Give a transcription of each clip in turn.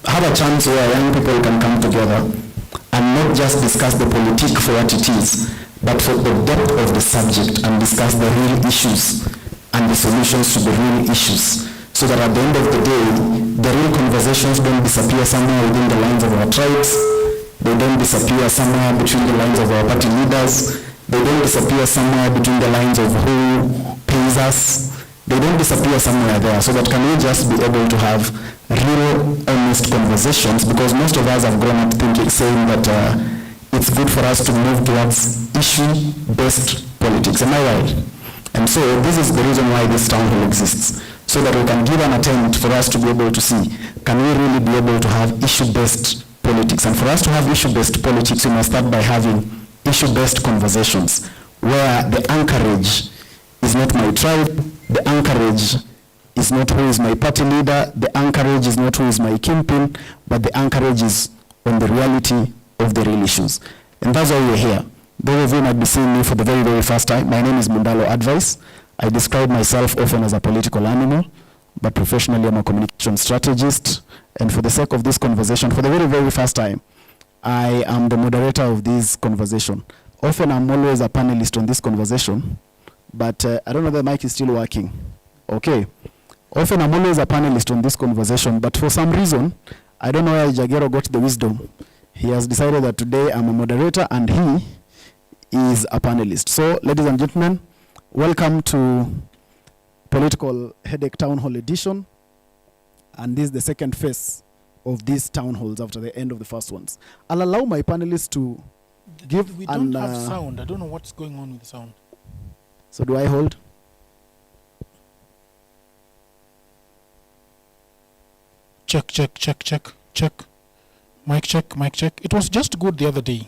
have a chance where young people can come together and not just discuss the politique for what it is, but for the depth of the subject and discuss the real issues and the solutions to the real issues, so that at the end of the day, the real conversations don't disappear somewhere within the lines of our tribes, they don't disappear somewhere between the lines of our party leaders, they don't disappear somewhere between the lines of who pays us, they don't disappear somewhere there, so that can we just be able to have real, honest conversations, because most of us have grown up thinking, saying that it's good for us to move towards issue-based politics. Am I right? And so this is the reason why this town hall exists, so that we can give an attempt for us to be able to see, can we really be able to have issue-based politics? And for us to have issue-based politics, we must start by having issue-based conversations, where the anchorage is not my tribe, the anchorage is not who is my party leader, the anchorage is not who is my kingpin, but the anchorage is on the reality of the real issues. And that's why we're here. Those of you might be seeing me for the very, very first time. My name is Mundalo Advice. I describe myself often as a political animal, but professionally I'm a communication strategist. And for the sake of this conversation, for the very, very first time, I am the moderator of this conversation. Often I'm always a panelist on this conversation, but I don't know if the mic is still working. Okay. Often I'm always a panelist on this conversation, but for some reason, I don't know where Jagero got the wisdom. He has decided that today I'm a moderator and he is a panelist. So, ladies and gentlemen, welcome to Political Headache Town Hall Edition. And this is the second phase of these town halls after the end of the first ones. I'll allow my panelists to give. We don't have sound. I don't know what's going on with the sound. So do I hold? Check, check, check, check, check. Mic check, mic check. It was just good the other day.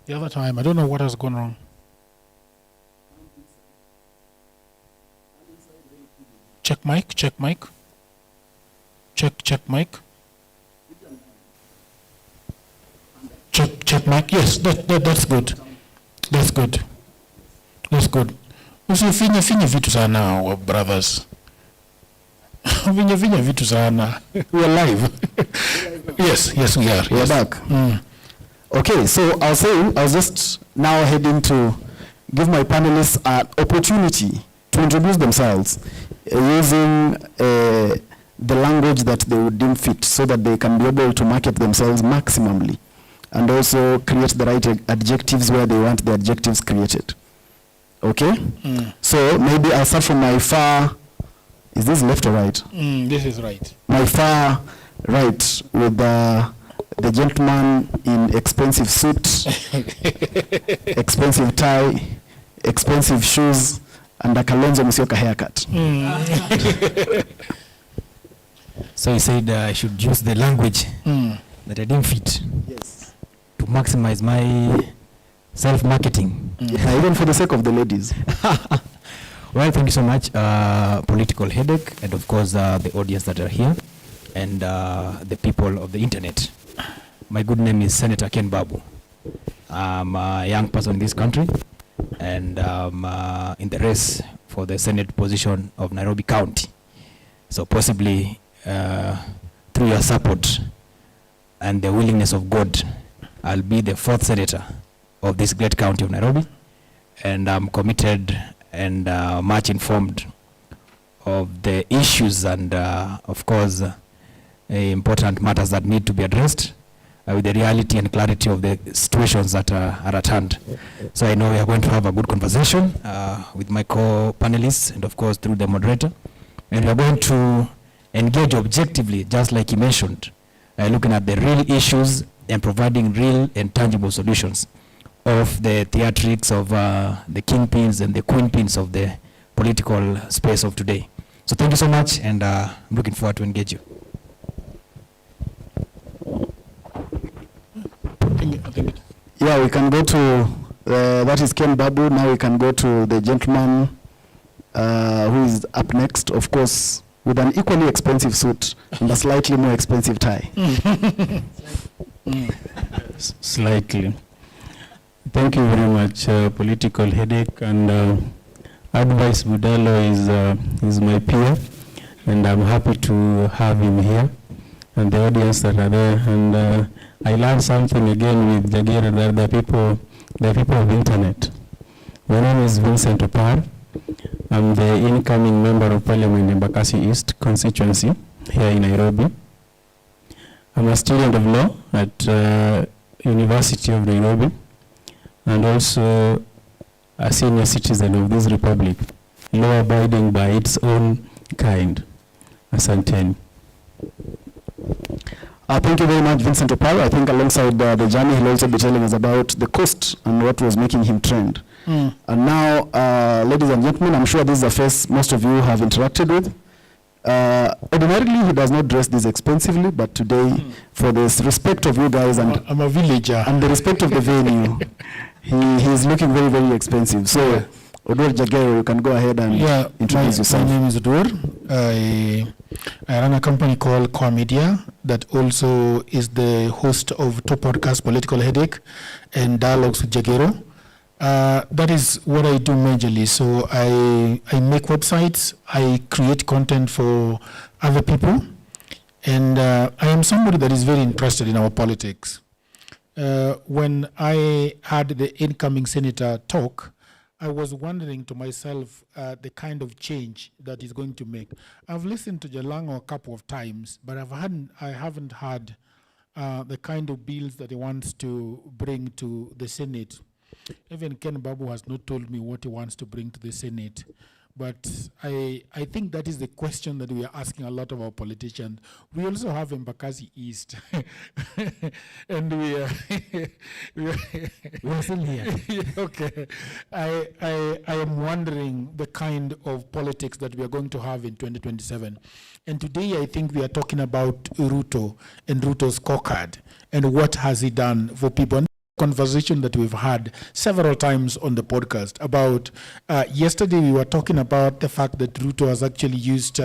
The other time. I don't know what has gone wrong. Check mic, check mic. Check, check mic. Check, check mic. Yes, that's good. That's good. That's good. You see, finya vitu sana, our brothers. Vinya vitu sana. We are live. Yes, we are. We are back. Okay, so I was just now heading to give my panelists an opportunity to introduce themselves using the language that they would deem fit, so that they can be able to market themselves maximally and also create the right adjectives where they want the adjectives created. Okay? So maybe I'll start from my far, is this left or right? This is right. My far right, with the gentleman in expensive suit, expensive tie, expensive shoes, and a Kalonzo Musyoka haircut. So he said I should use the language that I didn't fit. Yes. To maximize my self-marketing. Even for the sake of the ladies. Well, thank you so much, Political Headache, and of course the audience that are here, and the people of the internet. My good name is Senator Ken Babu. I'm a young person in this country, and in the race for the Senate position of Nairobi County. So possibly through your support and the willingness of God, I'll be the fourth senator of this great county of Nairobi, and I'm committed and much informed of the issues and of course important matters that need to be addressed with the reality and clarity of the situations that are at hand. So I know we are going to have a good conversation with my co-panelists and of course through the moderator, and we are going to engage objectively, just like he mentioned, looking at the real issues and providing real and tangible solutions of the theatrics of the kingpins and the queenpins of the political space of today. So thank you so much, and I'm looking forward to engage you. Yeah, we can go to, that is Ken Babu. Now we can go to the gentleman who is up next, of course, with an equally expensive suit and a slightly more expensive tie. Slightly. Thank you very much, Political Headache, and Advice Budalo is my peer, and I'm happy to have him here. and the audience that are there. And I learned something again with Jagger, that the people of internet. My name is Vincent Opar. I'm the incoming member of Parliament in Embakasi East constituency here in Nairobi. I'm a student of law at University of Nairobi, and also a senior citizen of this republic, law abiding by its own kind. Asanteni. Thank you very much, Vincent Oparo. I think alongside the journey, he'll also be telling us about the cost and what was making him trend. And now, ladies and gentlemen, I'm sure this is a face most of you have interacted with. Ordinarily, he does not dress this expensively, but today, for the respect of you guys and I'm a villager. And the respect of the venue, he is looking very, very expensive. So, Odur Jagero, you can go ahead and introduce yourself. My name is Odur. I run a company called Core Media that also is the host of Top Podcast Political Headache and Dialogues with Jagero. That is what I do majorly. So I make websites, I create content for other people, and I am somebody that is very interested in our politics. When I had the incoming senator talk, I was wondering to myself the kind of change that he's going to make. I've listened to Jalango a couple of times, but I haven't heard the kind of bills that he wants to bring to the Senate. Even Ken Babu has not told me what he wants to bring to the Senate. But I think that is the question that we are asking a lot of our politicians. We also have Embakasi East. And we are still here. Okay. I am wondering the kind of politics that we are going to have in 2027. And today I think we are talking about Ruto and Ruto's scorecard and what has he done for people. Conversation that we've had several times on the podcast about yesterday we were talking about the fact that Ruto has actually used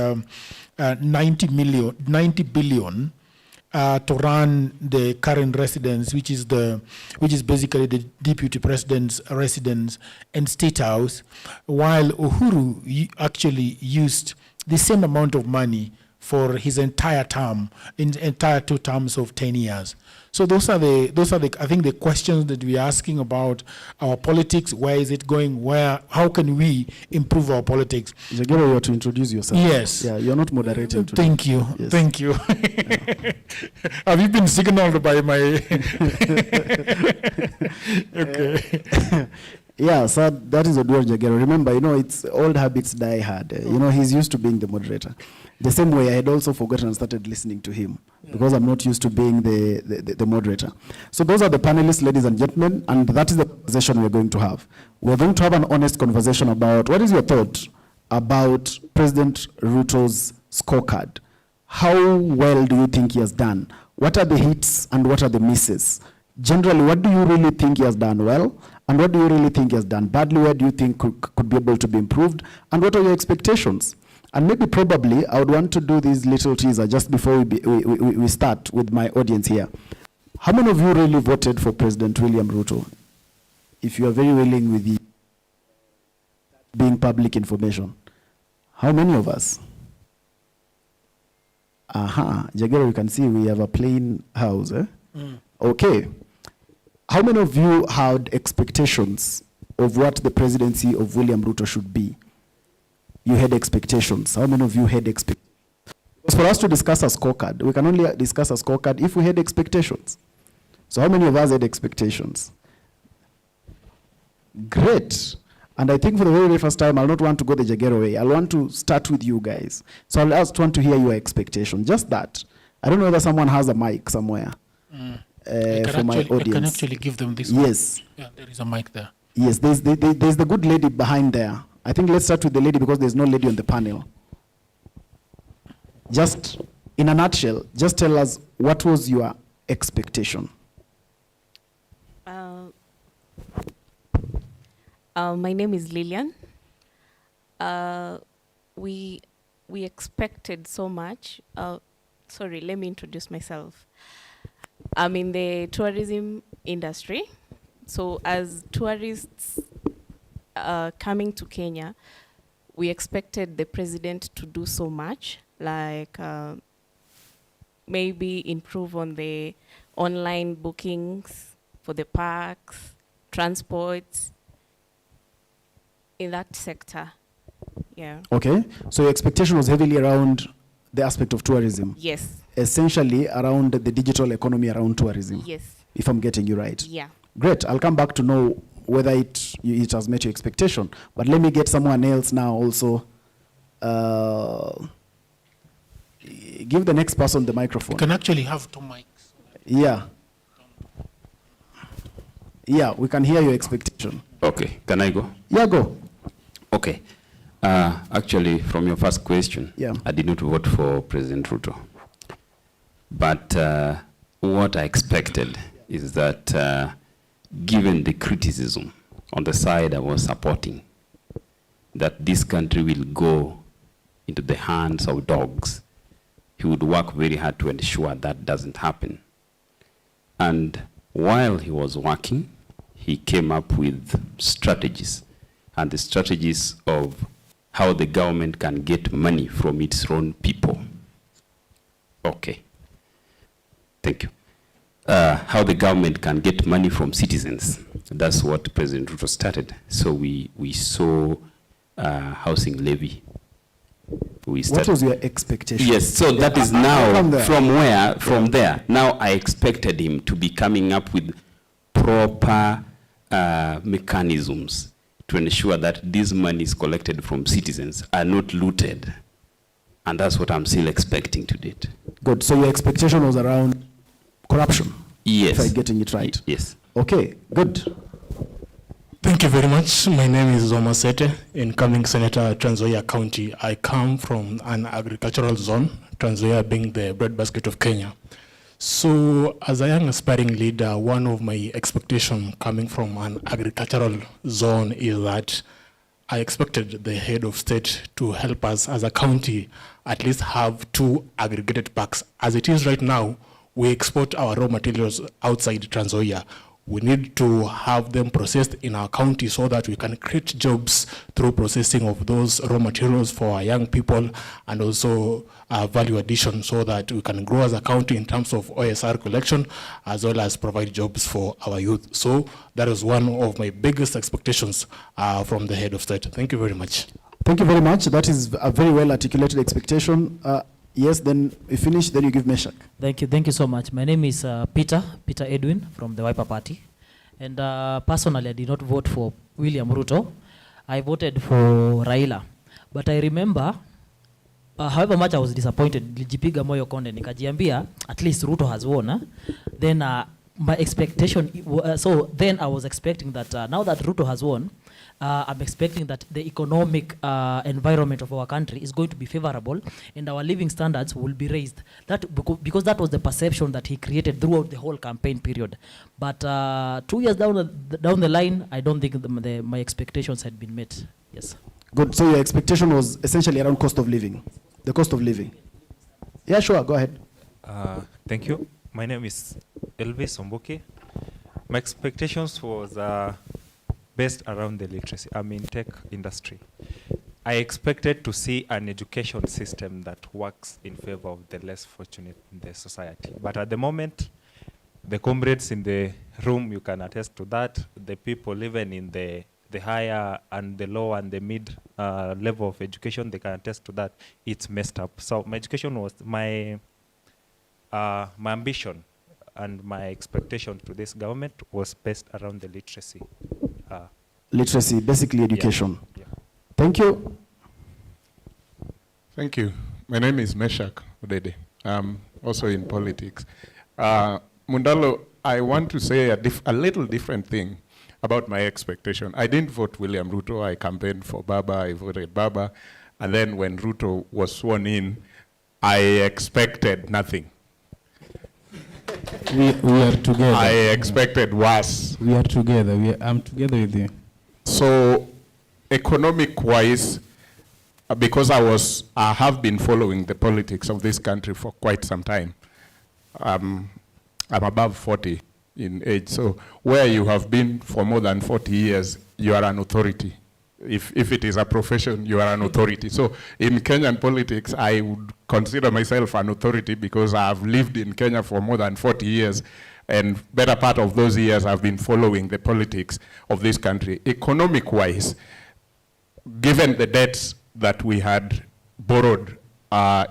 90 billion to run the current residence, which is basically the deputy president's residence and state house, while Uhuru actually used the same amount of money for his entire term, entire 2 terms of 10 years. So those are the I think the questions that we're asking about our politics. Where is it going? How can we improve our politics? Jagero, you have to introduce yourself. Yes. Yeah, you're not moderating today. Thank you. Yes. Thank you. Yeah. Have you been signaled by my okay. Yeah, so that is Odur Jagero. Remember, it's old habits die hard. He's used to being the moderator. The same way I had also forgotten and started listening to him because I'm not used to being the moderator. So those are the panelists, ladies and gentlemen, and that is the conversation we're going to have. We're going to have an honest conversation about what is your thought about President Ruto's scorecard. How well do you think he has done? What are the hits and what are the misses? Generally, what do you really think he has done well? And what do you really think he has done badly? Where do you think could be able to be improved? And what are your expectations? And maybe probably I would want to do this little teaser just before we start with my audience here. How many of you really voted for President William Ruto? If you are very willing with the being public information. How many of us? Jagero, you can see we have a plain house. Okay. How many of you had expectations of what the presidency of William Ruto should be? You had expectations. How many of you had expectations? Because for us to discuss a scorecard, we can only discuss a scorecard if we had expectations. So how many of us had expectations? Great. And I think for the very first time, I'll not want to go the Jagero way. I'll want to start with you guys. So I'll just want to hear your expectation. Just that. I don't know whether someone has a mic somewhere for my audience. I can actually give them this Yes. one. Yeah, there is a mic there. Yes, there's the good lady behind there. I think let's start with the lady because there's no lady on the panel. Just in a nutshell, just tell us what was your expectation? My name is Lillian. We expected so much. Sorry, let me introduce myself. I'm in the tourism industry. So as tourists coming to Kenya, we expected the president to do so much, like maybe improve on the online bookings for the parks, transports, in that sector. Yeah. Okay, so your expectation was heavily around the aspect of tourism, Yes. essentially around the digital economy around tourism, Yes. if I'm getting you right. Yeah. Great, I'll come back to know whether it has met your expectation. But let me get someone else now also. Give the next person the microphone. You can actually have 2 mics. Yeah. Yeah, we can hear your expectation. Okay, can I go? Yeah, go. Okay. Actually, from your first question, Yeah. I did not vote for President Ruto. But what I expected is that given the criticism on the side I was supporting, that this country will go into the hands of dogs, he would work very hard to ensure that doesn't happen. And while he was working, he came up with strategies, and the strategies of how the government can get money from its own people. Okay. Thank you. How the government can get money from citizens. That's what President Ruto started. So we saw housing levy. What was your expectation? Yes, so that is now from there. Now I expected him to be coming up with proper mechanisms to ensure that these monies collected from citizens are not looted. And that's what I'm still expecting to date. Good, so your expectation was around corruption? Yes. If I'm getting it right? Yes. Okay, good. Thank you very much. My name is Zoma Sete, incoming Senator, Trans Nzoia County. I come from an agricultural zone, Trans Nzoia being the breadbasket of Kenya. So as a young aspiring leader, one of my expectations coming from an agricultural zone is that I expected the head of state to help us as a county at least have 2 aggregated parks. As it is right now, we export our raw materials outside Trans Nzoia. We need to have them processed in our county so that we can create jobs through processing of those raw materials for our young people, and also value addition so that we can grow as a county in terms of OSR collection, as well as provide jobs for our youth. So that is one of my biggest expectations from the head of state. Thank you very much. Thank you very much. That is a very well articulated expectation. Yes, then we finish, then you give Meshach. Thank you so much. My name is Peter Edwin from the Wiper Party. And personally, I did not vote for William Ruto. I voted for Raila. But I remember, however much I was disappointed, nilijipiga moyo konde, nikajiambia, at least Ruto has won. Then my expectation, so then I was expecting that now that Ruto has won, I'm expecting that the economic environment of our country is going to be favorable and our living standards will be raised. That because that was the perception that he created throughout the whole campaign period. But 2 years down the line, I don't think my expectations had been met. Yes. Good. So your expectation was essentially around cost of living, the cost of living. Yeah, sure. Go ahead. Thank you. My name is Elvis Omboke. My expectations was based around the literacy, tech industry. I expected to see an education system that works in favor of the less fortunate in the society. But at the moment, the comrades in the room, you can attest to that. The people even in the higher and the low and the mid level of education, they can attest to that. It's messed up. So my education was my ambition and my expectation to this government was based around the literacy. Literacy, basically education. Yeah. Thank you. Thank you. My name is Meshach Odede. I'm also in politics. Mundalo, I want to say a little different thing about my expectation. I didn't vote William Ruto. I campaigned for Baba. I voted Baba. And then when Ruto was sworn in, I expected nothing. We are together. I expected worse. We are together. I'm together with you. So, economic-wise, because I have been following the politics of this country for quite some time. I'm above 40 in age. So, where you have been for more than 40 years, you are an authority If it is a profession, you are an authority. So in Kenyan politics, I would consider myself an authority because I've lived in Kenya for more than 40 years. And better part of those years, I've been following the politics of this country. Economic-wise, given the debts that we had borrowed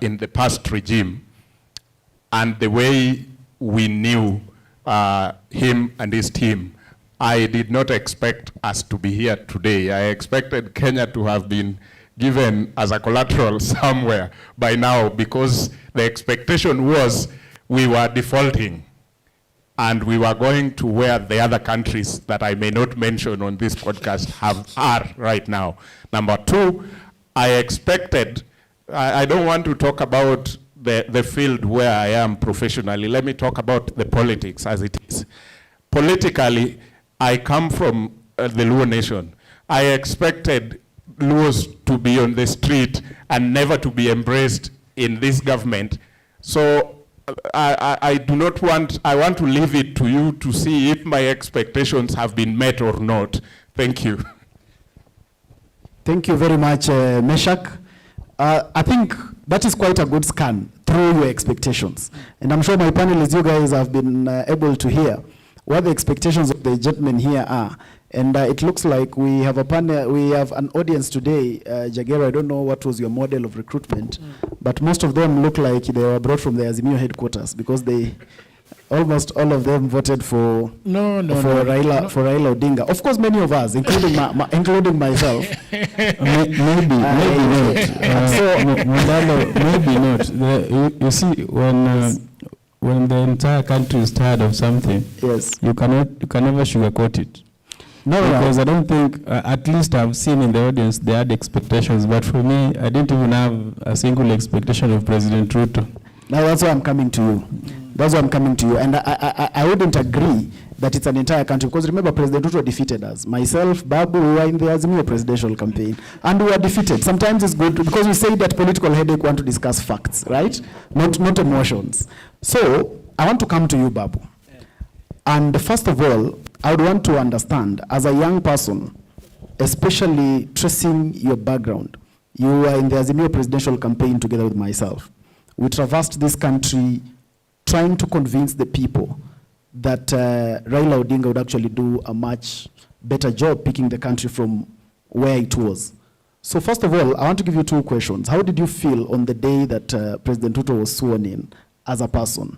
in the past regime, and the way we knew him and his team, I did not expect us to be here today. I expected Kenya to have been given as a collateral somewhere by now, because the expectation was we were defaulting and we were going to where the other countries that I may not mention on this podcast are right now. Number two, I expected, I don't want to talk about the field where I am professionally. Let me talk about the politics as it is. Politically, I come from the Luo nation. I expected Luos to be on the street and never to be embraced in this government. So I do not want, I want to leave it to you to see if my expectations have been met or not. Thank you. Thank you very much, Meshach. I think that is quite a good scan through your expectations. And I'm sure my panelists, you guys have been able to hear what the expectations of the gentlemen here are. And it looks like we have an audience today. Jagera, I don't know what was your model of recruitment, but most of them look like they were brought from the Azimio headquarters, because they, almost all of them voted for Raila Odinga. Of course, many of us, including including myself. Maybe not. You see, when the entire country is tired of something, yes, you can never sugarcoat it. No, because I don't think, at least I've seen in the audience, they had expectations, but for me, I didn't even have a single expectation of President Ruto. Now that's why I'm coming to you. That's why I'm coming to you. And I wouldn't agree that it's an entire country, because remember, President Ruto defeated us. Myself, Babu, we were in the Azimio presidential campaign, and we were defeated. Sometimes it's good, because we say that political headache want to discuss facts, right? Not emotions. So I want to come to you, Babu. And first of all, I would want to understand, as a young person, especially tracing your background, you were in the Azimio presidential campaign together with myself. We traversed this country trying to convince the people that Raila Odinga would actually do a much better job picking the country from where it was. So first of all, I want to give you two questions. How did you feel on the day that President Ruto was sworn in as a person?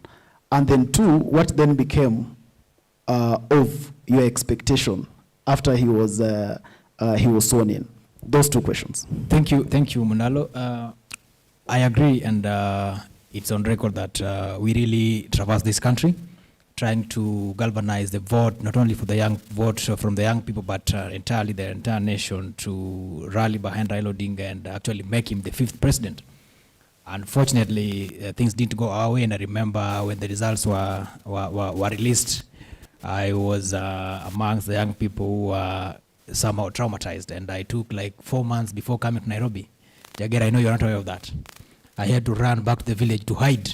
And then two, what then became of your expectation after he was sworn in? Those two questions. Thank you, Munalo. I agree, and it's on record that we really traverse this country, trying to galvanize the vote, not only for the young vote from the young people, but entirely the entire nation, to rally behind Raila Odinga and actually make him the 5th president. Unfortunately, things didn't go our way, and I remember when the results were released, I was amongst the young people who were somehow traumatized, and I took like 4 months before coming to Nairobi. Jagger, I know you're not aware of that. I had to run back to the village to hide,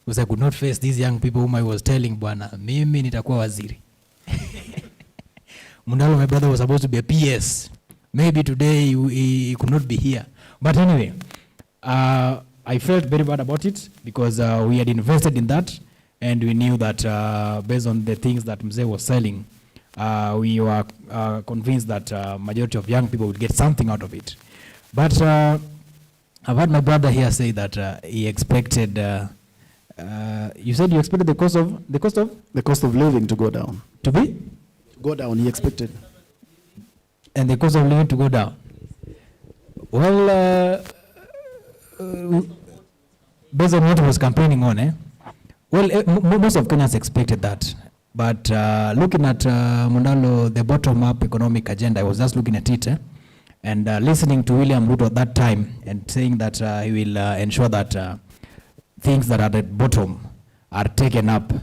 because I could not face these young people whom I was telling, Bwana, mimi nitakuwa waziri. Mundalo, my brother, was supposed to be a PS. Maybe today he could not be here. But anyway, I felt very bad about it, because we had invested in that, and we knew that based on the things that Mzee was selling, we were convinced that majority of young people would get something out of it. But I've had my brother here say that he expected. You said you expected the cost of living to go down. To be? Go down. He expected. And the cost of living to go down. Well, based on what he was campaigning on, well, most of Kenyans expected that. But looking at Mundalo, the bottom-up economic agenda, I was just looking at it, and listening to William Ruto at that time, and saying that he will ensure that things that are at the bottom are taken up.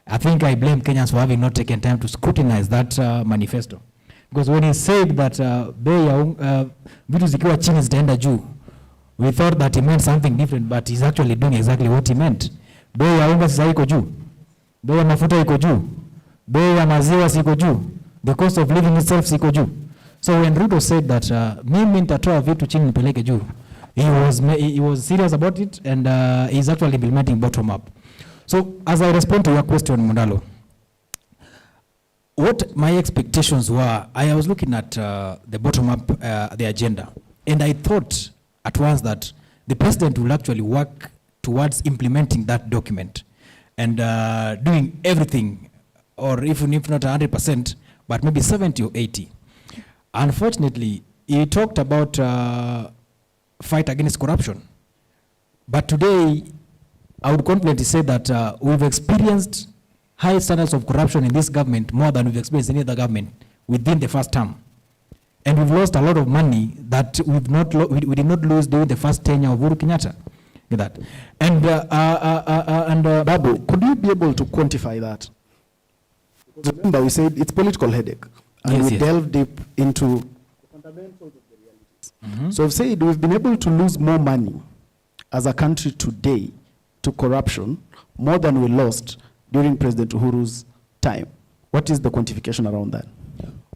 I think I blame Kenyans for having not taken time to scrutinize that manifesto. Because when he said that bei ya vitu zikiwa chini zitaenda juu, we thought that he meant something different, but he's actually doing exactly what he meant. Bei ya unga sasa iko juu, bei ya mafuta iko juu, bei ya maziwa siko juu, the cost of living itself siko juu. So when Ruto said that mimi nitatoa vitu chini nipeleke juu, he was serious about it, and he's actually implementing bottom up. So as I respond to your question, Mundalo, what my expectations were, I was looking at the bottom up, the agenda, and I thought at once that the president will actually work towards implementing that document and doing everything, or if not 100%, but maybe 70 or 80. Unfortunately, he talked about fight against corruption. But today, I would confidently say that we've experienced high standards of corruption in this government more than we've experienced in any other government within the first term. And we've lost a lot of money that we did not lose during the first tenure of Uhuru Kenyatta. That. And Babu, could you be able to quantify that? Because remember, we said it's political headache, and yes, we yes. delve deep into the fundamentals of the realities. So we've said we've been able to lose more money as a country today to corruption more than we lost during President Uhuru's time. What is the quantification around that?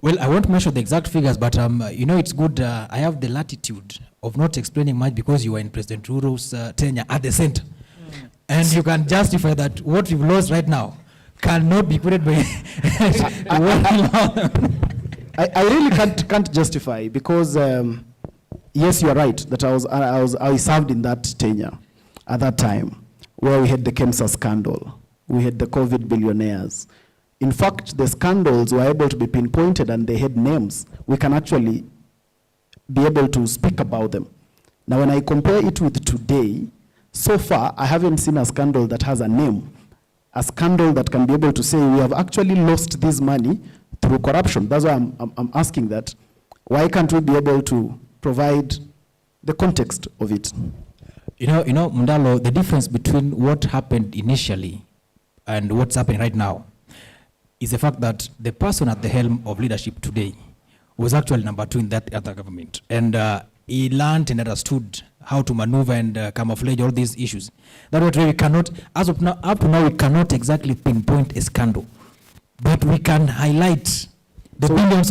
Well, I won't mention the exact figures, but you know, it's good. I have the latitude of not explaining much because you were in President Uhuru's tenure at the center. And you can justify that what we've lost right now cannot be quoted by I really can't justify because yes, you are right that I served in that tenure at that time where we had the KEMSA scandal, we had the COVID billionaires. In fact, the scandals were able to be pinpointed and they had names. We can actually be able to speak about them. Now, when I compare it with today, so far, I haven't seen a scandal that has a name, a scandal that can be able to say we have actually lost this money through corruption. That's why I'm asking that. Why can't we be able to provide the context of it? You know, Mundalo, the difference between what happened initially and what's happening right now is the fact that the person at the helm of leadership today was actually number 2 in that other government. And he learned and understood how to maneuver and camouflage all these issues. That way we cannot, as of now, up to now, we cannot exactly pinpoint a scandal. But we can highlight the billions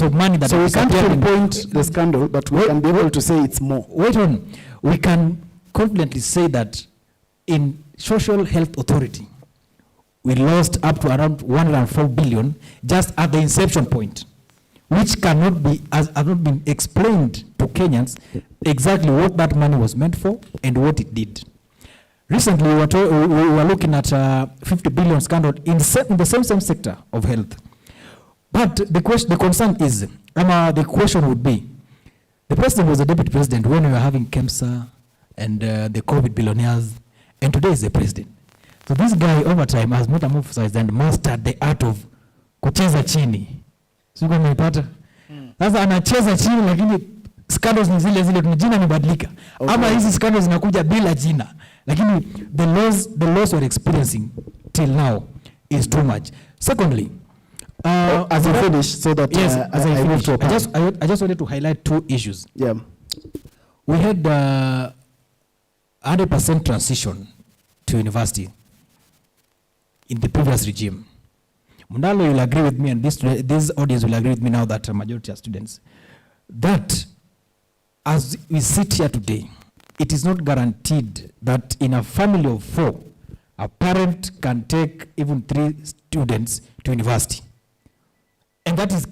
of money that. So we can't pinpoint the scandal, but we can be able to say it's more. Wait on. We can confidently say that in Social Health Authority, we lost up to around 104 billion just at the inception point, which cannot be, has not been explained to Kenyans exactly what that money was meant for and what it did. Recently, we were looking at 50 billion scandal in the same sector of health. But the concern is, the question would be, the president was the deputy president when we were having KEMSA and the COVID billionaires, and today is the president. So this guy over time has metamorphosized and mastered the art of kucheza chini. Sio kama umepata? Sasa anacheza chini lakini scandals ni zile zile, jina imebadilika. Ama hizi scandals zinakuja bila jina. Lakini the loss we're experiencing till now is too much. Secondly, as you finish, so that yes, as I finish, I just wanted to highlight 2 issues. Yeah. We had 100% transition to university in the previous regime. Mundalo, you'll agree with me, and this audience will agree with me now that a majority are students, that as we sit here today, it is not guaranteed that in a family of 4, a parent can take even 3 students to university. And that is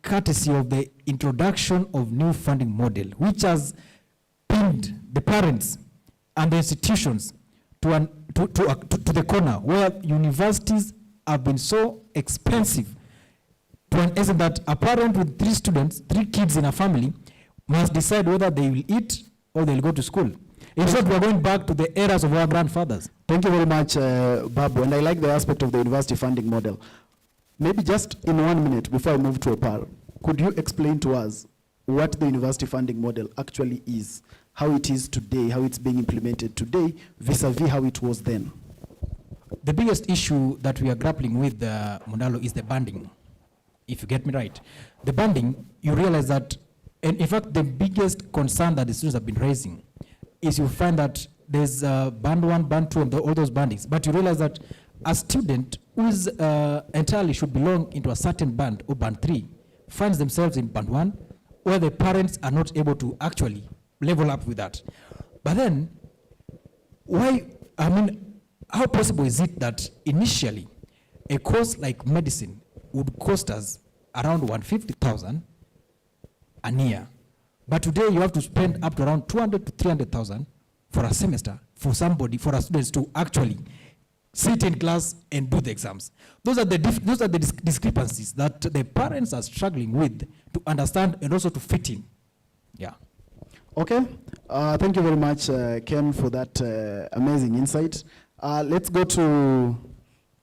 courtesy of the introduction of new funding model, which has pinned the parents and the institutions to the corner, where universities have been so expensive to an extent that a parent with 3 students, 3 kids in a family, must decide whether they will eat or they'll go to school. In short, we're going back to the eras of our grandfathers. Thank you very much, Babu. And I like the aspect of the university funding model. Maybe just in 1 minute before I move to Opal, could you explain to us what the university funding model actually is, how it is today, how it's being implemented today, vis-a-vis how it was then? The biggest issue that we are grappling with, Mundalo, is the banding, if you get me right. The banding, you realize that, and in fact, the biggest concern that the students have been raising is you find that there's band 1, band 2, and all those bandings, but you realize that a student who is entirely should belong into a certain band or band 3 finds themselves in band 1, where the parents are not able to actually level up with that. But then, how possible is it that initially a course like medicine would cost us around 150,000 a year, but today you have to spend up to around 200 to 300,000 for a semester for our students to actually sit in class and do the exams. Those are the discrepancies that the parents are struggling with to understand and also to fit in. Yeah. Okay. Thank you very much, Ken, for that amazing insight. Let's go to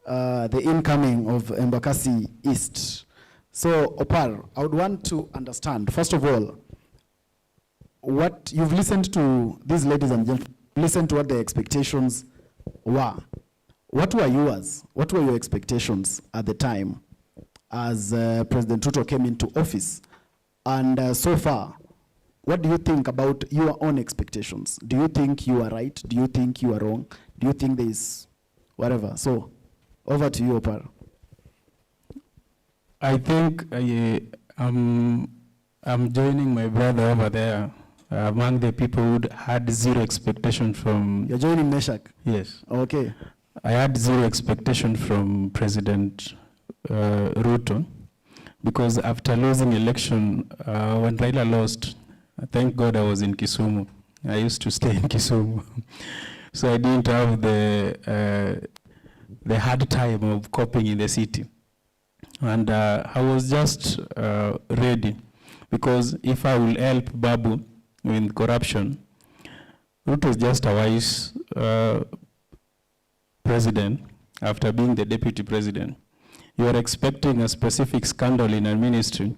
the incoming of Embakasi East. So, Opar, I would want to understand, first of all, what you've listened to these ladies and gentlemen, listened to what their expectations were. What were yours? What were your expectations at the time as President Ruto came into office? And so far, what do you think about your own expectations? Do you think you are right? Do you think you are wrong? Do you think there is whatever? So, over to you, Opar. I think I'm joining my brother over there among the people who had zero expectation from... You're joining Meshach? Yes. Okay. I had zero expectation from President Ruto, because after losing election, when Raila lost, thank God I was in Kisumu. I used to stay in Kisumu. So I didn't have the hard time of coping in the city. And I was just ready, because if I will help Babu with corruption, Ruto is just a wise president after being the deputy president. You are expecting a specific scandal in a ministry,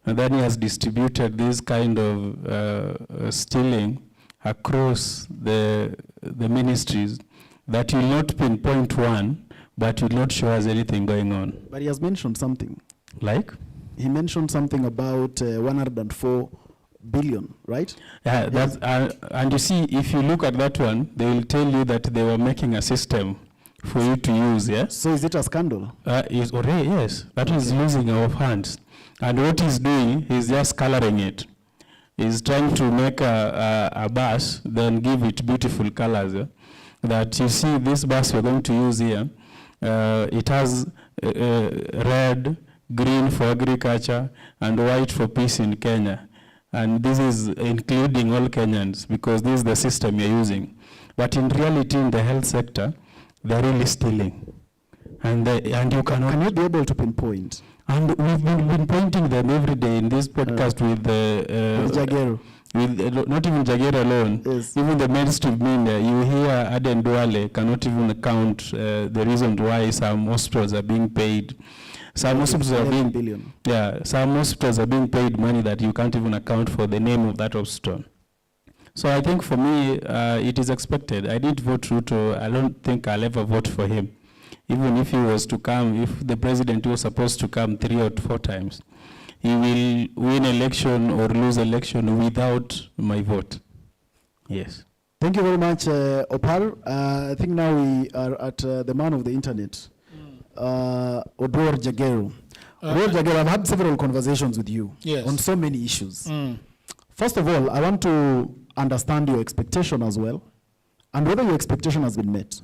and then he has distributed this kind of stealing across the ministries that will not pinpoint one, but will not show us anything going on. But he has mentioned something. Like? He mentioned something about 104 billion, right? Yeah, that's, and you see, if you look at that one, they will tell you that they were making a system for you to use, yeah? So is it a scandal? Yes, that is losing our funds. And what he's doing, he's just coloring it. He's trying to make a bus, then give it beautiful colors. Yeah? That you see, this bus we're going to use here, it has red, green for agriculture, and white for peace in Kenya. And this is including all Kenyans, because this is the system you're using. But in reality, in the health sector, they're really stealing. And you cannot... Can you be able to pinpoint? And we've been pointing them every day in this podcast with Jagero. With not even Jagero alone, yes. Even the mainstream media. You hear Aden Duale cannot even account the reason why some hospitals are being paid. Some hospitals are being billion. Yeah, some hospitals are being paid money that you can't even account for the name of that hospital. So I think for me, it is expected. I didn't vote Ruto. I don't think I'll ever vote for him. Even if he was to come, if the president was supposed to come 3 or 4 times, he will win election or lose election without my vote. Yes. Thank you very much, Opal. I think now we are at the man of the internet, Odor Jagero. Odor Jagero, I've had several conversations with you on so many issues. First of all, I want to understand your expectation as well, and whether your expectation has been met.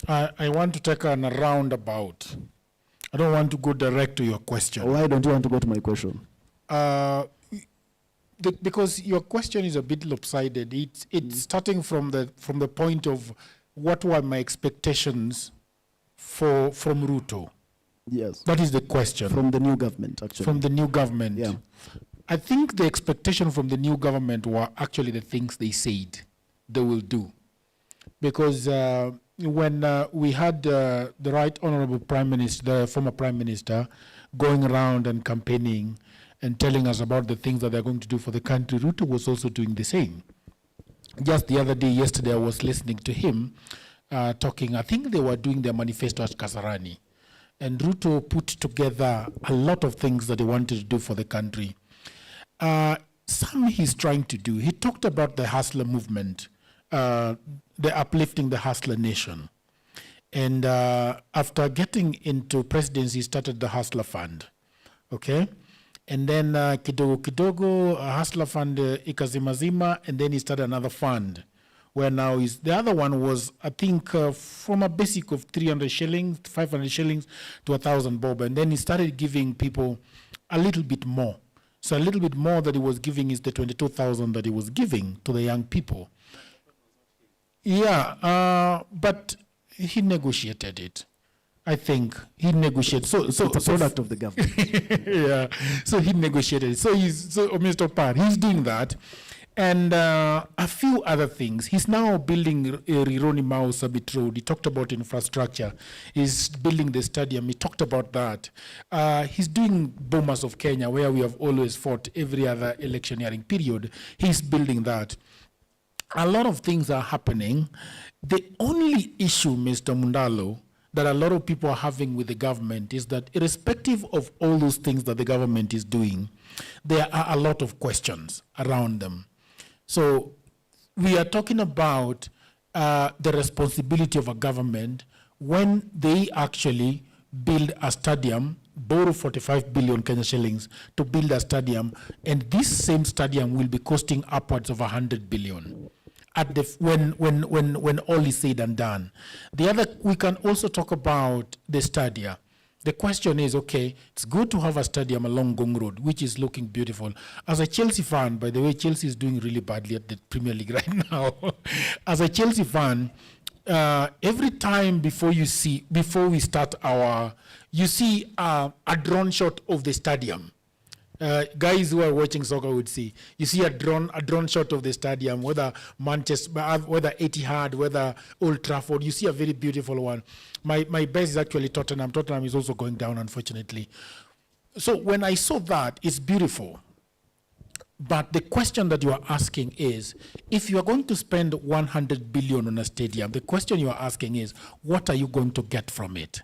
I want to take an roundabout. I don't want to go direct to your question. Why don't you want to go to my question? Because your question is a bit lopsided. It's starting from the point of what were my expectations from Ruto. Yes. That is the question. From the new government, actually. From the new government. Yeah. I think the expectation from the new government were actually the things they said they will do. Because when we had the Right Honorable Prime Minister, the former Prime Minister, going around and campaigning and telling us about the things that they're going to do for the country, Ruto was also doing the same. Just the other day, yesterday, I was listening to him talking. I think they were doing their manifesto at Kasarani. And Ruto put together a lot of things that he wanted to do for the country. Some he's trying to do. He talked about the hustler movement, the uplifting the hustler nation. And after getting into presidency, he started the Hustler Fund. okay? And then kidogo kidogo, Hustler Fund ikazimazima, and then he started another fund, where now the other one was, I think, from a basic of 300 shillings, 500 shillings to 1,000 bob, and then he started giving people a little bit more. So a little bit more that he was giving is the 22,000 that he was giving to the young people. Yeah, but he negotiated it. I think he negotiated. So it's a product of the government. Yeah. So he negotiated. So Mr. Par, he's doing that, and a few other things. He's now building Rironi Mau Sabit Road. He talked about infrastructure. He's building the stadium. He talked about that. He's doing Bomas of Kenya, where we have always fought every other electioneering period. He's building that. A lot of things are happening. The only issue, Mr. Mundalo, that a lot of people are having with the government is that irrespective of all those things that the government is doing, there are a lot of questions around them. So we are talking about the responsibility of a government when they actually build a stadium, borrow 45 billion Kenya shillings to build a stadium, and this same stadium will be costing upwards of 100 billion. At the when all is said and done. The other, we can also talk about the stadia. The question is, okay, it's good to have a stadium along Gong Road, which is looking beautiful. As a Chelsea fan, by the way, Chelsea is doing really badly at the Premier League right now. As a Chelsea fan, every time before we start you see a drone shot of the stadium. Guys who are watching soccer would see. You see a drone shot of the stadium, whether Manchester, whether Etihad, whether Old Trafford. You see a very beautiful one. My base is actually Tottenham. Tottenham is also going down, unfortunately. So when I saw that, it's beautiful. But the question that you are asking is, if you are going to spend 100 billion on a stadium, the question you are asking is, what are you going to get from it?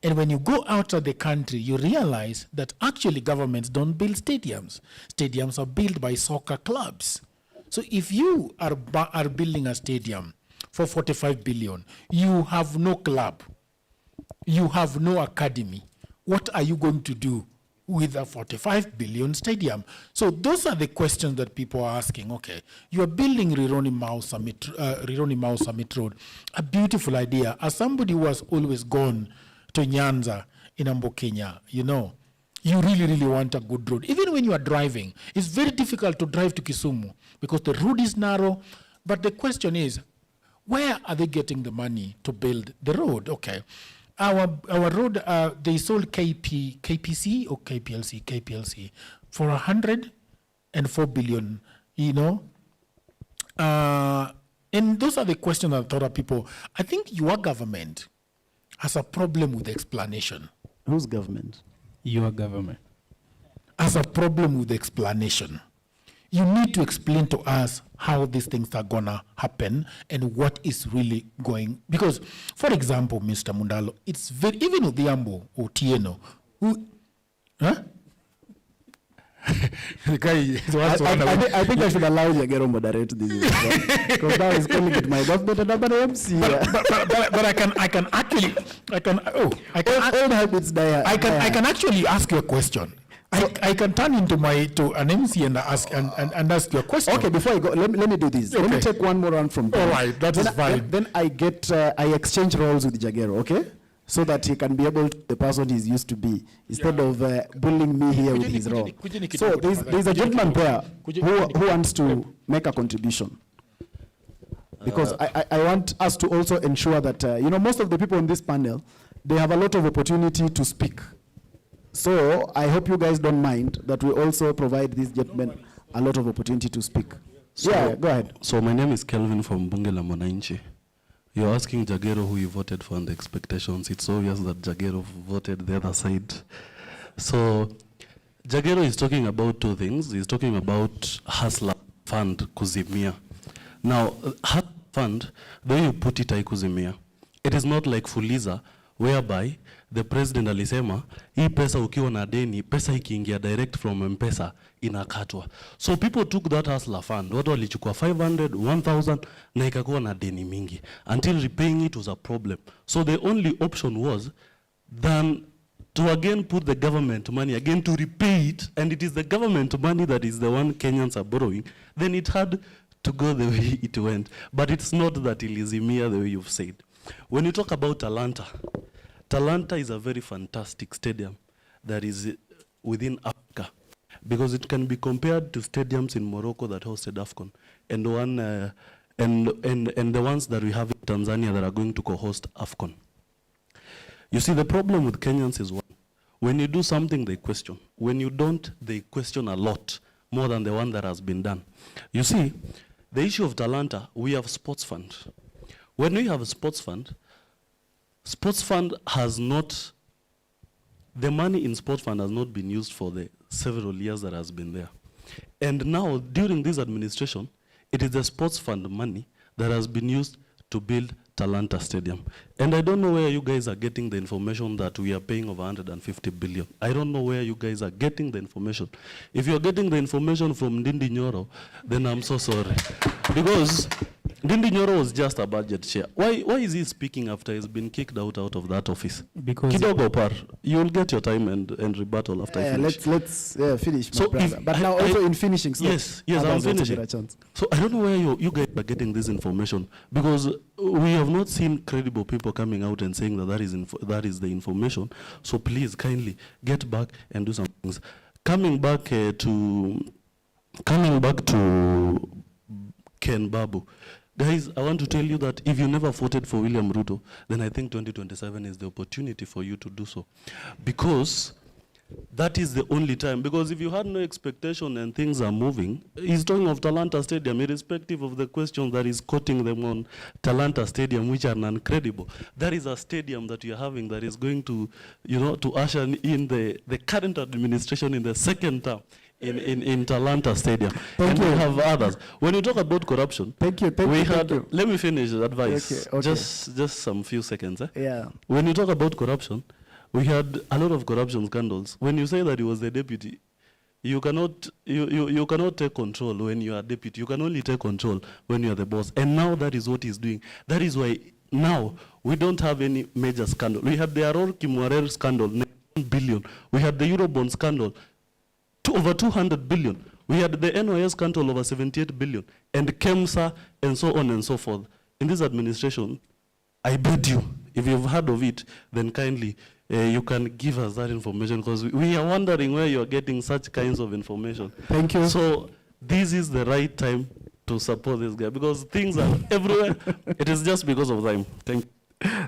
And when you go out of the country, you realize that actually governments don't build stadiums. Stadiums are built by soccer clubs. So if you are building a stadium for 45 billion, you have no club, you have no academy. What are you going to do with a 45 billion stadium? So those are the questions that people are asking. Okay, you are building Rironi Mau Summit Road, a beautiful idea. As somebody who has always gone to Nyanza in Ambo, Kenya, you know, you really, really want a good road. Even when you are driving, it's very difficult to drive to Kisumu because the road is narrow. But the question is, where are they getting the money to build the road? Okay, our road, they sold KPC or KPLC for 104 billion, you know. And those are the questions that a lot of people, I think your government has a problem with explanation. Whose government? Your government. Has a problem with explanation. You need to explain to us how these things are gonna happen and what is really going. Because, for example, Mr. Mundalo, it's very, even Odhiambo or Tieno, who, huh? The guy I think I should allow Jagero moderate this because now he's calling it my government and I'm an MC. But I can actually actually ask you a question. I can turn to an MC and ask you a question. Okay, before I go, let me do this. Okay. Let me take one more round from Ben. All right, that is fine. Then I exchange roles with Jagero, okay? So that he can be able to, the person he's used to be, instead of bullying me here with his role. So there's a gentleman there who wants to make a contribution. Because I want us to also ensure that, most of the people on this panel, they have a lot of opportunity to speak. So I hope you guys don't mind that we also provide this gentleman a lot of opportunity to speak. So, yeah, go ahead. So my name is Kelvin from Bunge la Mwananchi. You're asking Jagero who you voted for and the expectations. It's obvious that Jagero voted the other side. So Jagero is talking about two things. He's talking about Hustler Fund kuzimia. Now, Hustler Fund, the way you put it, haikuzimia. It is not like Fuliza, whereby the president alisema, hii pesa ukiwa na deni, pesa ikiingia direct from M-Pesa inakatwa. So people took that Hustler Fund. Watu walichukua 500, 1,000 na ikakuwa na deni mingi. Until repaying it was a problem. So the only option was than to again put the government money again to repay it, and it is the government money that is the one Kenyans are borrowing, then it had to go the way it went. But it's not that Ilizimia the way you've said. When you talk about Talanta, Talanta is a very fantastic stadium that is within Africa, because it can be compared to stadiums in Morocco that hosted AFCON, and the ones that we have in Tanzania that are going to co-host AFCON. You see, the problem with Kenyans is one. When you do something, they question. When you don't, they question a lot, more than the one that has been done. You see, the issue of Talanta, we have sports fund. When we have a sports fund has not, the money in sports fund has not been used for the several years that has been there. And now, during this administration, it is the sports fund money that has been used to build Talanta Stadium. And I don't know where you guys are getting the information that we are paying over 150 billion. I don't know where you guys are getting the information. If you're getting the information from Ndindi Nyoro, then I'm so sorry. Because Ndindi Nyoro was just a budget chair. Why is he speaking after he's been kicked out of that office? Because Kidogo Par, you'll get your time and rebuttal after I finish. Let's finish, my So brother. if But I- now I- also in finishing, so Yes, I'm others also finishing. get a chance. So I don't know where you guys are getting this information, because we have not seen credible people coming out and saying that that is the information. So please kindly get back and do some things. Coming back to Ken Babu. Guys, I want to tell you that if you never voted for William Ruto, then I think 2027 is the opportunity for you to do so. Because that is the only time. Because if you had no expectation and things are moving, he's talking of Talanta Stadium, irrespective of the question that is quoting them on Talanta Stadium, which are incredible. That is a stadium that you're having that is going to, to usher in the current administration in the second term. In Talanta Stadium. Thank you. We have others. When you talk about corruption, Thank you. let me finish the advice. Okay. Just some few seconds. Yeah. When you talk about corruption, we had a lot of corruption scandals. When you say that he was the deputy, you cannot take control when you are deputy. You can only take control when you are the boss. And now that is what he's doing. That is why now we don't have any major scandal. We had the Aror Kimwarer scandal, 9 billion. We had the Eurobond scandal, over 200 billion. We had the NYS scandal over 78 billion, and KEMSA, and so on and so forth. In this administration, I beg you, if you've heard of it, then kindly you can give us that information, because we are wondering where you're getting such kinds of information. Thank you. So this is the right time to support this guy, because things are everywhere. It is just because of time. Thank you.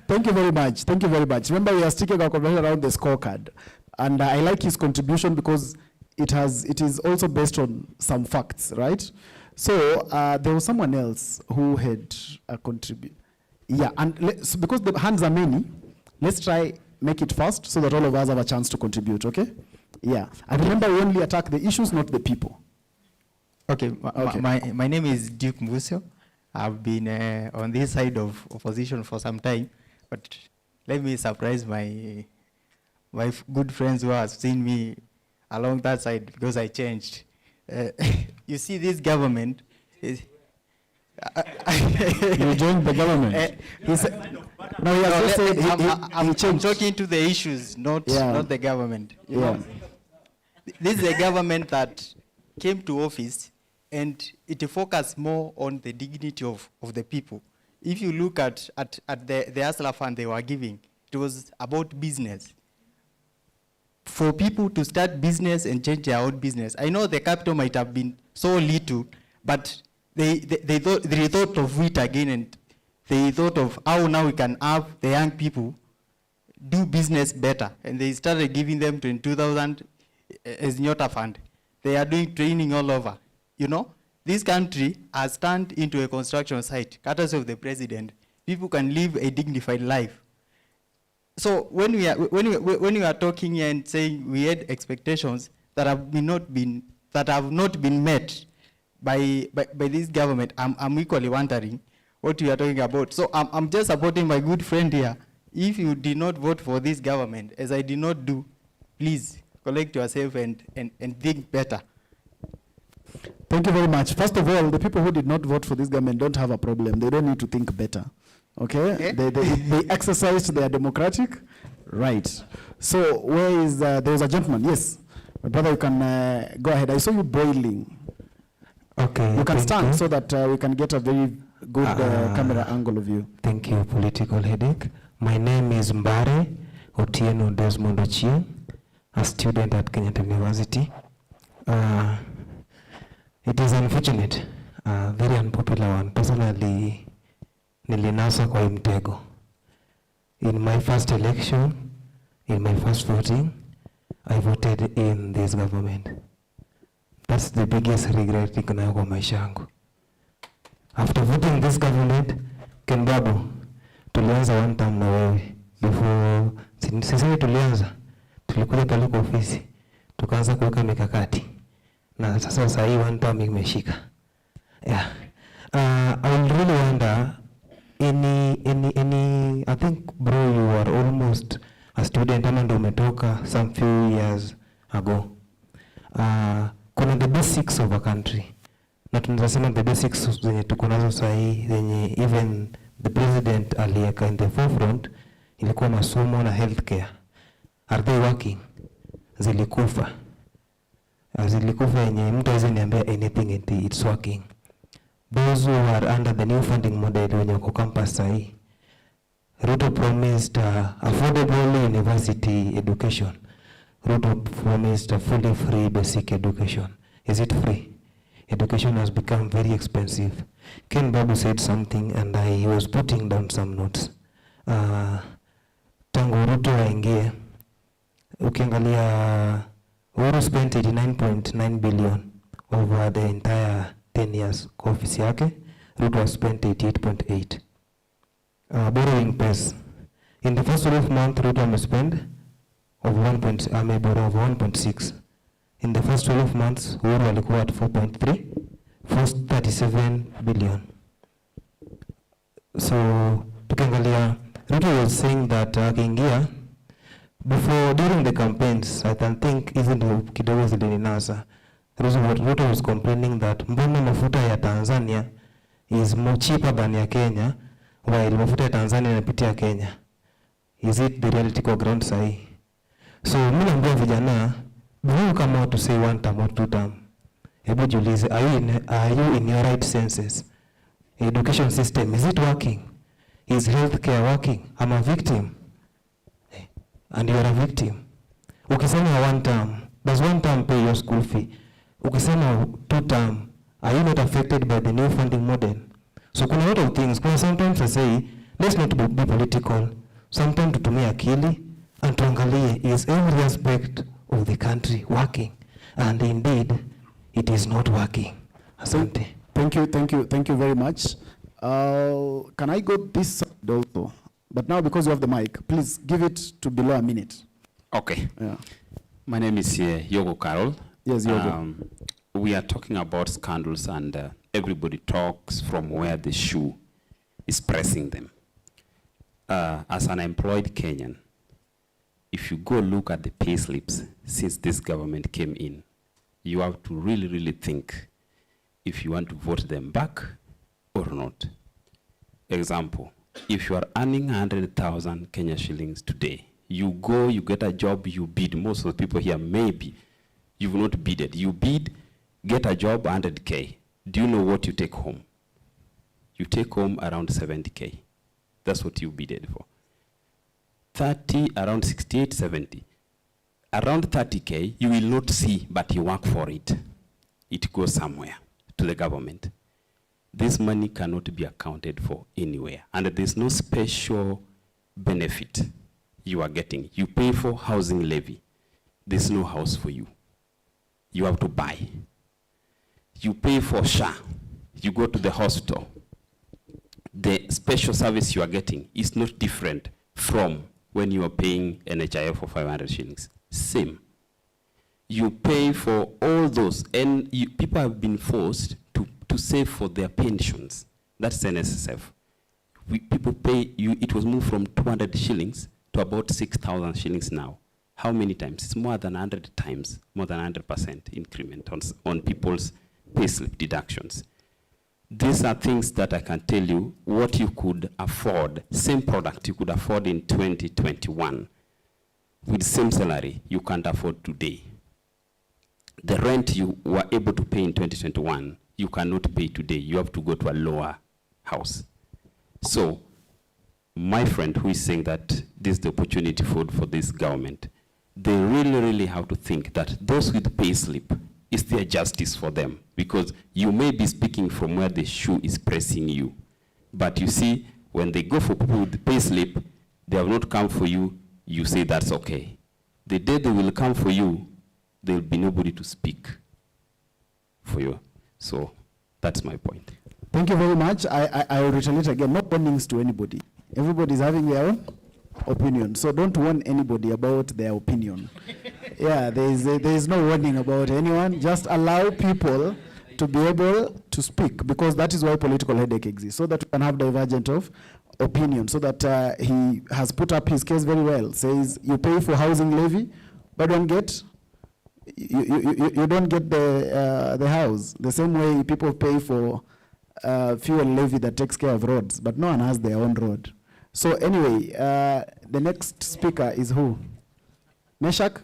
Thank you very much. Thank you very much. Remember, we are sticking our conversation around the scorecard. And I like his contribution because it is also based on some facts, right? So there was someone else who had a contribute. Yeah, and so because the hands are many, let's try make it fast so that all of us have a chance to contribute, okay? Yeah, and remember, we only attack the issues, not the people. Okay, Okay. my name is Duke Mbusio. I've been on this side of opposition for some time, but let me surprise my good friends who have seen me along that side, because I changed. You see, this government is... You joined the government. No, he has just said I'm he changed. talking to the issues, not the government. You Yeah. know? This is a government that came to office and it focused more on the dignity of the people. If you look at the Hustler Fund they were giving, it was about business. For people to start business and change their own business. I know the capital might have been so little, but they thought of it again, and they thought of how now we can have the young people do business better. And they started giving them 22,000 as Nyota Fund. They are doing training all over. You know, this country has turned into a construction site, courtesy of the president. People can live a dignified life. So when we are talking and saying we had expectations that have not been met by this government, I'm equally wondering what you are talking about. So I'm just supporting my good friend here. If you did not vote for this government, as I did not do, please collect yourself and think better. Thank you very much. First of all, the people who did not vote for this government don't have a problem. They don't need to think better. Okay? They exercised their democratic Right. So where is, there was a gentleman, yes. My brother, you can go ahead. I saw you boiling. Okay. You can stand you. so that we can get a very good camera angle of you. Thank you, political headache. My name is Mbare Otieno Desmond Ochieng, a student at Kenyatta University. It is unfortunate, very unpopular one. Personally, nilinasa kwa mtego. In my first election, in my first voting, I voted in this government. That's the biggest regret niko nayo kwa maisha yangu. After voting this government, Ken Babu, tulianza one term na wewe. Before, sisi tulianza, tulikuja pale kwa ofisi, tukaanza kuweka mikakati. Na sasa hii one term imeshika. Yeah. I really wonder, I think, bro, you were almost a student ama ndo umetoka some few years ago. Kuna the basics of a country. Na tunaweza sema the basics zenye tuko nazo sahi, zenye even the president aliweka in the forefront, ilikuwa masomo na healthcare. Are they working? Zilikufa. Zilikufa yenye mtu hawezi niambia anything it's working. Those who are under the new funding model wenye wako campus sahi, Ruto promised affordable university education. Ruto promised a fully free basic education. Is it free? Education has become very expensive. Ken Babu said something and I was putting down some notes. Tangu Ruto aingie, ukiangalia Uhuru spent 89.9 billion over the entire 10 years kwa ofisi yake. Ruto has spent 88.8. Borrowing pace. In the first 12 months, Ruto may spend of 1.6. In the first 12 months, Uhuru alikuwa at 4.3, first 37 billion. So, tukiangalia, Ruto was saying that akiingia, during the campaigns, I can think isn't kidogo zilininasa. Ruto was complaining that mbona mafuta ya Tanzania is more cheaper than ya Kenya, while mafuta ya Tanzania yanapitia Kenya. Is it the reality kwa ground sahi? So, mimi naambia vijana, before you come out to say one term or two term, hebu jiulize, are you in your right senses? Education system, is it working? Is healthcare working? I'm a victim. And you are a victim. Ukisema one term, does one term pay your school fee? Ukisema two term, are you not affected by the new funding model? So kuna lot of things. Kuna sometimes I say, let's not be political. Sometimes tutumie akili and tuangalie, is every aspect of the country working? And indeed, it is not working. Asante. Thank you very much. Can I go this side also? But now because you have the mic, please give it to below a minute. Okay. Yeah. My name is Yogo Carol. Yes, Yogo. We are talking about scandals and everybody talks from where the shoe is pressing them. As an employed Kenyan, if you go look at the pay slips since this government came in, you have to really, really think if you want to vote them back or not. Example, if you are earning 100,000 Kenya shillings today, you go, you get a job, you bid. Most of the people here, maybe you've not bidded. You bid, get a job, 100K. Do you know what you take home? You take home around 70K. That's what you bidded for. 30, around 68, 70. Around 30K, you will not see, but you work for it. It goes somewhere to the government. This money cannot be accounted for anywhere. And there's no special benefit you are getting. You pay for housing levy. There's no house for you. You have to buy. You pay for SHA. You go to the hospital. The special service you are getting is not different from when you are paying NHIF for 500 shillings. Same. You pay for all those, and people have been forced to save for their pensions. That's NSSF. People pay, it was moved from 200 shillings to about 6,000 shillings now. How many times? It's more than 100 times, more than 100% increment on people's payslip deductions. These are things that I can tell you what you could afford, same product you could afford in 2021. with same salary, you can't afford today. The rent you were able to pay in 2021, you cannot pay today. You have to go to a lower house. So, my friend who is saying that this is the opportunity for this government, they really have to think that those with pay slip, is there justice for them? Because you may be speaking from where the shoe is pressing you. But you see, when they go for people with pay slip, they have not come for you, you say that's okay. The day they will come for you, there will be nobody to speak for you. So that's my point. Thank you very much. I will retaliate again. No warnings to anybody. Everybody's having their own opinion. So don't warn anybody about their opinion. Yeah, there is no warning about anyone. Just allow people to be able to speak, because that is why political headache exists, so that we can have divergent of opinion. So that he has put up his case very well. Says you pay for housing levy, but don't get you don't get the house. The same way people pay for fuel levy that takes care of roads, but no one has their own road. So anyway, the next speaker is who? Meshak?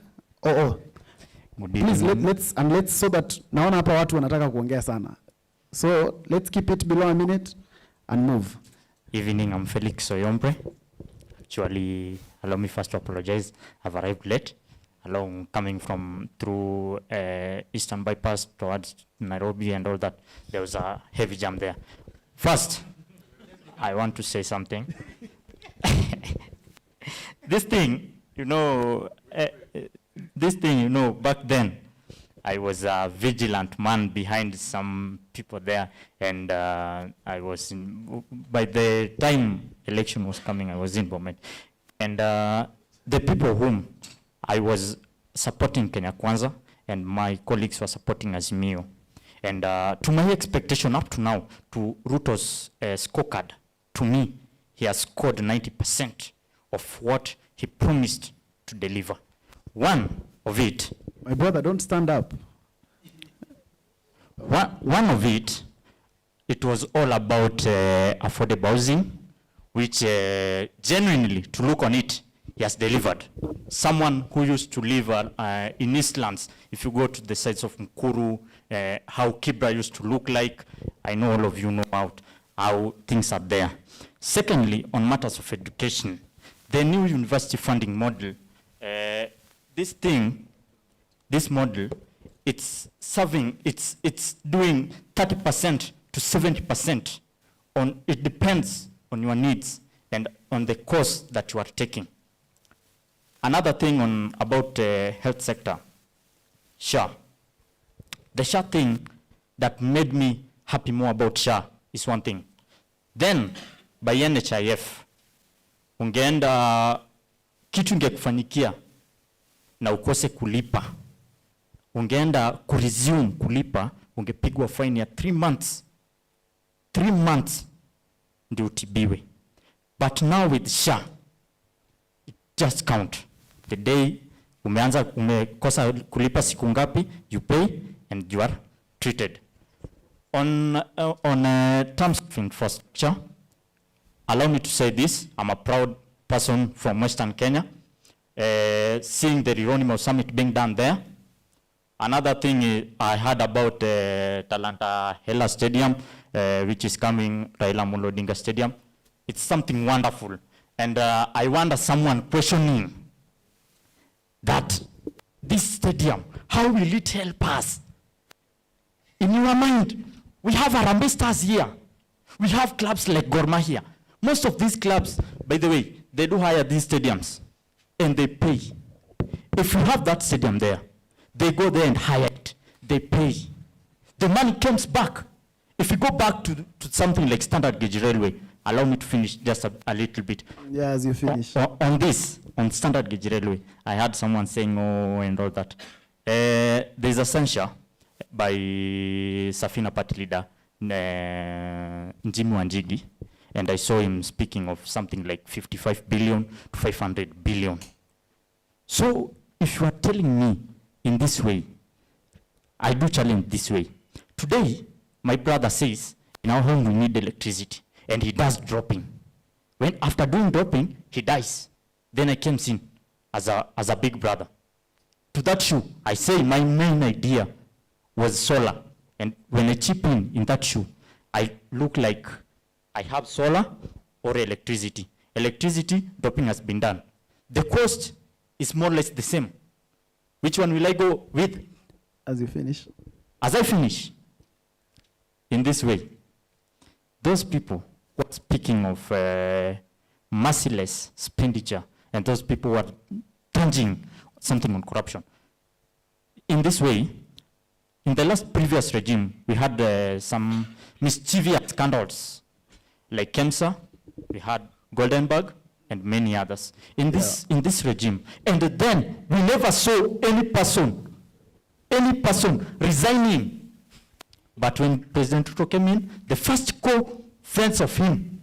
Please let's so that naona hapa watu wanataka kuongea sana. So let's keep it below a minute and move. Evening, I'm Felix Soyombre. Actually, allow me first to apologize. I've arrived late. Coming from through Eastern Bypass towards Nairobi and all that. There was a heavy jam there. First, I want to say something. This thing, back then, I was a vigilant man behind some people there, and I was by the time election was coming, I was in Bomet. And the people whom I was supporting Kenya Kwanza, and my colleagues were supporting Azimio. And to my expectation up to now, to Ruto's scorecard, to me, he has scored 90% of what he promised to deliver. One of it... My brother, don't stand up. One of it, it was all about affordable housing, which genuinely, to look on it, he has delivered. Someone who used to live in Eastlands, if you go to the sides of Mkuru, how Kibra used to look like, I know all of you know how things are there. Secondly, on matters of education, the new university funding model, this model, it's doing 30% to 70% on, it depends on your needs and on the course that you are taking. Another thing about health sector, SHA. The SHA thing that made me happy more about SHA is one thing. Then, by NHIF, ungeenda kitu ingekufanyikia na ukose kulipa. Ungeenda kuresume kulipa, ungepigwa fine ya 3 months. 3 months ndio utibiwe. But now with SHA, it just count. The day umekosa kulipa siku ngapi, you pay and you are treated. On terms of infrastructure, allow me to say this, I'm a proud person from Western Kenya, seeing the Rironi Summit being done there. Another thing I heard about Talanta Hela Stadium, which is coming, Raila Amolo Odinga Stadium. It's something wonderful. And I wonder someone questioning that this stadium, how will it help us? In your mind, we have Harambee Stars here. We have clubs like Gor Mahia. Most of these clubs, by the way, they do hire these stadiums and they pay. If you have that stadium there, they go there and hire it. They pay. The money comes back. If you go back to something like Standard Gauge Railway, allow me to finish just a little bit. Yeah, as you finish. On Standard Gauge Railway, I heard someone saying, and all that. There's a censure by Safina Party leader, Njimu Wanjigi, and I saw him speaking of something like 55 billion to 500 billion. So, if you are telling me in this way, I do challenge this way. Today, my brother says, in our home we need electricity, and he does dropping. When after doing dropping, he dies. Then I came in. as a big brother. To that shoe, I say my main idea was solar. And when I chip in that shoe, I look like I have solar or electricity. Electricity, doping has been done. The cost is more or less the same. Which one will I go with? As you finish. As I finish, in this way, those people who are speaking of merciless expenditure, and those people who are plunging something on corruption. In this way, in the last previous regime, we had some mischievous scandals, like KEMSA, we had Goldenberg, and many others in this regime. And then we never saw any person resigning. But when President Ruto came in, the first co-friends of him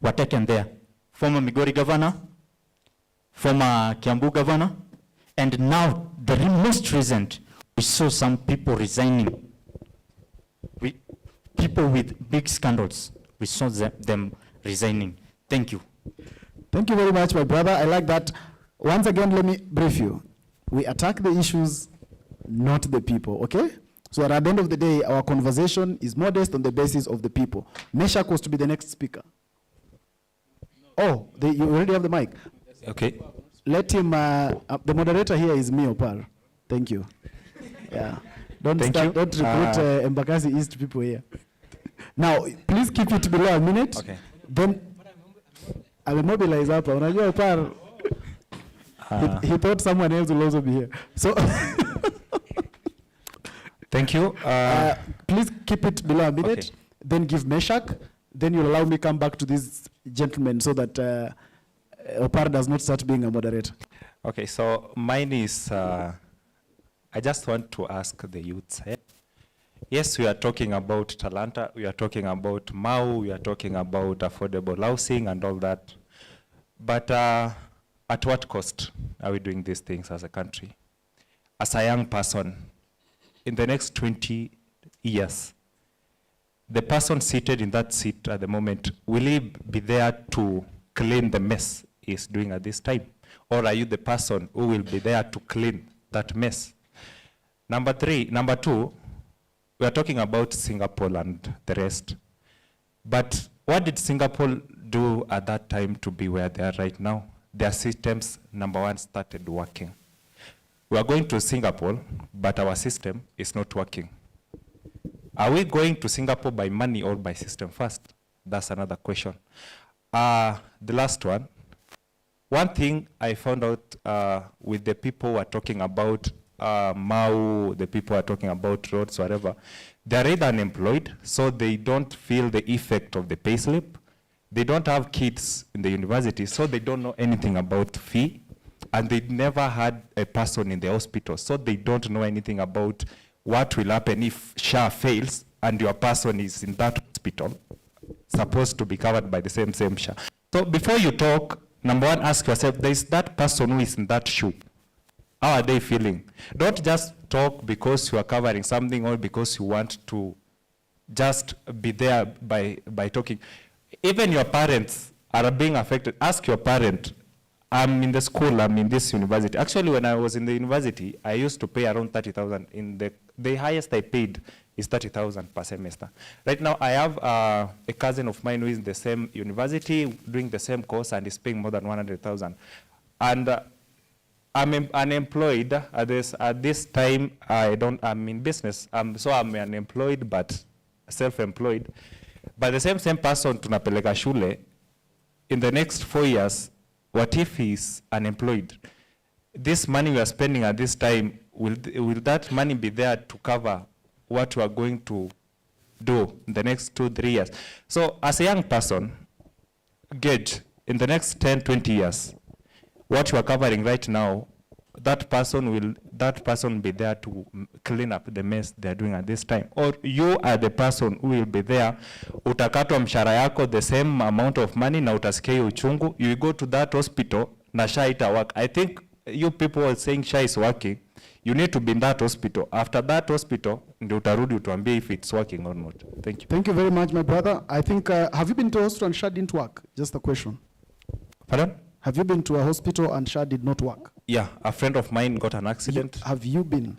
were taken there. Former Migori governor, former Kiambu governor, and now the most recent, we saw some people resigning. People with big scandals, we saw them resigning. Thank you. Thank you very much, my brother. I like that. Once again, let me brief you. We attack the issues, not the people, okay? So at the end of the day, our conversation is modest on the basis of the people. Meshach was to be the next speaker. Oh, you already have the mic. Okay. Let him, the moderator here is me, Opar. Thank you. Yeah. Don't recruit Embakasi East people here. Now, please keep it below a minute. Okay. Then, I will mobilize up. Unajua Opar, he thought someone else will also be here. So, thank you. Please keep it below a minute. Okay. Then give Meshach. Then you'll allow me come back to this gentleman so that Opar does not start being a moderator. Okay, so mine is, I just want to ask the youths. Yes, we are talking about Talanta, we are talking about Mau, we are talking about affordable housing and all that. But at what cost are we doing these things as a country? As a young person, in the next 20 years, the person seated in that seat at the moment, will he be there to clean the mess he's doing at this time? Or are you the person who will be there to clean that mess? Number two, we are talking about Singapore and the rest. But what did Singapore do at that time to be where they are right now? Their systems, number one, started working. We are going to Singapore, but our system is not working. Are we going to Singapore by money or by system first? That's another question. The last one. One thing I found out with the people who are talking about Mau, the people who are talking about roads, whatever, they're either unemployed, so they don't feel the effect of the payslip. They don't have kids in the university, so they don't know anything about fee. And they never had a person in the hospital, so they don't know anything about what will happen if SHA fails and your person is in that hospital, supposed to be covered by the same SHA. So before you talk, number one, ask yourself, there is that person who is in that shoe. How are they feeling? Don't just talk because you are covering something or because you want to just be there by talking. Even your parents are being affected. Ask your parent. I'm in the school, I'm in this university. Actually, when I was in the university, I used to pay around 30,000. The highest I paid is 30,000 per semester. Right now, I have a cousin of mine who is in the same university, doing the same course, and is paying more than 100,000. And I'm unemployed at this time. I'm in business, so I'm unemployed but self-employed. But the same person tunapeleka shule, in the next 4 years, what if he's unemployed? This money we are spending at this time, will that money be there to cover what we are going to do in the next 2-3 years? So as a young person, gauge in the next 10-20 years, what you are covering right now, that person will be there to clean up the mess they are doing at this time. Or you are the person who will be there, utakatwa mshahara yako the same amount of money na utasikia uchungu, you will go to that hospital na SHA ita work. I think you people are saying SHA is working, you need to be in that hospital. After that hospital, ndio utarudi utuambie if it's working or not. Thank you. Thank you very much, my brother. I think, have you been to hospital and SHA didn't work? Just a question. Pardon? Have you been to a hospital and SHA did not work? Yeah, a friend of mine got an accident. Have you been?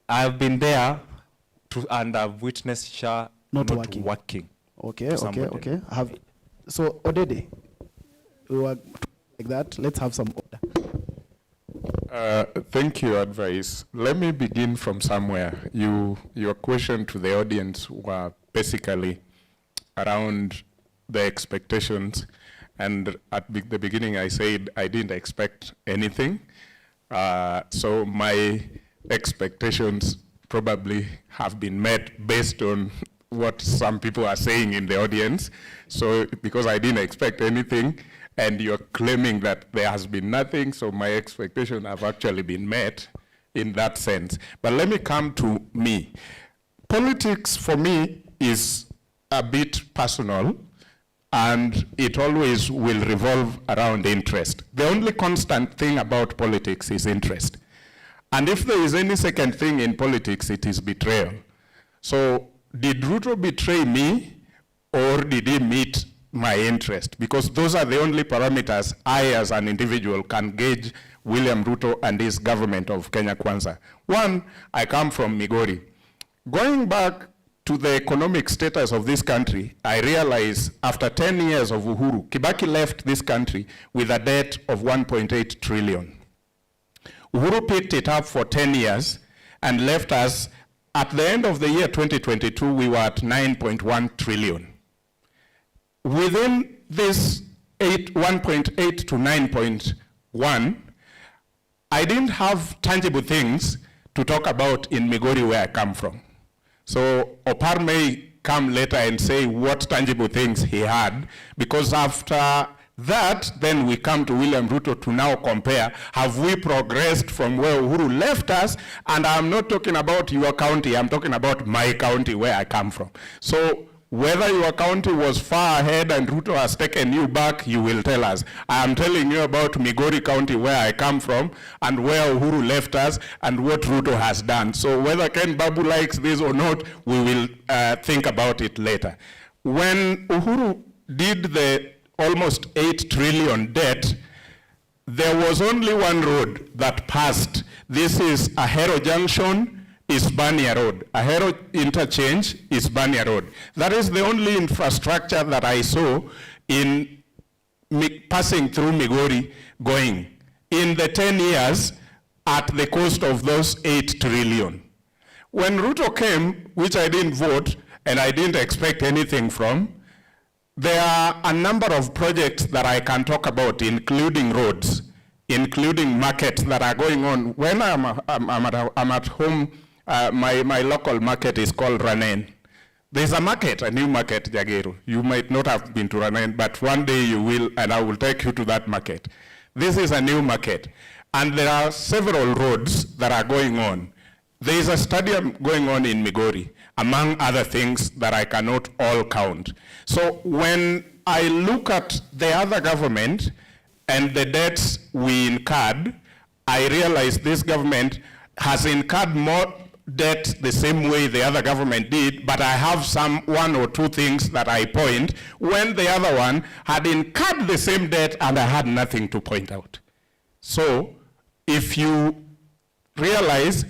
I've been there and I've witnessed SHA Not working. Okay. So, Odede, we were like that. Let's have some order. Thank you, advice. Let me begin from somewhere. Your question to the audience were basically around the expectations. And at the beginning, I said I didn't expect anything. So my expectations probably have been met based on what some people are saying in the audience. So because I didn't expect anything, and you're claiming that there has been nothing, so my expectations have actually been met in that sense. But let me come to me. Politics for me is a bit personal, and it always will revolve around interest. The only constant thing about politics is interest. And if there is any second thing in politics, it is betrayal. So did Ruto betray me, or did he meet my interest? Because those are the only parameters I as an individual can gauge William Ruto and his government of Kenya Kwanza. One, I come from Migori. Going back to the economic status of this country, I realize after 10 years of Uhuru, Kibaki left this country with a debt of 1.8 trillion. Uhuru picked it up for 10 years and left us, at the end of the year 2022, we were at 9.1 trillion. Within this 1.8 to 9.1, I didn't have tangible things to talk about in Migori where I come from. So Opar may come later and say what tangible things he had, because after that, then we come to William Ruto to now compare, have we progressed from where Uhuru left us? And I'm not talking about your county, I'm talking about my county where I come from. So whether your county was far ahead and Ruto has taken you back, you will tell us. I am telling you about Migori County where I come from and where Uhuru left us and what Ruto has done. So whether Ken Babu likes this or not, we will think about it later. When Uhuru did the almost 8 trillion debt, there was only one road that passed. This is Ahero Junction, Isbania Road. Ahero interchange, Isbania Road. That is the only infrastructure that I saw in passing through Migori going in the 10 years at the cost of those 8 trillion. When Ruto came, which I didn't vote and I didn't expect anything from, there are a number of projects that I can talk about, including roads, including markets that are going on. When I'm at home, my local market is called Ranen. There's a market, a new market, Jagero. You might not have been to Ranen, but one day you will, and I will take you to that market. This is a new market. And there are several roads that are going on. There is a stadium going on in Migori, among other things that I cannot all count. So when I look at the other government and the debts we incurred, I realize this government has incurred more debt the same way the other government did, but I have one or two things that I point when the other one had incurred the same debt and I had nothing to point out. So if you realize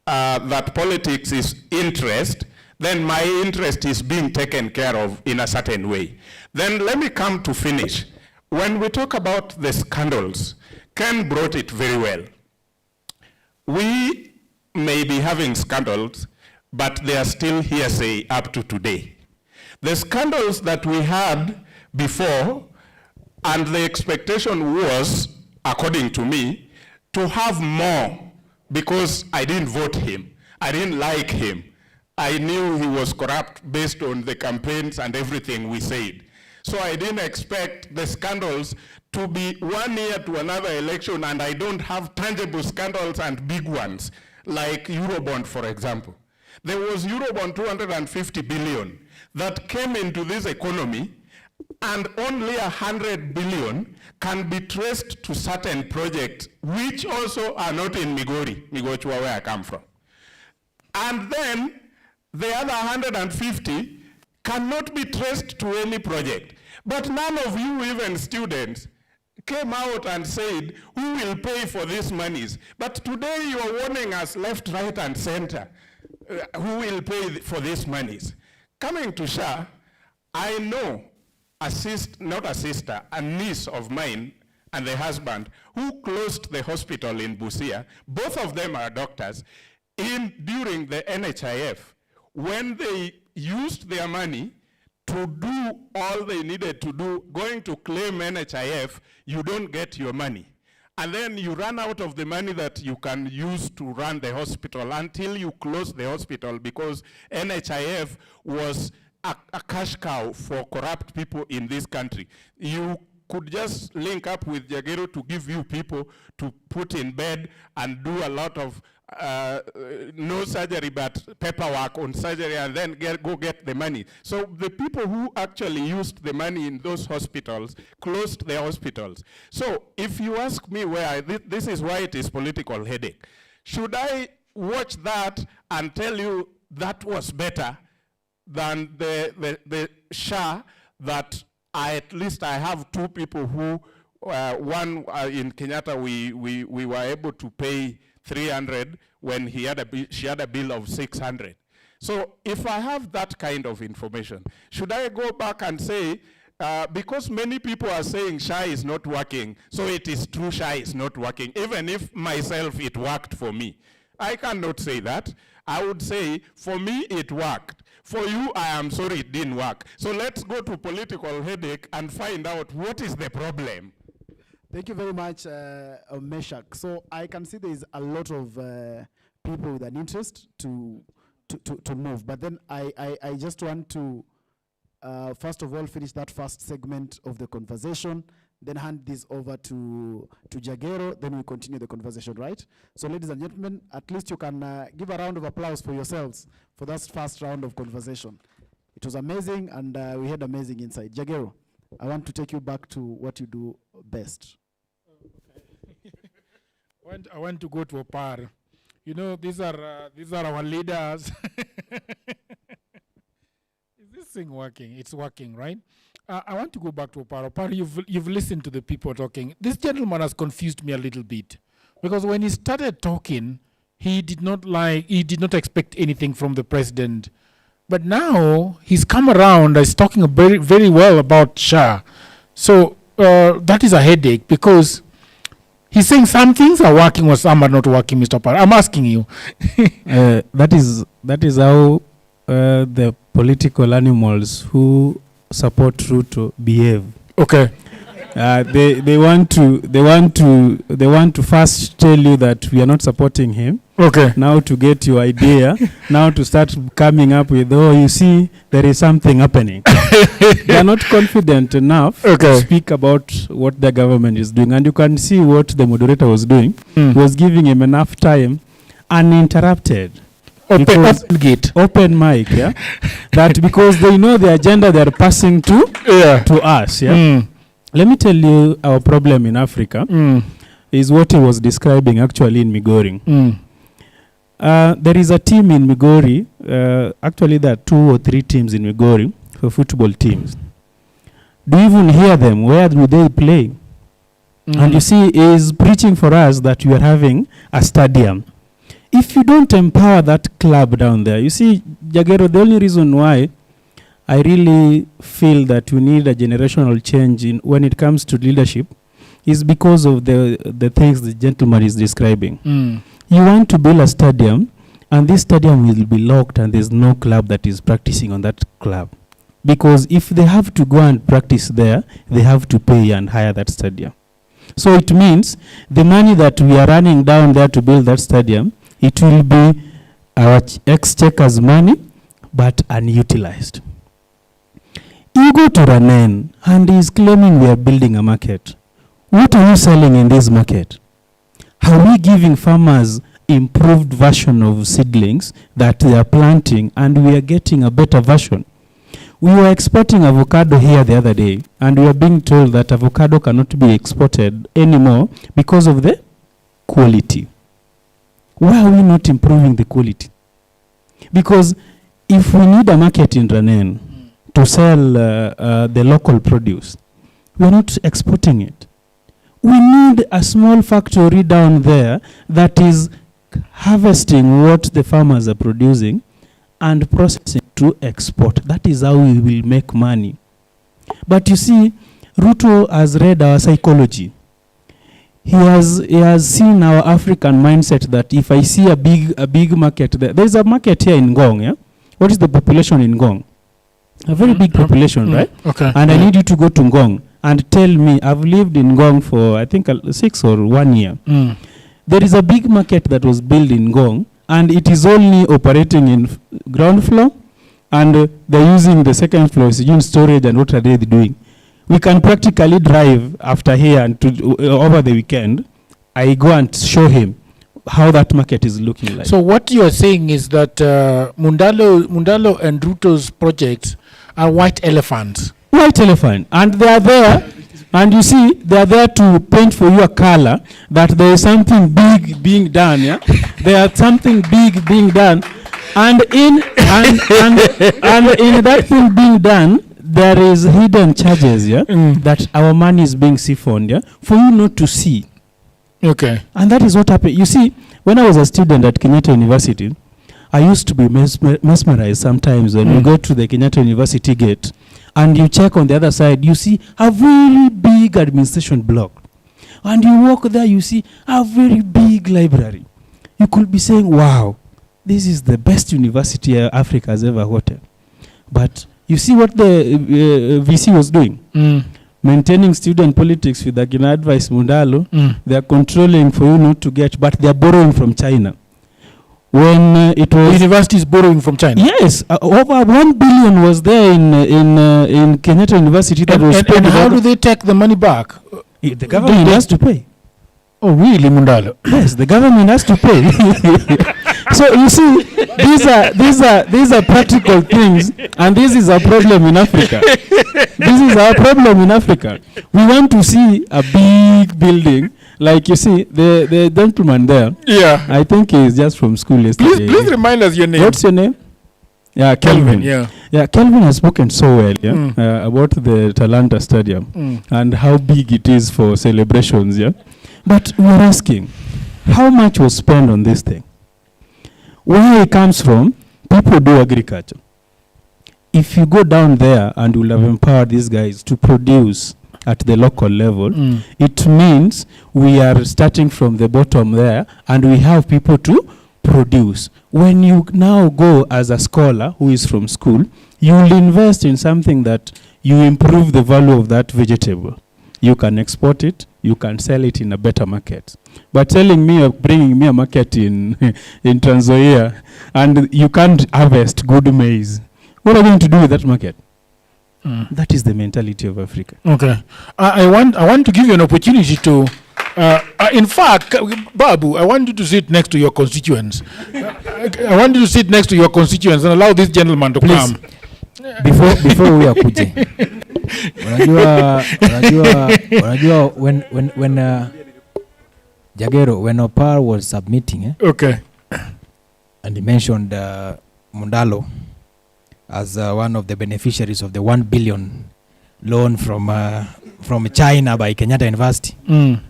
that politics is interest, then my interest is being taken care of in a certain way. Then let me come to finish. When we talk about the scandals, Ken brought it very well. We may be having scandals, but they are still hearsay up to today. The scandals that we had before, and the expectation was, according to me, to have more, because I didn't vote him. I didn't like him. I knew he was corrupt based on the campaigns and everything we said. So I didn't expect the scandals to be 1 year to another election, and I don't have tangible scandals and big ones, like Eurobond, for example. There was Eurobond 250 billion that came into this economy, and only 100 billion can be traced to certain projects, which also are not in Migori, Migochua, where I come from. And then the other 150 cannot be traced to any project. But none of you, even students, came out and said, who will pay for these monies? But today you are warning us left, right, and center. Who will pay for these monies? Coming to SHA, I know a niece of mine and the husband who closed the hospital in Busia. Both of them are doctors. During the NHIF, when they used their money to do all they needed to do, going to claim NHIF, you don't get your money. And then you run out of the money that you can use to run the hospital until you close the hospital, because NHIF was a cash cow for corrupt people in this country. You could just link up with Jagero to give you people to put in bed and do a lot of no surgery but paperwork on surgery, and then go get the money. So the people who actually used the money in those hospitals closed their hospitals. So if you ask me this is why it is political headache. Should I watch that and tell you that was better than the SHA that at least I have two people who, one in Kenyatta, we were able to pay 300 when she had a bill of 600. So if I have that kind of information, should I go back and say, because many people are saying SHA is not working, so it is true SHA is not working, even if myself it worked for me. I cannot say that. I would say, for me it worked. For you, I am sorry it didn't work. So let's go to political headache and find out what is the problem. Thank you very much, Meshach. So I can see there is a lot of people with an interest to move. But then I just want to, first of all, finish that first segment of the conversation, then hand this over to Jagero, then we continue the conversation, right? So ladies and gentlemen, at least you can give a round of applause for yourselves for that first round of conversation. It was amazing, and we had amazing insight. Jagero, I want to take you back to what you do best. I want to go to Opar. You know, these are our leaders. Is this thing working? It's working, right? I want to go back to Opar. Opar, you've listened to the people talking. This gentleman has confused me a little bit, because when he started talking, he did not expect anything from the president. But now he's come around, he's talking very, very well about SHA. So that is a headache, because he's saying some things are working or some are not working, Mr. Opar. I'm asking you. That is how the political animals who support Ruto behave. Okay. They want to first tell you that we are not supporting him. Okay. Now to get your idea, now to start coming up with, oh, you see, there is something happening. They are not confident enough to speak about what the government is doing. And you can see what the moderator was doing. He was giving him enough time, uninterrupted. Open mic, yeah. That because they know the agenda they are passing to us, yeah. Let me tell you, our problem in Africa is what he was describing actually in Migori. There is a team in Migori. Actually, there are 2 or 3 teams in Migori for football teams. Do you even hear them? Where do they play? And you see, he is preaching for us that we are having a stadium. If you don't empower that club down there, you see, Jagero, the only reason why I really feel that we need a generational change when it comes to leadership is because of the things the gentleman is describing. You want to build a stadium, and this stadium will be locked, and there's no club that is practicing on that club. Because if they have to go and practice there, they have to pay and hire that stadium. So it means the money that we are running down there to build that stadium, it will be our exchequer's money, but unutilized. You go to Ranen, and he's claiming we are building a market. What are you selling in this market? Are we giving farmers improved version of seedlings that they are planting, and we are getting a better version? We were exporting avocado here the other day, and we are being told that avocado cannot be exported anymore because of the quality. Why are we not improving the quality? Because if we need a market in Ranen to sell the local produce, we are not exporting it. We need a small factory down there that is harvesting what the farmers are producing and processing to export. That is how we will make money. But you see, Ruto has read our psychology. He has seen our African mindset that if I see a big market there's a market here in Ngong, yeah? What is the population in Ngong? A very big population, right? Okay. And I need you to go to Ngong and tell me, I've lived in Ngong for I think 6 or 1 year. There is a big market that was built in Ngong, and it is only operating in ground floor, and they're using the second floor is in storage, and what are they doing? We can practically drive after here and over the weekend. I go and show him how that market is looking like. So what you are saying is that Mundalo and Ruto's projects are white elephants. White elephant, and they are there, and you see they are there to paint for you a color that there is something big being done. Yeah, there is something big being done, and in that thing being done, there is hidden charges, yeah, that our money is being siphoned, yeah, for you not to see. Okay. And that is what happened. You see, when I was a student at Kenyatta University, I used to be mesmerized sometimes when you go to the Kenyatta University gate and you check on the other side, you see a really big administration block. And you walk there, you see a very big library. You could be saying, wow, this is the best university Africa has ever hosted. But you see what the VC was doing? Maintaining student politics with the advice Mundalo. They are controlling for you not to get, but they are borrowing from China. When it was... The university is borrowing from China? Yes. Over 1 billion was there in Kenyatta University. That was and how do they take the money back? The government has to pay. Oh, really, Mundalo? Yes, the government has to pay. So you see, these are practical things, and this is our problem in Africa. This is our problem in Africa. We want to see a big building, like you see the gentleman there. Yeah, I think he's just from school yesterday. Please remind us your name. What's your name? Yeah, Kelvin. Yeah, Kelvin has spoken so well, yeah, about the Talanta Stadium and how big it is for celebrations, yeah. But we're asking, how much was spent on this thing? Where it comes from, people do agriculture. If you go down there and will have empowered these guys to produce at the local level, it means we are starting from the bottom there and we have people to produce. When you now go as a scholar who is from school, you will invest in something that you improve the value of that vegetable. You can export it, you can sell it in a better market. But telling me of bringing me a market in Trans Nzoia and you can't harvest good maize, what are you going to do with that market? That is the mentality of Africa. Okay. I want to give you an opportunity to, in fact, Babu, I want you to sit next to your constituents. I want you to sit next to your constituents and allow this gentleman to come. Before we akuje. Unajua when Jagero, when Opar was submitting, okay, and he mentioned Mundalo as one of the beneficiaries of the 1 billion loan from China by Kenyatta University,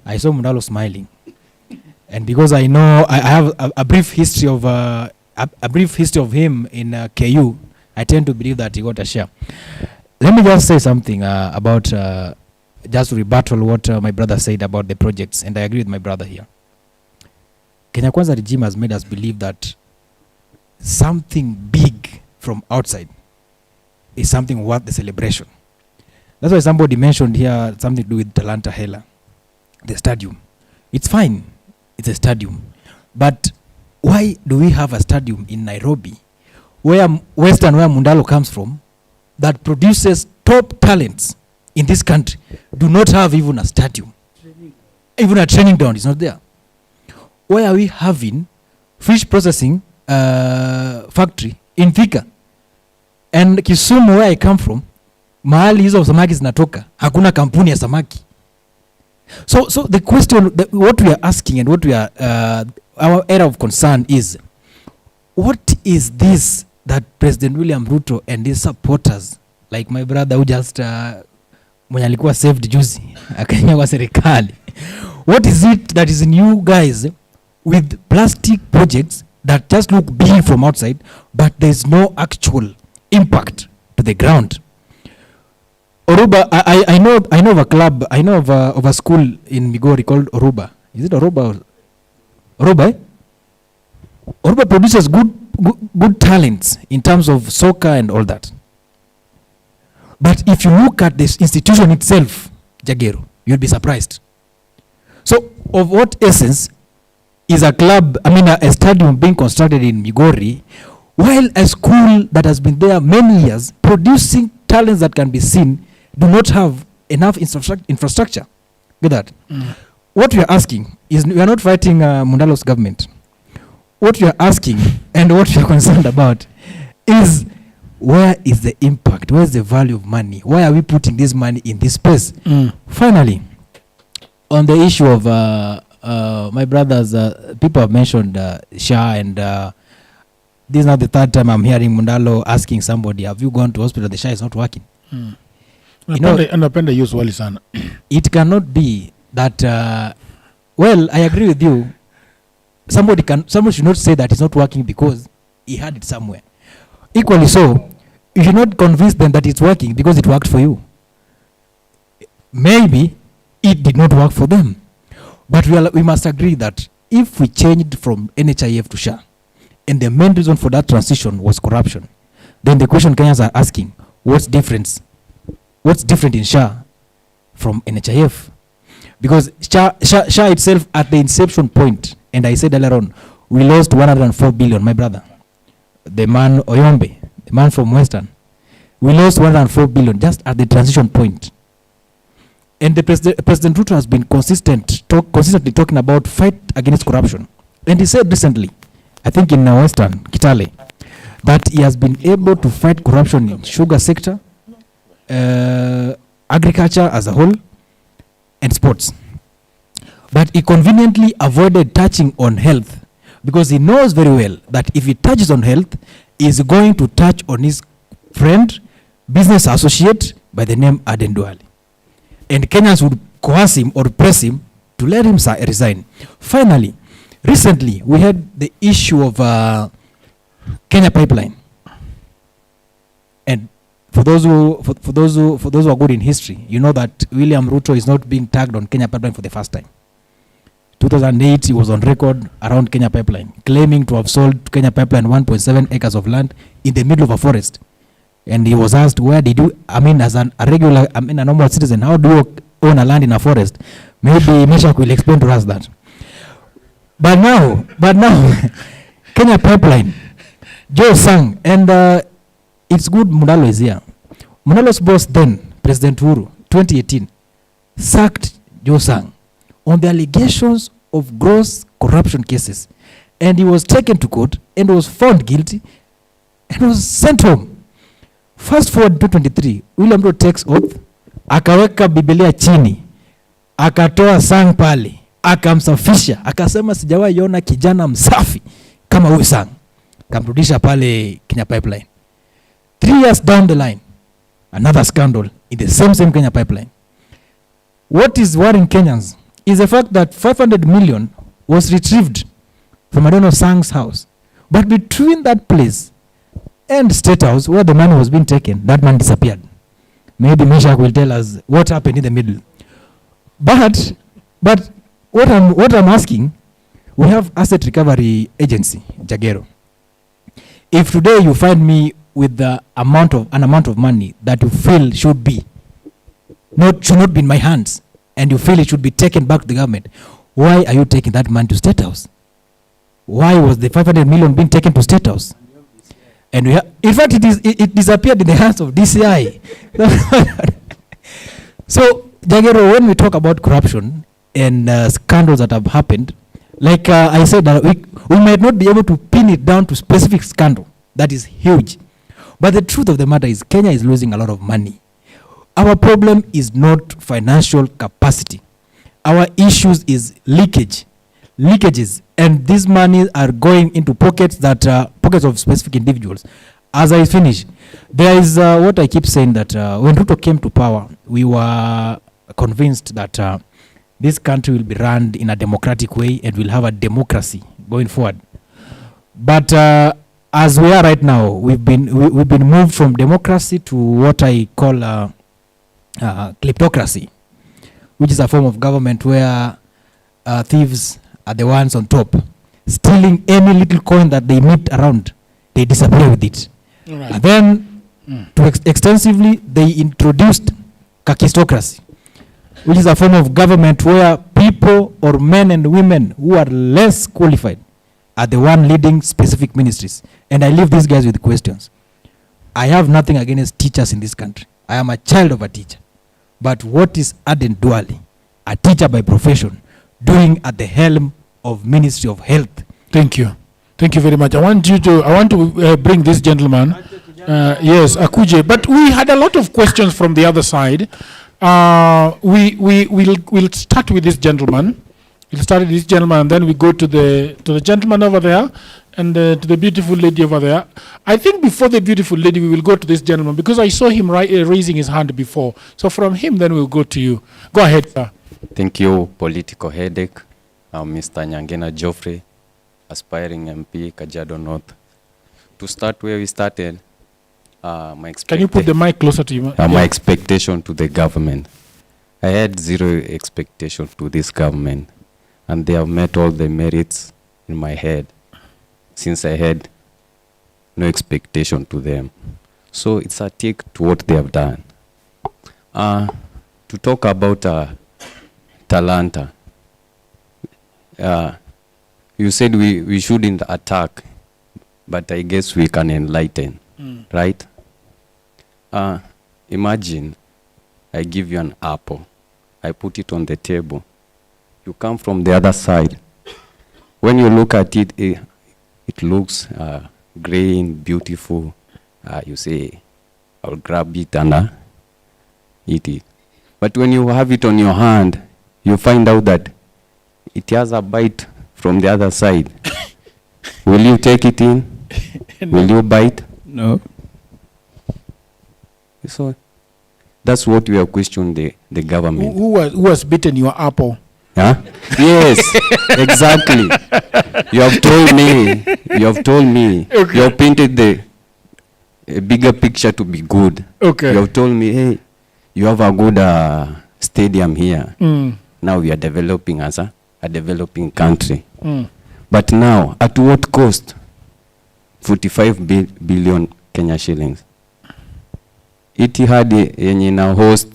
I saw Mundalo smiling, and because I know I have a brief history of him in KU, I tend to believe that he got a share. Let me just say something about, just to rebuttal what my brother said about the projects, and I agree with my brother here. Kenya Kwanza regime has made us believe that something big from outside is something worth the celebration. That's why somebody mentioned here something to do with Talanta Hela, the stadium. It's fine, it's a stadium. But why do we have a stadium in Nairobi, where Mundalo comes from, that produces top talents in this country, do not have even a stadium? Even a training ground is not there. Why are we having fish processing factory in Thika? And Kisumu, where I come from, mahali hizo samaki zinatoka, hakuna kampuni ya samaki. So the question, what we are asking and what we are, our area of concern is, what is this that President William Ruto and his supporters, like my brother who just mwenye alikuwa saved juzi akanyangwa serikali, What is it that is in you guys with plastic projects that just look big from outside, but there's no actual impact to the ground? Oruba, I know of a club, I know of a school in Migori called Oruba. Is it Oruba? Oruba, eh? Oruba produces good talents in terms of soccer and all that. But if you look at this institution itself, Jagero, you'll be surprised. So, of what essence is a club, a stadium being constructed in Migori, while a school that has been there many years, producing talents that can be seen, do not have enough infrastructure? Get that? What we are asking is, we are not fighting Mundalo's government. What we are asking and what we are concerned about is, where is the impact? Where is the value of money? Why are we putting this money in this space? Finally, on the issue of my brothers, people have mentioned SHA, and this is not the third time I'm hearing Mundalo asking somebody, have you gone to hospital? The SHA is not working. It cannot be that, well, I agree with you. Somebody should not say that it's not working because he had it somewhere. Equally so, you should not convince them that it's working because it worked for you. Maybe it did not work for them. But we must agree that if we changed from NHIF to SHA, and the main reason for that transition was corruption, then the question Kenyans are asking, what's different in SHA from NHIF? Because SHA itself, at the inception point, and I said earlier on, we lost 104 billion, my brother. The man Oyombe, the man from Western, we lost 104 billion just at the transition point. And the President Ruto has been consistently talking about fight against corruption. And he said recently, I think in Western, Kitale, that he has been able to fight corruption in sugar sector, agriculture as a whole, and sports. But he conveniently avoided touching on health, because he knows very well that if he touches on health, he is going to touch on his friend, business associate by the name Aden Duale. And Kenyans would coerce him or press him to let him resign. Finally, recently we had the issue of Kenya Pipeline. And for those who are good in history, you know that William Ruto is not being tagged on Kenya Pipeline for the first time. 2008, he was on record around Kenya Pipeline, claiming to have sold Kenya Pipeline 1.7 acres of land in the middle of a forest. And he was asked, where did you, a normal citizen, how do you own a land in a forest? Maybe Meshach will explain to us that. But now, Kenya Pipeline, Joe Sang, and it's good Mundalo is here. Mundalo's boss then, President Uhuru, 2018, sacked Joe Sang on the allegations of gross corruption cases. And he was taken to court and was found guilty and was sent home. Fast forward to 2023, William Ruto takes oath, akaweka Biblia chini, akatoa Sang pale, akamsafisha, akasema sijawahi ona kijana msafi kama huyu Sang. Kamrudisha pale Kenya Pipeline. 3 years down the line, another scandal in the same Kenya Pipeline. What is worrying Kenyans is the fact that 500 million was retrieved from Sang's house. But between that place and State House, where the money was being taken, that man disappeared. Maybe Meshach will tell us what happened in the middle. But what I'm asking, we have Asset Recovery Agency, Jagero. If today you find me with an amount of money that you feel should not be in my hands, and you feel it should be taken back to the government, why are you taking that money to State House? Why was the 500 million being taken to State House? And in fact, it disappeared in the hands of DCI. So, Jagero, when we talk about corruption and scandals that have happened, like I said, we might not be able to pin it down to specific scandal that is huge. But the truth of the matter is Kenya is losing a lot of money. Our problem is not financial capacity. Our issues is leakages, and these money are going into pockets of specific individuals. As I finish, there is what I keep saying, that when Ruto came to power, we were convinced that this country will be run in a democratic way and we'll have a democracy going forward. But as we are right now, we've been moved from democracy to what I call kleptocracy, which is a form of government where thieves are the ones on top, stealing any little coin that they meet around, they disappear with it. Right. And then, extensively, they introduced kakistocracy, which is a form of government where people or men and women who are less qualified are the one leading specific ministries. And I leave these guys with questions. I have nothing against teachers in this country. I am a child of a teacher. But what is Aden Duale, a teacher by profession, doing at the helm of Ministry of Health? Thank you. Thank you very much. I want to bring this gentleman. Yes, Akuje. But we had a lot of questions from the other side. We'll start with this gentleman. We'll start with this gentleman, and then we go to the gentleman over there, and to the beautiful lady over there. I think before the beautiful lady, we will go to this gentleman because I saw him raising his hand before. So from him, then we'll go to you. Go ahead, sir. Thank you, Political Headache. I'm Mr. Nyangena Geoffrey, aspiring MP, Kajiado North. To start where we started, can you put the mic closer to you? My expectation to the government. I had zero expectation to this government, and they have met all the merits in my head, since I had no expectation to them. So it's a tick to what they have done. To talk about Talanta, you said we shouldn't attack, but I guess we can enlighten, right? Imagine I give you an apple, I put it on the table. You come from the other side. When you look at it, it looks green, beautiful. You say, I'll grab it and eat it. But when you have it on your hand, you find out that it has a bite from the other side. Will you take it in? No. Will you bite? No. So that's what we are questioning the government. Who was bitten your apple? Huh? Yes, exactly. You have told me. Okay. You have painted the bigger picture to be good. Okay. You have told me, hey, you have a good stadium here. Now we are developing as a developing country. But now, at what cost? 45 billion Kenya shillings. Etihad yenye na host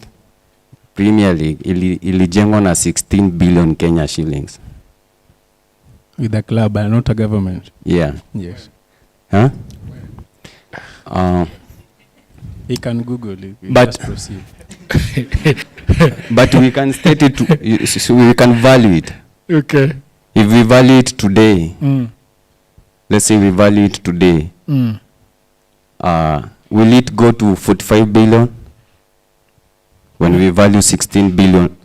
Premier League ilijengwa na 16 billion Kenya shillings. With a club, but not a government. Yeah. Yes. Huh? He can Google it. But proceed. But we can state it. So we can value it. Okay. If we value it today, let's say we value it today. Will it go to 45 billion when we value 16 billion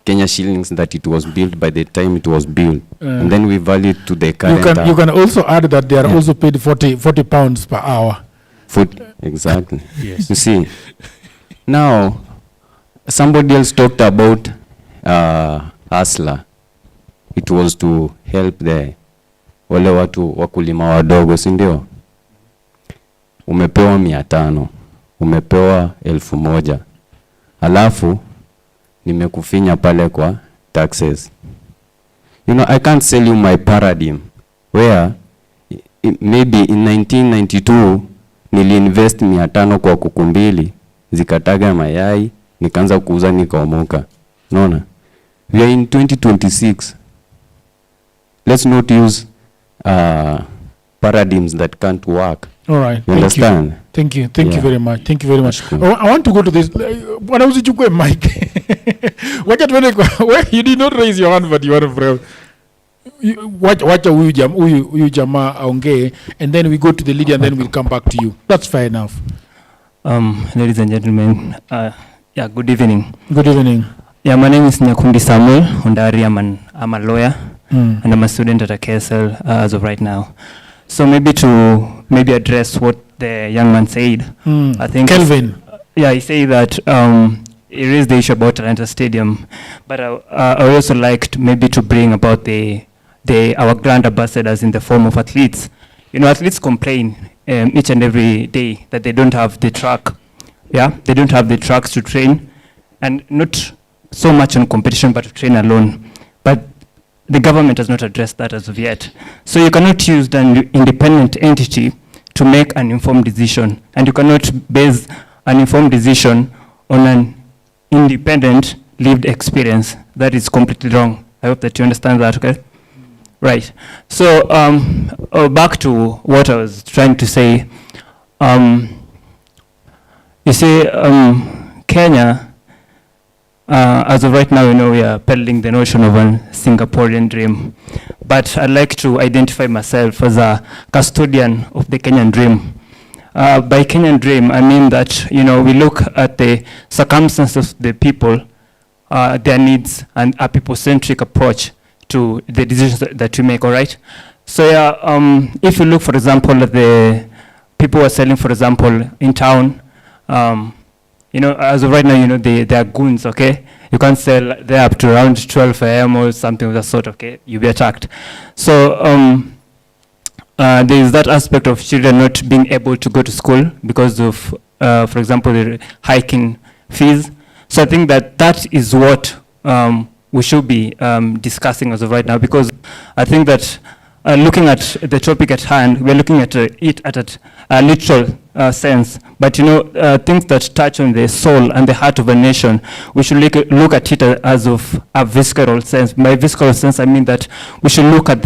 Kenya shillings that it was built by the time it was built, and then we value it to the current? You can also add that they are also paid 40 pounds per hour. Exactly. Yes. You see, now somebody else talked about Hustler. It was to help wale watu wakulima wadogo, si ndio? Umepewa 500, umepewa 1000, alafu nimekufinya pale kwa taxes. You know, I can't sell you my paradigm where maybe in 1992 niliinvest 500 kwa kuku mbili, zikataga mayai, nikaanza kuuza nikaomoka. Unaona? We are in 2026. Let's not use paradigms that can't work. All right. You understand? Thank you very much. Thank you very much. I want to go to this. Bwana usichukue mic. Wacha tuone you did not raise your hand, but you are brave. Wacha huyu jamaa aongee, and then we go to the leader, and then we'll come back to you. That's fair enough. Ladies and gentlemen, good evening. Good evening. Yeah, my name is Nyakundi Samuel Ondari. I'm a lawyer, and I'm a student at a KSL as of right now. So maybe address what the young man said. I think Kelvin. He said that you raised the issue about Atlanta Stadium, but I also liked maybe to bring about our grand ambassadors in the form of athletes. You know, athletes complain each and every day that they don't have the track. Yeah, they don't have the tracks to train, and not so much on competition, but to train alone. But the government has not addressed that as of yet. So you cannot use an independent entity to make an informed decision, and you cannot base an informed decision on an independent lived experience. That is completely wrong. I hope that you understand that, okay? Right. So back to what I was trying to say. You see, Kenya, as of right now, you know, we are peddling the notion of a Singaporean dream. But I'd like to identify myself as a custodian of the Kenyan dream. By Kenyan dream, I mean that, you know, we look at the circumstances of the people, their needs, and a people-centric approach to the decisions that we make, all right? So yeah, if you look, for example, at the people who are selling, for example, in town, you know, as of right now, you know, they are goons, okay? You can't sell there up to around 12 a.m. or something of that sort, okay? You'll be attacked. So there is that aspect of children not being able to go to school because of, for example, the hiking fees. So I think that is what we should be discussing as of right now, because I think that looking at the topic at hand, we're looking at it at a literal sense. But you know, things that touch on the soul and the heart of a nation, we should look at it as of a visceral sense. By visceral sense, I mean that we should look at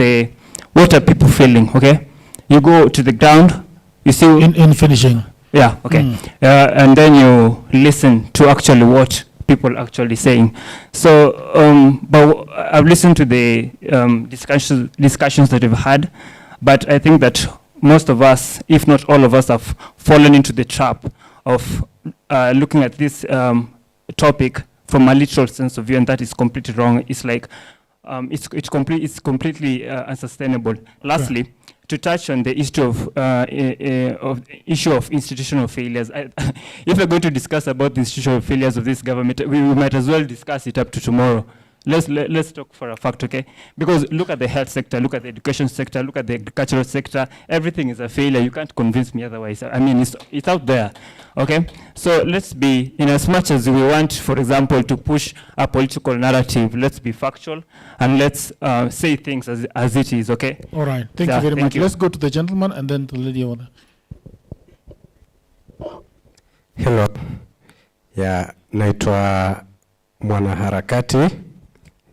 what are people feeling, okay? You go to the ground, you see... In finishing. Yeah, okay. And then you listen to actually what people actually saying. So, but I've listened to the discussions that we've had, but I think that most of us, if not all of us, have fallen into the trap of looking at this topic from a literal sense of view, and that is completely wrong. It's like, it's completely unsustainable. Lastly, to touch on the issue of institutional failures. If we're going to discuss about the institutional failures of this government, we might as well discuss it up to tomorrow. Let's talk for a fact, okay? Because look at the health sector, look at the education sector, look at the agricultural sector. Everything is a failure. You can't convince me otherwise. I mean, it's out there, okay? So let's be, in as much as we want, for example, to push a political narrative, let's be factual and let's say things as it is, okay? All right. Thank you very much. Let's go to the gentleman and then the lady over there. Hello. Yeah, naitwa mwanaharakati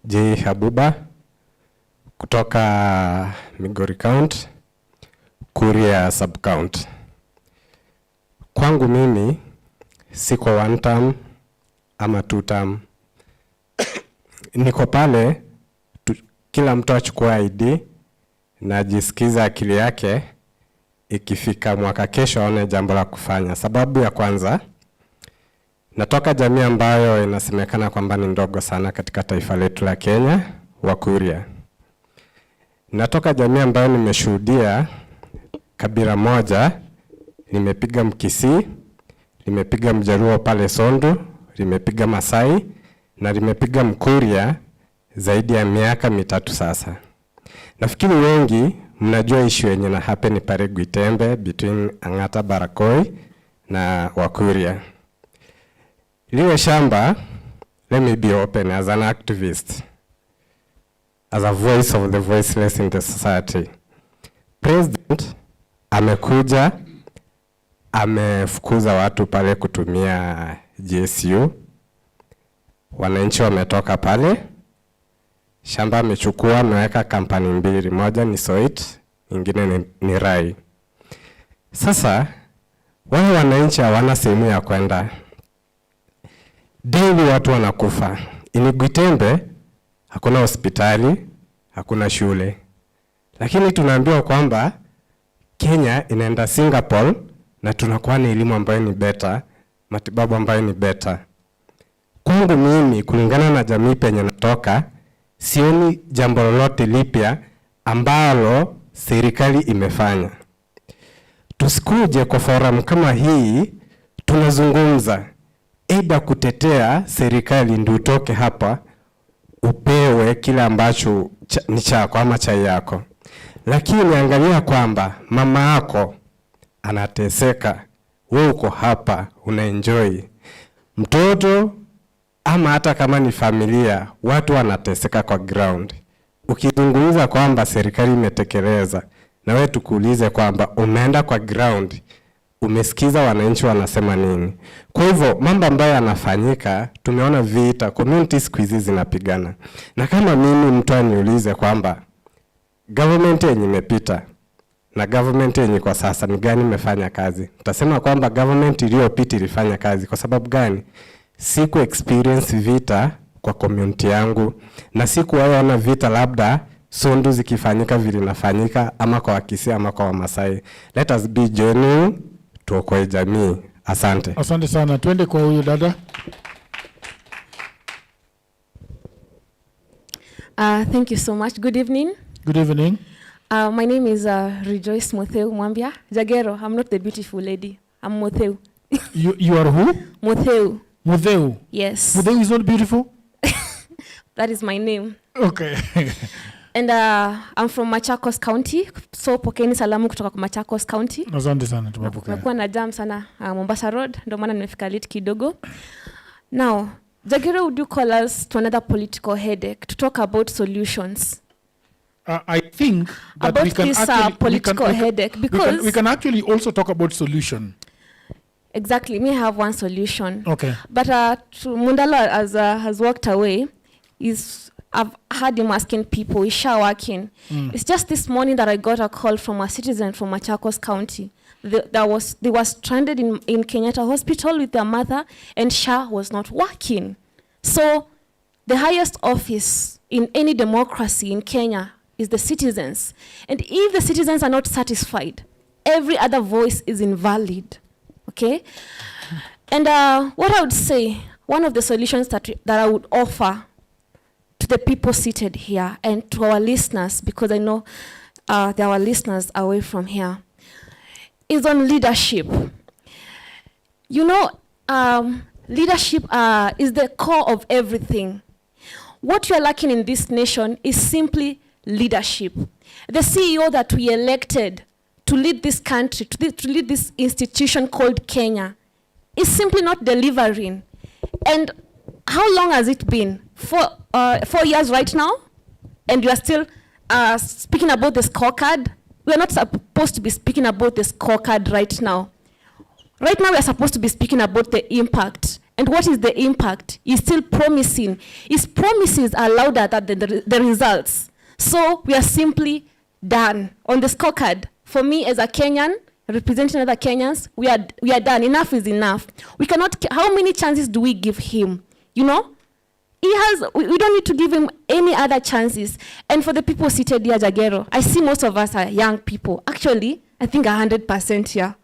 J. Habuba kutoka Migori County, Kuria Sub-County. Kwangu mimi siko one term ama two term. Niko pale kila mtu achukue ID na jisikiza akili yake ikifika mwaka kesho aone jambo la kufanya. Sababu ya kwanza, natoka jamii ambayo inasemekana kwamba ni ndogo sana katika taifa letu la Kenya, Wakuria. Natoka jamii ambayo nimeshuhudia kabila moja, limepiga Mkisii, limepiga Mjaruo pale Sondu, limepiga Masai, na limepiga Mkuria zaidi ya miaka 3 sasa. Nafikiri wengi mnajua issue yenye na happen pale Gwitembe between Angata Barakoi na Wakuria. Liwe shamba, let me be open as an activist, as a voice of the voiceless in the society. President amekuja, amefukuza watu pale kutumia GSU. Wananchi wametoka pale. Shamba amechukua, ameweka kampani 2, moja ni Soit, nyingine ni Rai. Sasa wale wananchi hawana sehemu ya kwenda. Daily watu wanakufa. Ini Gwitembe hakuna hospitali, hakuna shule. Lakini tunaambiwa kwamba Kenya inaenda Singapore na tunakuwa na elimu ambayo ni better, matibabu ambayo ni better. Kwangu mimi, kulingana na jamii penye natoka, sioni jambo lolote lipya ambalo serikali imefanya. Tusikuje kwa forum kama hii tunazungumza, either kutetea serikali ndio utoke hapa upewe kile ambacho ni chako ama chai yako. Lakini angalia kwamba mama yako anateseka, wewe uko hapa unaenjoy. Mtoto ama hata kama ni familia, watu wanateseka kwa ground. Ukizungumza kwamba serikali imetekeleza, na wewe tukuulize kwamba umeenda kwa ground, umesikiza wananchi wanasema nini. Kwa hivyo mambo ambayo yanafanyika, tumeona vita, community squeezes zinapigana. Na kama mimi mtu aniulize kwamba government yenye imepita na government yenye kwa sasa ni gani imefanya kazi, nitasema kwamba government iliyopita ilifanya kazi. Kwa sababu gani? Siku experience vita kwa community yangu, na sikuwaona vita labda Sondu zikifanyika vile inafanyika ama kwa Wakisii ama kwa Wamasai. Let us be genuine, tuokoe jamii. Asante. Asante sana. Twende kwa huyu dada. Thank you so much. Good evening. Good evening. My name is Rejoice Motheu Mwambia. Jagero, I'm not the beautiful lady. I'm Motheu. You are who? Motheu. Motheu. Yes. Motheu is not beautiful? That is my name. Okay. And I'm from Machakos County. So pokeni salamu kutoka kwa Machakos County. Asante sana, tumepokea. Nakuwa na jam sana Mombasa Road, ndio maana nimefika late kidogo. Now, Jagero, would you call us to another political headache to talk about solutions? I think that about we can this actually political headache, because we can actually also talk about solution. Exactly, me have one solution. Okay. But Mundala has walked away. I've heard him asking people, is Sha working? It's just this morning that I got a call from a citizen from Machakos County. They were stranded in Kenyatta Hospital with their mother, and Sha was not working. So the highest office in any democracy in Kenya is the citizens. And if the citizens are not satisfied, every other voice is invalid. Okay? And what I would say, one of the solutions that I would offer to the people seated here and to our listeners, because I know there are listeners away from here, is on leadership. You know, leadership is the core of everything. What you're lacking in this nation is simply leadership. The CEO that we elected to lead this country, to lead this institution called Kenya, is simply not delivering. And how long has it been? 4 years right now? And you are still speaking about the scorecard? We are not supposed to be speaking about the scorecard right now. Right now we are supposed to be speaking about the impact. And what is the impact? He's still promising. His promises are louder than the results. So we are simply done on the scorecard. For me as a Kenyan, representing other Kenyans, we are done. Enough is enough. We cannot, how many chances do we give him? You know? We don't need to give him any other chances. And for the people seated here, Jagero, I see most of us are young people. Actually, I think 100% here,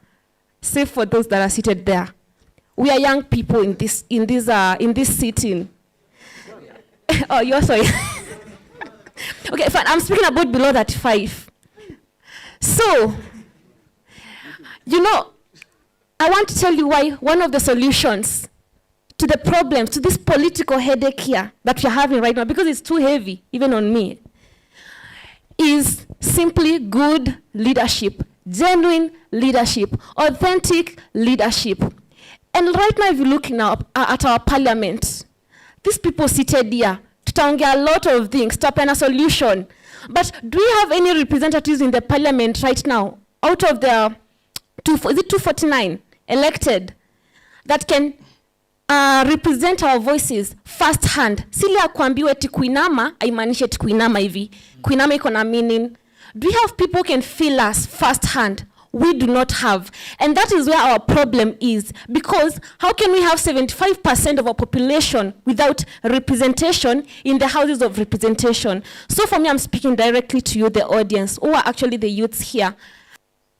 save for those that are seated there. We are young people in this sitting. Oh, you're sorry. Okay, fine. I'm speaking about below 35. So, you know, I want to tell you why one of the solutions to the problems, to this political headache here that we're having right now, because it's too heavy, even on me, is simply good leadership, genuine leadership, authentic leadership. And right now, if you look now at our parliament, these people seated here, tutaongea a lot of things, tutapeana a solution. But do we have any representatives in the parliament right now, out of the 249 elected, that can represent our voices first hand? Sili ya kuambiwe ti kuinama, haimaanishi ti kuinama hivi. Kuinama iko na meaning. Do we have people who can feel us first hand? We do not have. And that is where our problem is. Because how can we have 75% of our population without representation in the houses of representation? So for me, I'm speaking directly to you, the audience, who are actually the youths here.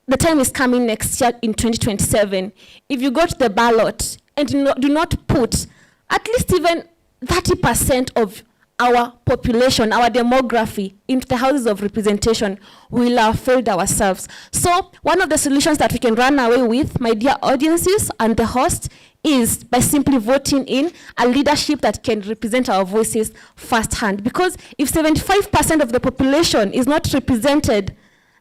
The time is coming next year in 2027. If you go to the ballot and do not put at least even 30% of our population, our demography, into the houses of representation, we will have failed ourselves. So one of the solutions that we can run away with, my dear audiences and the host, is by simply voting in a leadership that can represent our voices firsthand. Because if 75% of the population is not represented,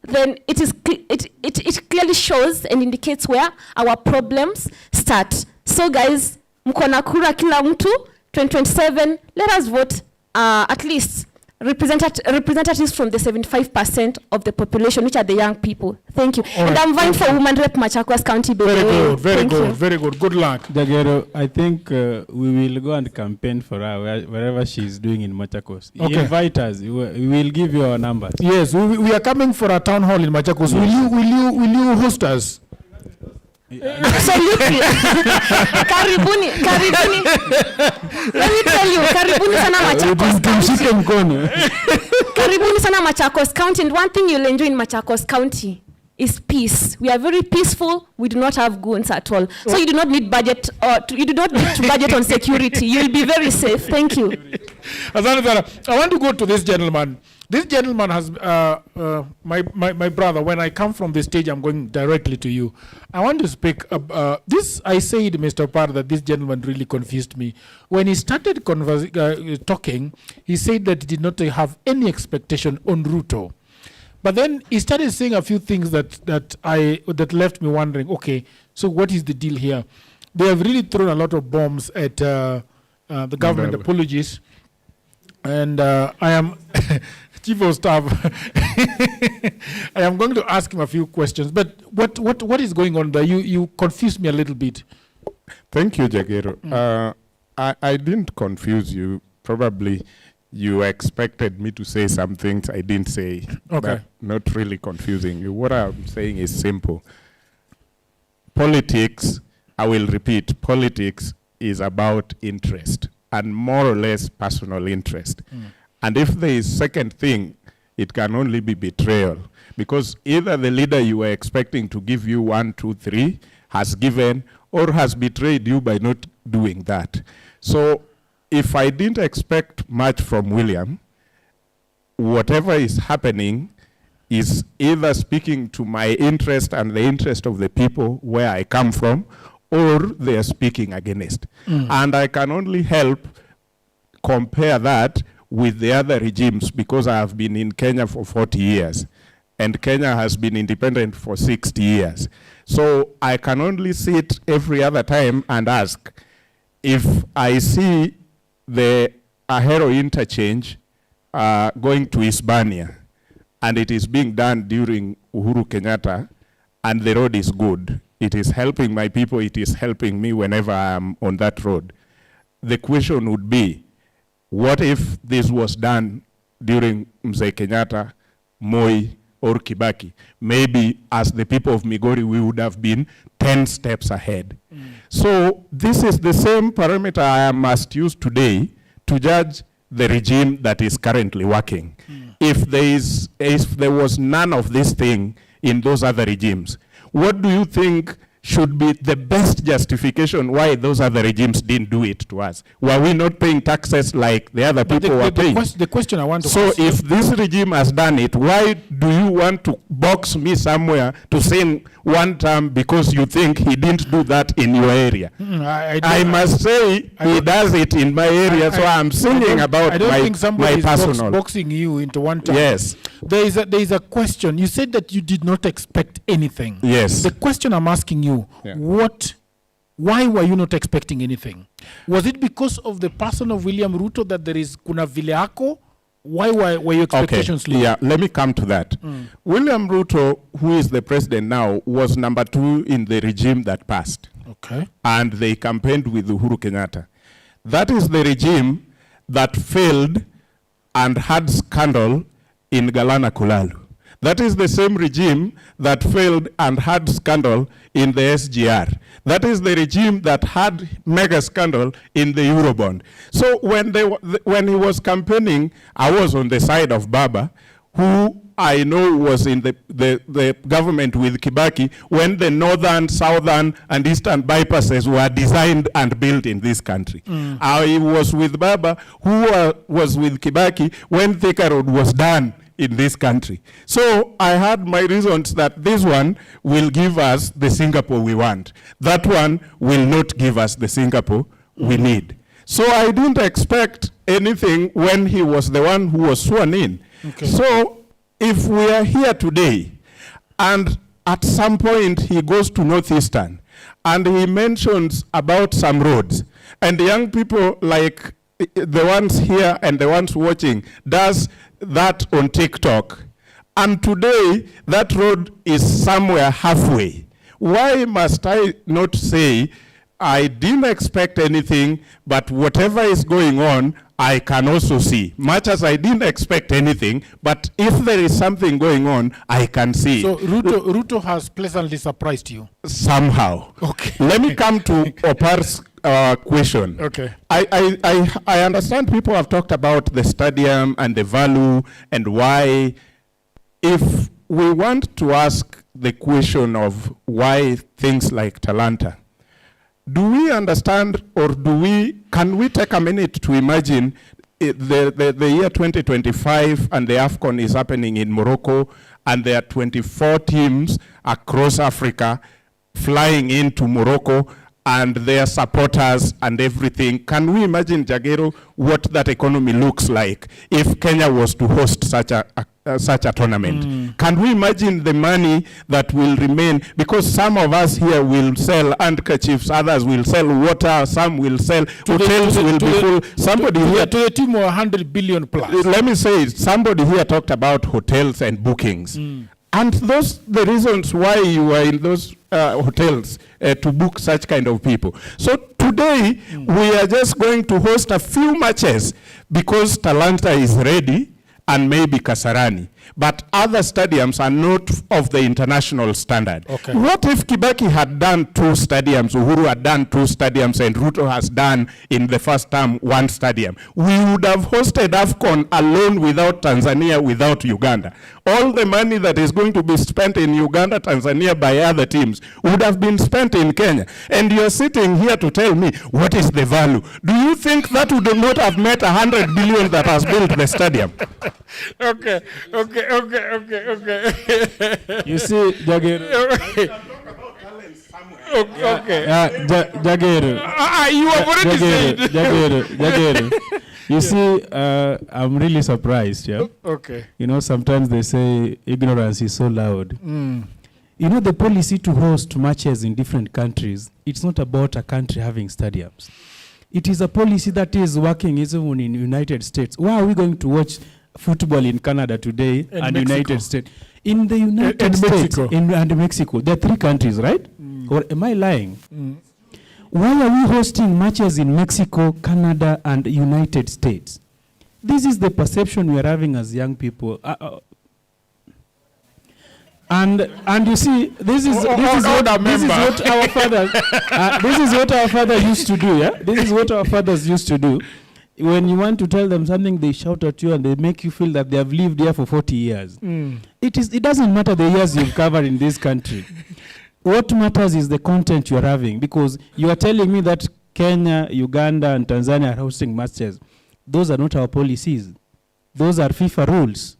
then it clearly shows and indicates where our problems start. So guys, mkona kura kila mtu, 2027, let us vote at least representatives from the 75% of the population, which are the young people. Thank you. All and right. I'm vying for Women Rep Machakos County. Very good, very Thank good, you. very good. Good luck. Jagero, I think we will go and campaign for her wherever she's doing in Machakos. Okay. Invite us. We will give you our numbers. Yes, we are coming for a town hall in Machakos. Yes. Will you host us? Absolutely. Karibuni. Let me tell you, karibuni sana Machakos County. Karibuni sana Machakos County. And one thing you'll enjoy in Machakos County is peace. We are very peaceful. We do not have goons at all. So you do not need budget, you do not need to budget on security. You'll be very safe. Thank you. Asante sana. I want to go to this gentleman. This gentleman has, my brother, when I come from the stage, I'm going directly to you. I want to speak, I said, Mr. Parr, that this gentleman really confused me. When he started talking, he said that he did not have any expectation on Ruto. But then he started saying a few things that left me wondering, okay, so what is the deal here? They have really thrown a lot of bombs at the government. Apologies. And I am... Chief of Staff, I am going to ask him a few questions, but what is going on there? You confused me a little bit. Thank you, Jagero. I didn't confuse you. Probably you expected me to say some things I didn't say. Okay. But not really confusing you. What I'm saying is simple. Politics, I will repeat, politics is about interest and more or less personal interest. And if there is second thing, it can only be betrayal. Because either the leader you were expecting to give you 1, 2, 3 has given or has betrayed you by not doing that. So if I didn't expect much from William, whatever is happening is either speaking to my interest and the interest of the people where I come from, or they are speaking against. And I can only help compare that with the other regimes, because I have been in Kenya for 40 years, and Kenya has been independent for 60 years. So I can only sit every other time and ask, if I see the Ahero interchange going to Hispania, and it is being done during Uhuru Kenyatta, and the road is good, it is helping my people, it is helping me whenever I am on that road. The question would be, what if this was done during Mzee Kenyatta, Moi, or Kibaki? Maybe as the people of Migori, we would have been 10 steps ahead. So this is the same parameter I must use today to judge the regime that is currently working. If there was none of this thing in those other regimes, what do you think should be the best justification why those other regimes didn't do it to us? Were we not paying taxes like the other people were paying? The question I want to So ask if this regime has done it, why do you want to box me somewhere to sing one term because you think he didn't do that in your area? I must say he does it in my area, so I'm singing about I don't think somebody is personal. boxing you into one term. Yes. There is a question. You said that you did not expect anything. Yes. The question I'm asking you, why were you not expecting anything? Was it because of the person of William Ruto that there is kuna vile ako? Why were your expectations low? Yeah, let me come to that. William Ruto, who is the president now, was number 2 in the regime that passed. Okay. And they campaigned with Uhuru Kenyatta. That is the regime that failed and had scandal in Galana Kulalu. That is the same regime that failed and had scandal in the SGR. That is the regime that had mega scandal in the Eurobond. So when he was campaigning, I was on the side of Baba, who I know was in the government with Kibaki when the northern, southern, and eastern bypasses were designed and built in this country. I was with Baba, who was with Kibaki when Thika Road was done in this country. So I had my reasons that this one will give us the Singapore we want. That one will not give us the Singapore we need. So I didn't expect anything when he was the one who was sworn in. Okay. So if we are here today, and at some point he goes to Northeastern, and he mentions about some roads, and the young people like the ones here and the ones watching does that on TikTok, and today that road is somewhere halfway. Why must I not say, I didn't expect anything, but whatever is going on, I can also see. Much as I didn't expect anything, but if there is something going on, I can see. So Ruto has pleasantly surprised you? Somehow. Okay. Let me come to Opar's question. Okay. I understand people have talked about the stadium and the value and why. If we want to ask the question of why things like Talanta, do we understand, or can we take a minute to imagine the year 2025 and the AFCON is happening in Morocco, and there are 24 teams across Africa flying into Morocco and their supporters and everything? Can we imagine, Jagero, what that economy looks like if Kenya was to host such a tournament? Can we imagine the money that will remain? Because some of us here will sell handkerchiefs, others will sell water, some will sell, hotels will be full. Somebody here to the team of 100 billion plus. Let me say, somebody here talked about hotels and bookings. And those the reasons why you are in those hotels to book such kind of people. So today, we are just going to host a few matches because Talanta is ready and maybe Kasarani. But other stadiums are not of the international standard. Okay. What if Kibaki had done 2 stadiums, Uhuru had done 2 stadiums, and Ruto has done in the first term 1 stadium? We would have hosted AFCON alone without Tanzania, without Uganda. All the money that is going to be spent in Uganda, Tanzania by other teams would have been spent in Kenya. And you're sitting here to tell me what is the value. Do you think that would not have met 100 billion that has built the stadium? Okay. You see, Jagger. Okay. Jagger. You have already said. Jagger. You see, I'm really surprised. Yeah. Okay. You know, sometimes they say ignorance is so loud. You know, the policy to host matches in different countries, it's not about a country having stadiums. It is a policy that is working even in United States. Why are we going to watch football in Canada today and United States? In the United States and Mexico. There are 3 countries, right? Or am I lying? Why are we hosting matches in Mexico, Canada, and United States? This is the perception we are having as young people. And you see, this is what our fathers used to do. Yeah, this is what our fathers used to do. When you want to tell them something, they shout at you and they make you feel that they have lived here for 40 years. It doesn't matter the years you've covered in this country. What matters is the content you're having, because you are telling me that Kenya, Uganda, and Tanzania are hosting matches. Those are not our policies. Those are FIFA rules.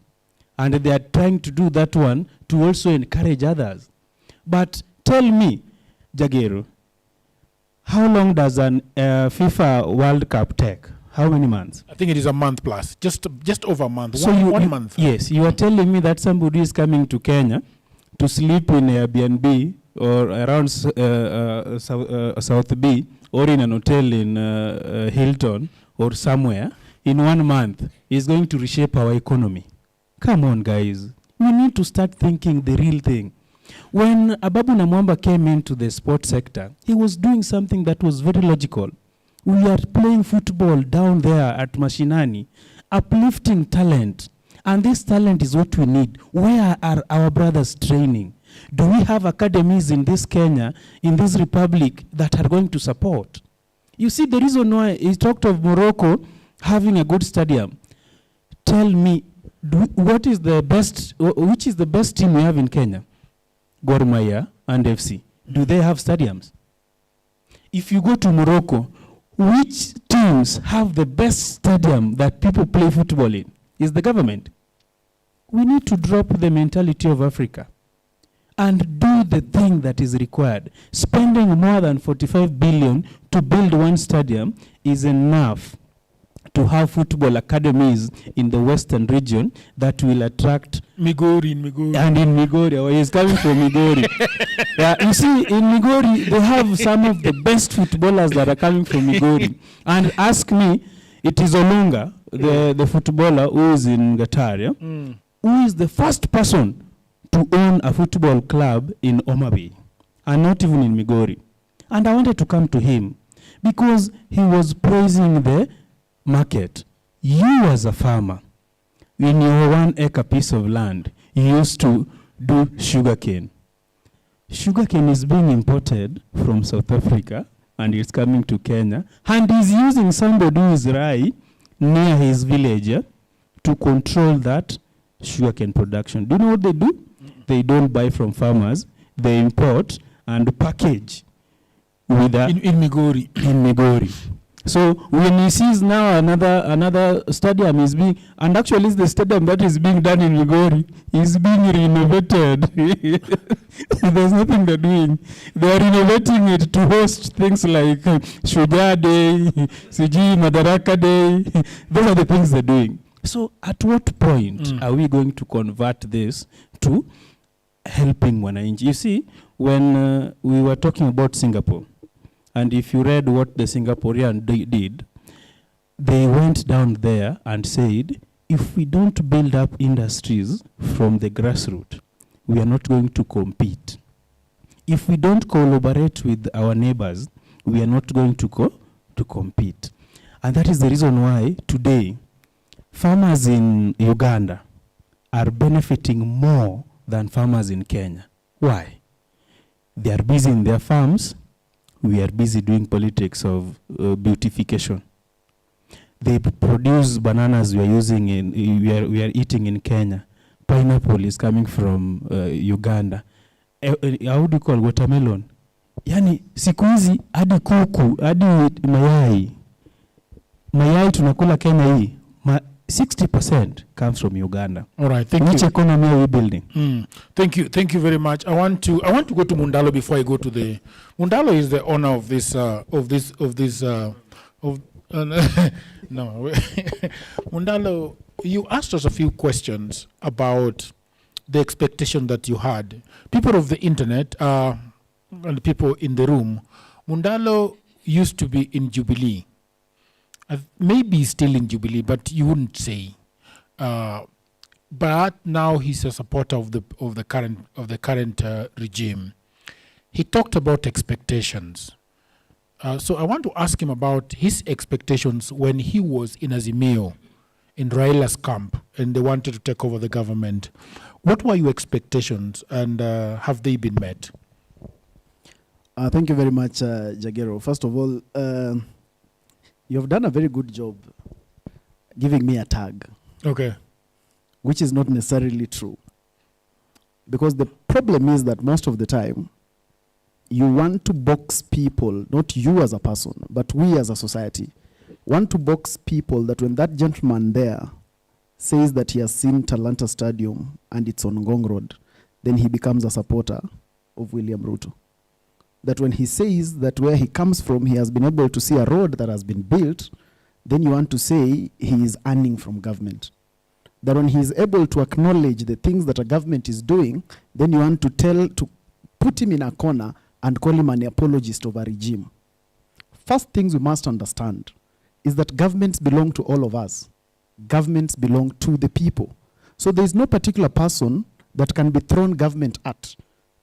And they are trying to do that one to also encourage others. But tell me, Jagero, how long does an FIFA World Cup take? How many months? I think it is a month plus, just over a month. So one month. Yes, you are telling me that somebody is coming to Kenya to sleep in Airbnb or around South B or in an hotel in Hilton or somewhere in 1 month is going to reshape our economy. Come on, guys. We need to start thinking the real thing. When Ababu Namwamba came into the sports sector, he was doing something that was very logical. We are playing football down there at Mashinani, uplifting talent. And this talent is what we need. Where are our brothers training? Do we have academies in this Kenya, in this republic, that are going to support? You see, the reason why he talked of Morocco having a good stadium. Tell me, which is the best team we have in Kenya? Gor Mahia and FC. Do they have stadiums? If you go to Morocco, which teams have the best stadium that people play football in? Is the government. we need to drop the mentality of Africa and do the thing that is required. Spending more than 45 billion to build one stadium is enough to have football academies in the western region that will attract Migori. And in Migori, oh, he's coming from Migori. Yeah, you see, in Migori, they have some of the best footballers that are coming from Migori. And ask me, it is Olunga, the footballer who is in Qatar, yeah? Who is the first person to own a football club in Omabi, and not even in Migori. And I wanted to come to him because he was praising the market. You as a farmer, in your 1 acre piece of land, you used to do sugarcane. Sugarcane is being imported from South Africa and it's coming to Kenya, and he's using somebody who is right near his village, yeah, to control that sugarcane production. Do you know what they do? They don't buy from farmers, they import and package with a in Migori. In Migori. So when he sees now another stadium is being, and actually it's the stadium that is being done in Migori, is being renovated. There's nothing they're doing. They are renovating it to host things like Shujaa Day, Siji Madaraka Day. Those are the things they're doing. So at what point are we going to convert this to helping wananchi? You see, when we were talking about Singapore, and if you read what the Singaporean did, they went down there and said, if we don't build up industries from the grassroots, we are not going to compete. If we don't collaborate with our neighbors, we are not going to compete. And that is the reason why today, farmers in Uganda are benefiting more than farmers in Kenya. Why? They are busy in their farms. We are busy doing politics of beautification. They produce bananas we are eating in Kenya. Pineapple is coming from Uganda. How do you call watermelon? Yani siku hizi hadi kuku, hadi mayai tunakula Kenya hii. 60% comes from Uganda. All right, thank you. Which economy are we building? Thank you very much. I want to go to Mundalo before I go to the. Mundalo is the owner of this no. Mundalo, you asked us a few questions about the expectation that you had. People of the internet and people in the room, Mundalo used to be in Jubilee. Maybe still in Jubilee, but you wouldn't say. But now he's a supporter of the current regime. He talked about expectations. So I want to ask him about his expectations when he was in Azimio, in Raila's camp, and they wanted to take over the government. What were your expectations, and have they been met? Thank you very much, Jagero. First of all, you have done a very good job giving me a tag. Okay. Which is not necessarily true. Because the problem is that most of the time, you want to box people, not you as a person, but we as a society, want to box people that when that gentleman there says that he has seen Talanta Stadium and it's on Ngong Road, then he becomes a supporter of William Ruto. That when he says that where he comes from, he has been able to see a road that has been built, then you want to say he is earning from government. That when he is able to acknowledge the things that a government is doing, then you want to put him in a corner and call him an apologist of a regime. First things we must understand is that governments belong to all of us. Governments belong to the people. So there is no particular person that can be thrown government at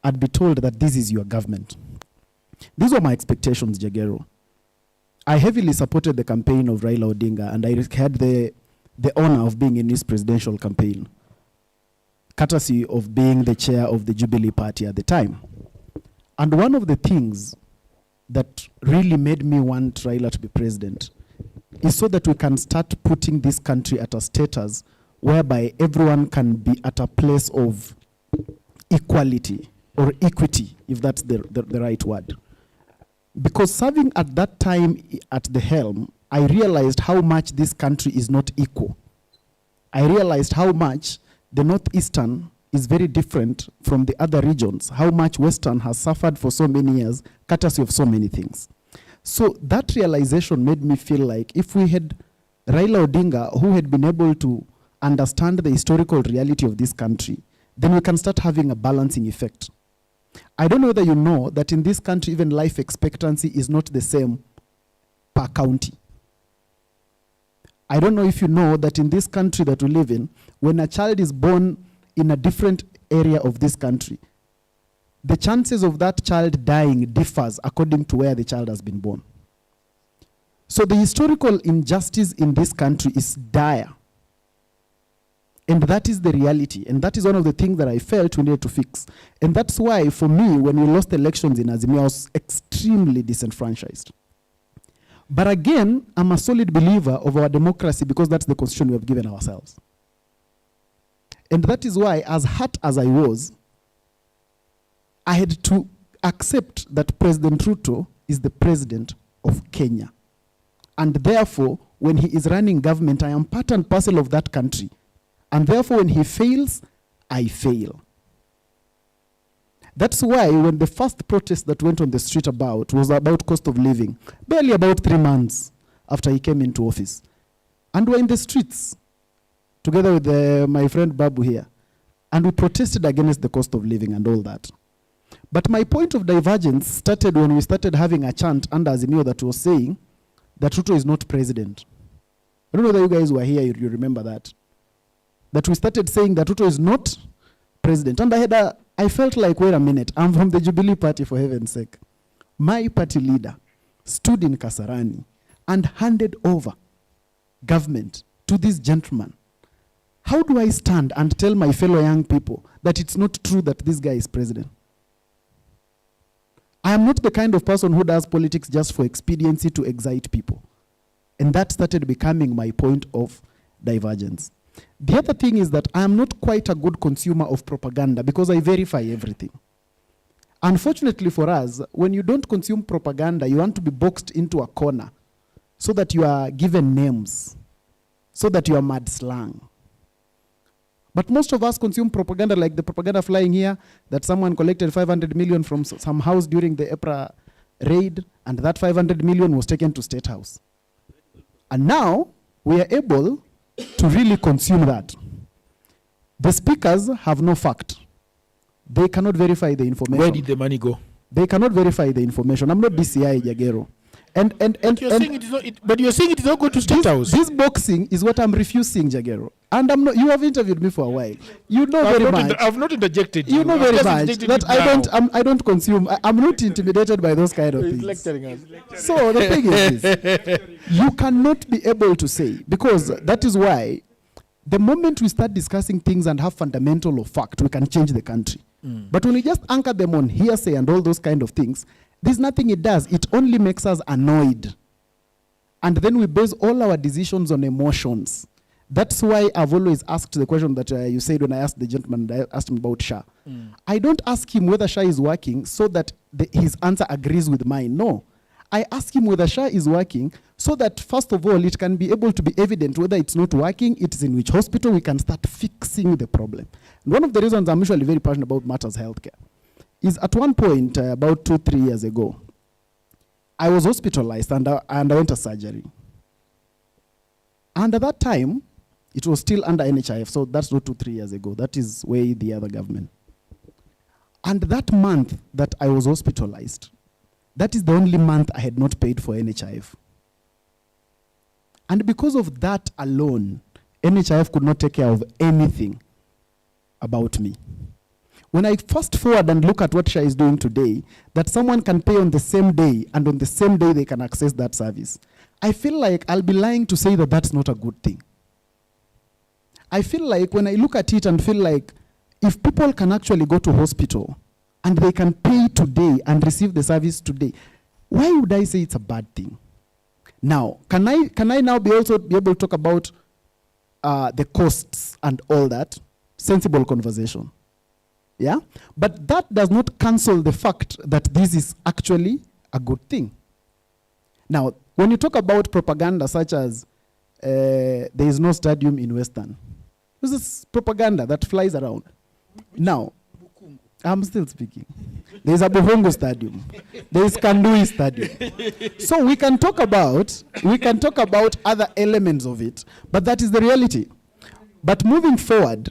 and be told that this is your government. These were my expectations, Jagero. I heavily supported the campaign of Raila Odinga, and I had the honor of being in his presidential campaign, courtesy of being the chair of the Jubilee Party at the time. And one of the things that really made me want Raila to be president is so that we can start putting this country at a status whereby everyone can be at a place of equality or equity, if that's the right word. Because serving at that time at the helm, I realized how much this country is not equal. I realized how much the Northeastern is very different from the other regions, how much Western has suffered for so many years, courtesy of so many things. So that realization made me feel like if we had Raila Odinga, who had been able to understand the historical reality of this country, then we can start having a balancing effect. I don't know whether you know that in this country, even life expectancy is not the same per county. I don't know if you know that in this country that we live in, when a child is born in a different area of this country, the chances of that child dying differs according to where the child has been born. So the historical injustice in this country is dire. And that is the reality. And that is one of the things that I felt we needed to fix. And that's why, for me, when we lost elections in Azimio, I was extremely disenfranchised. But again, I'm a solid believer of our democracy because that's the constitution we have given ourselves. And that is why, as hurt as I was, I had to accept that President Ruto is the president of Kenya. And therefore, when he is running government, I am part and parcel of that country. And therefore, when he fails, I fail. That's why when the first protest that went on the street was about cost of living, barely about 3 months after he came into office. And we're in the streets, together with my friend Babu here. And we protested against the cost of living and all that. But my point of divergence started when we started having a chant under Azimio that was saying that Ruto is not president. I don't know whether you guys were here, you remember that. That we started saying that Ruto is not president. And I felt like, wait a minute, I'm from the Jubilee Party, for heaven's sake. My party leader stood in Kasarani and handed over government to this gentleman. How do I stand and tell my fellow young people that it's not true that this guy is president? I am not the kind of person who does politics just for expediency to excite people. And that started becoming my point of divergence. The other thing is that I am not quite a good consumer of propaganda because I verify everything. Unfortunately for us, when you don't consume propaganda, you want to be boxed into a corner so that you are given names, so that you are mad slang. But most of us consume propaganda, like the propaganda flying here, that someone collected 500 million from some house during the EPRA raid, and that 500 million was taken to State House. And now, we are able to really consume that. The speakers have no fact. They cannot verify the information. Where did the money go? They cannot verify the information. I'm not DCI, Jagero. But you're saying it is not going to State House. This boxing is what I'm refusing, Jagero. And I'm not, you have interviewed me for a while. You know very much. I've not interjected. You know very much that I don't consume. I'm not intimidated by those kind of things. Lecturing us. So the thing is this, you cannot be able to say, because that is why the moment we start discussing things and have fundamental of fact, we can change the country. But when we just anchor them on hearsay and all those kind of things, there's nothing it does. It only makes us annoyed. And then we base all our decisions on emotions. That's why I've always asked the question that you said when I asked the gentleman, I asked him about SHA. I don't ask him whether SHA is working so that his answer agrees with mine. No. I ask him whether SHA is working so that, first of all, it can be able to be evident whether it's not working, it is in which hospital, we can start fixing the problem. And one of the reasons I'm usually very passionate about matters healthcare is at one point, about 2-3 years ago, I was hospitalized and I underwent a surgery. And at that time, it was still under NHIF, so that's not 2-3 years ago. That is way the other government. And that month that I was hospitalized, that is the only month I had not paid for NHIF. And because of that alone, NHIF could not take care of anything about me. When I fast forward and look at what SHA is doing today, that someone can pay on the same day, and on the same day they can access that service, I feel like I'll be lying to say that that's not a good thing. I feel like when I look at it and feel like if people can actually go to hospital and they can pay today and receive the service today, why would I say it's a bad thing? Now, can I now also be able to talk about the costs and all that? Sensible conversation. Yeah? But that does not cancel the fact that this is actually a good thing. Now, when you talk about propaganda such as there is no stadium in Western, This is propaganda that flies around. Now, I'm still speaking. There is a Buhungu Stadium. There is Kandui Stadium. So we can talk about other elements of it, but that is the reality. But moving forward,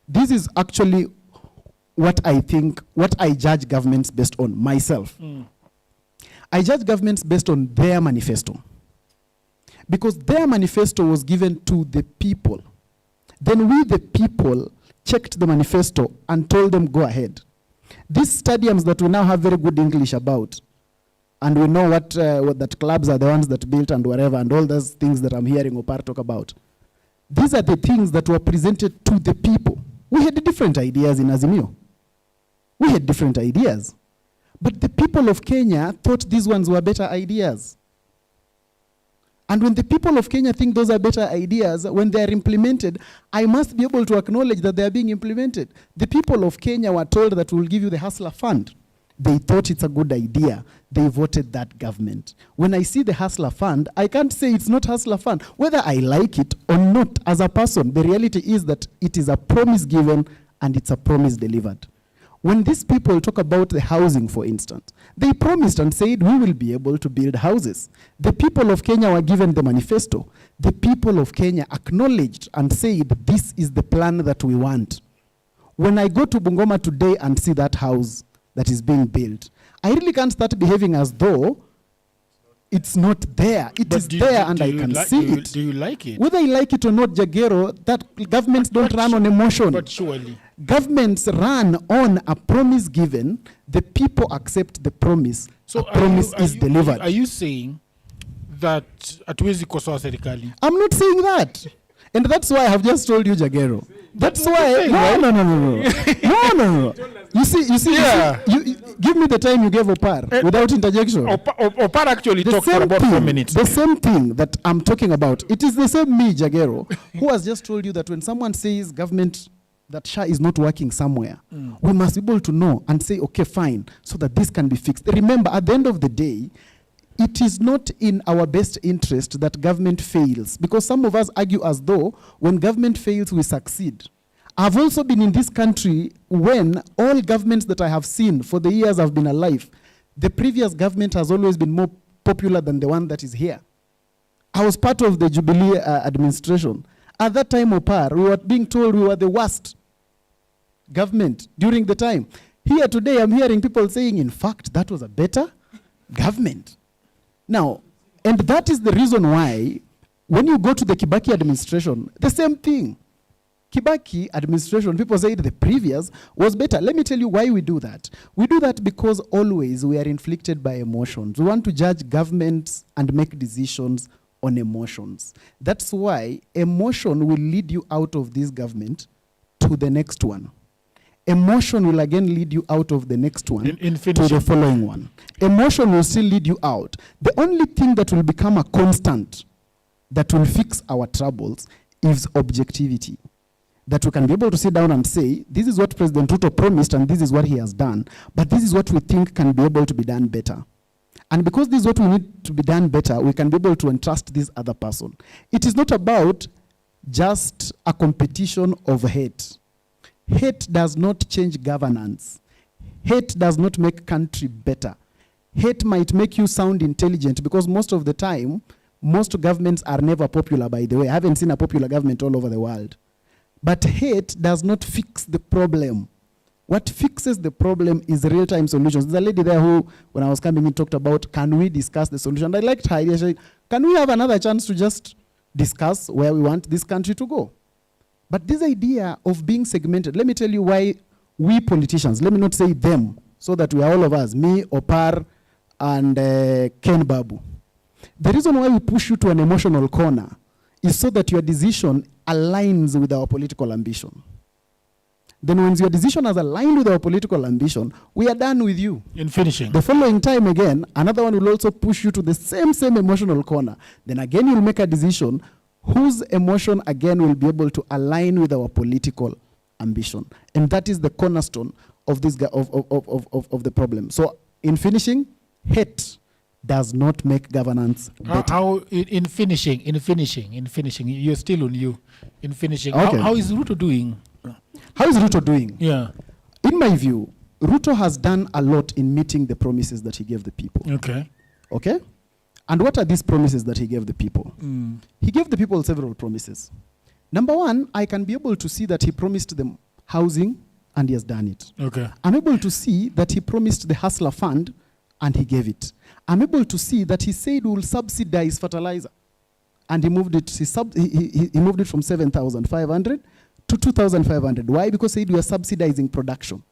this is actually what I judge governments based on myself. I judge governments based on their manifesto. Because their manifesto was given to the people. Then we, the people, checked the manifesto and told them, go ahead. These stadiums that we now have very good English about, and we know what that clubs are the ones that built and whatever, and all those things that I'm hearing Opar talk about. These are the things that were presented to the people. We had different ideas in Azimio. We had different ideas. But the people of Kenya thought these ones were better ideas. And when the people of Kenya think those are better ideas, when they are implemented, I must be able to acknowledge that they are being implemented. The people of Kenya were told that we'll give you the Hustler Fund. They thought it's a good idea. They voted that government. When I see the Hustler Fund, I can't say it's not Hustler Fund. Whether I like it or not as a person, the reality is that it is a promise given and it's a promise delivered. When these people talk about the housing, for instance, they promised and said, we will be able to build houses. The people of Kenya were given the manifesto. The people of Kenya acknowledged and said, this is the plan that we want. When I go to Bungoma today and see that house that is being built, I really can't start behaving as though it's not there. It is there and I can see it. Do you like it? Whether I like it or not, Jagero, that governments don't run on emotion. But surely. Governments run on a promise given. The people accept the promise. So a promise is delivered. Are you saying that hatuwezi kosoa serikali? I'm not saying that. And that's why I have just told you, Jagero. That's why. No. You see, Yeah. you give me the time you gave Opar without interjection. Opar actually talked for about 4 minutes. The same thing that I'm talking about. It is the same me, Jagero, who has just told you that when someone says government, that SHA is not working somewhere, we must be able to know and say, okay, fine, so that this can be fixed. Remember, at the end of the day, it is not in our best interest that government fails, because some of us argue as though when government fails, we succeed. I've also been in this country when all governments that I have seen for the years I've been alive, the previous government has always been more popular than the one that is here. I was part of the Jubilee administration. At that time, Opar, we were being told we were the worst government during the time. Here today, I'm hearing people saying, in fact, that was a better government. Now, and that is the reason why, when you go to the Kibaki administration, the same thing. Kibaki administration, people say the previous was better. Let me tell you why we do that. We do that because always we are inflicted by emotions. We want to judge governments and make decisions on emotions. That's why emotion will lead you out of this government to the next one. Emotion will again lead you out of the next one to the following one. Emotion will still lead you out. The only thing that will become a constant that will fix our troubles is objectivity. That we can be able to sit down and say, this is what President Ruto promised and this is what he has done, but this is what we think can be able to be done better. And because this is what we need to be done better, we can be able to entrust this other person. It is not about just a competition of hate. Hate does not change governance. Hate does not make country better. Hate might make you sound intelligent because most of the time, most governments are never popular, by the way. I haven't seen a popular government all over the world. But hate does not fix the problem. What fixes the problem is real-time solutions. There's a lady there who, when I was coming in, talked about, can we discuss the solution? I liked her idea. She said, can we have another chance to just discuss where we want this country to go? But this idea of being segmented, let me tell you why we politicians, let me not say them, so that we are all of us, me, Opar, and Ken Babu. The reason why we push you to an emotional corner is so that your decision aligns with our political ambition. Then when your decision has aligned with our political ambition, we are done with you. In finishing. The following time again, another one will also push you to the same emotional corner. Then again, you'll make a decision whose emotion again will be able to align with our political ambition. And that is the cornerstone of this of the problem. So in finishing, hate does not make governance better. How in finishing, you're still on you. In finishing, Okay. how is Ruto doing? How is Ruto doing? Yeah. In my view, Ruto has done a lot in meeting the promises that he gave the people. Okay. Okay? And what are these promises that he gave the people? Mm. He gave the people several promises. Number one, I can be able to see that he promised them housing, and he has done it. Okay. I'm able to see that he promised the Hustler Fund, and he gave it. I'm able to see that he said we will subsidize fertilizer, and he moved it. He moved it from 7,500 to 2,500. Why? Because he said we are subsidizing production.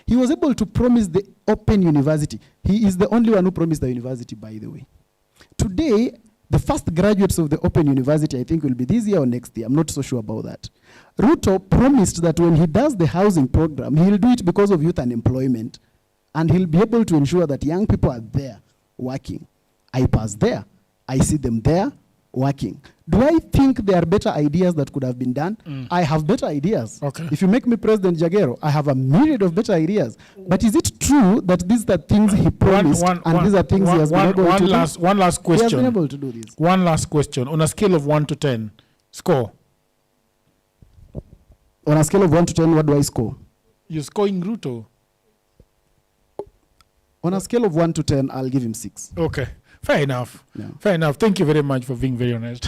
He was able to promise the open university. He is the only one who promised the university, by the way. Today, the first graduates of the Open University, I think, will be this year or next year. I'm not so sure about that. Ruto promised that when he does the housing program, he'll do it because of youth unemployment, and he'll be able to ensure that young people are there working. I pass there. I see them there working. Do I think there are better ideas that could have been done? I have better ideas. Okay. If you make me President Jagero, I have a myriad of better ideas. But is it true that these are things he promised and these are things he has been able to do? One last question. He has been able to do this. One last question. On a scale of 1 to 10, score. On a scale of 1 to 10, what do I score? You're scoring Ruto. On a scale of 1 to 10, I'll give him 6. Okay. Fair enough. Yeah. Fair enough. Thank you very much for being very honest.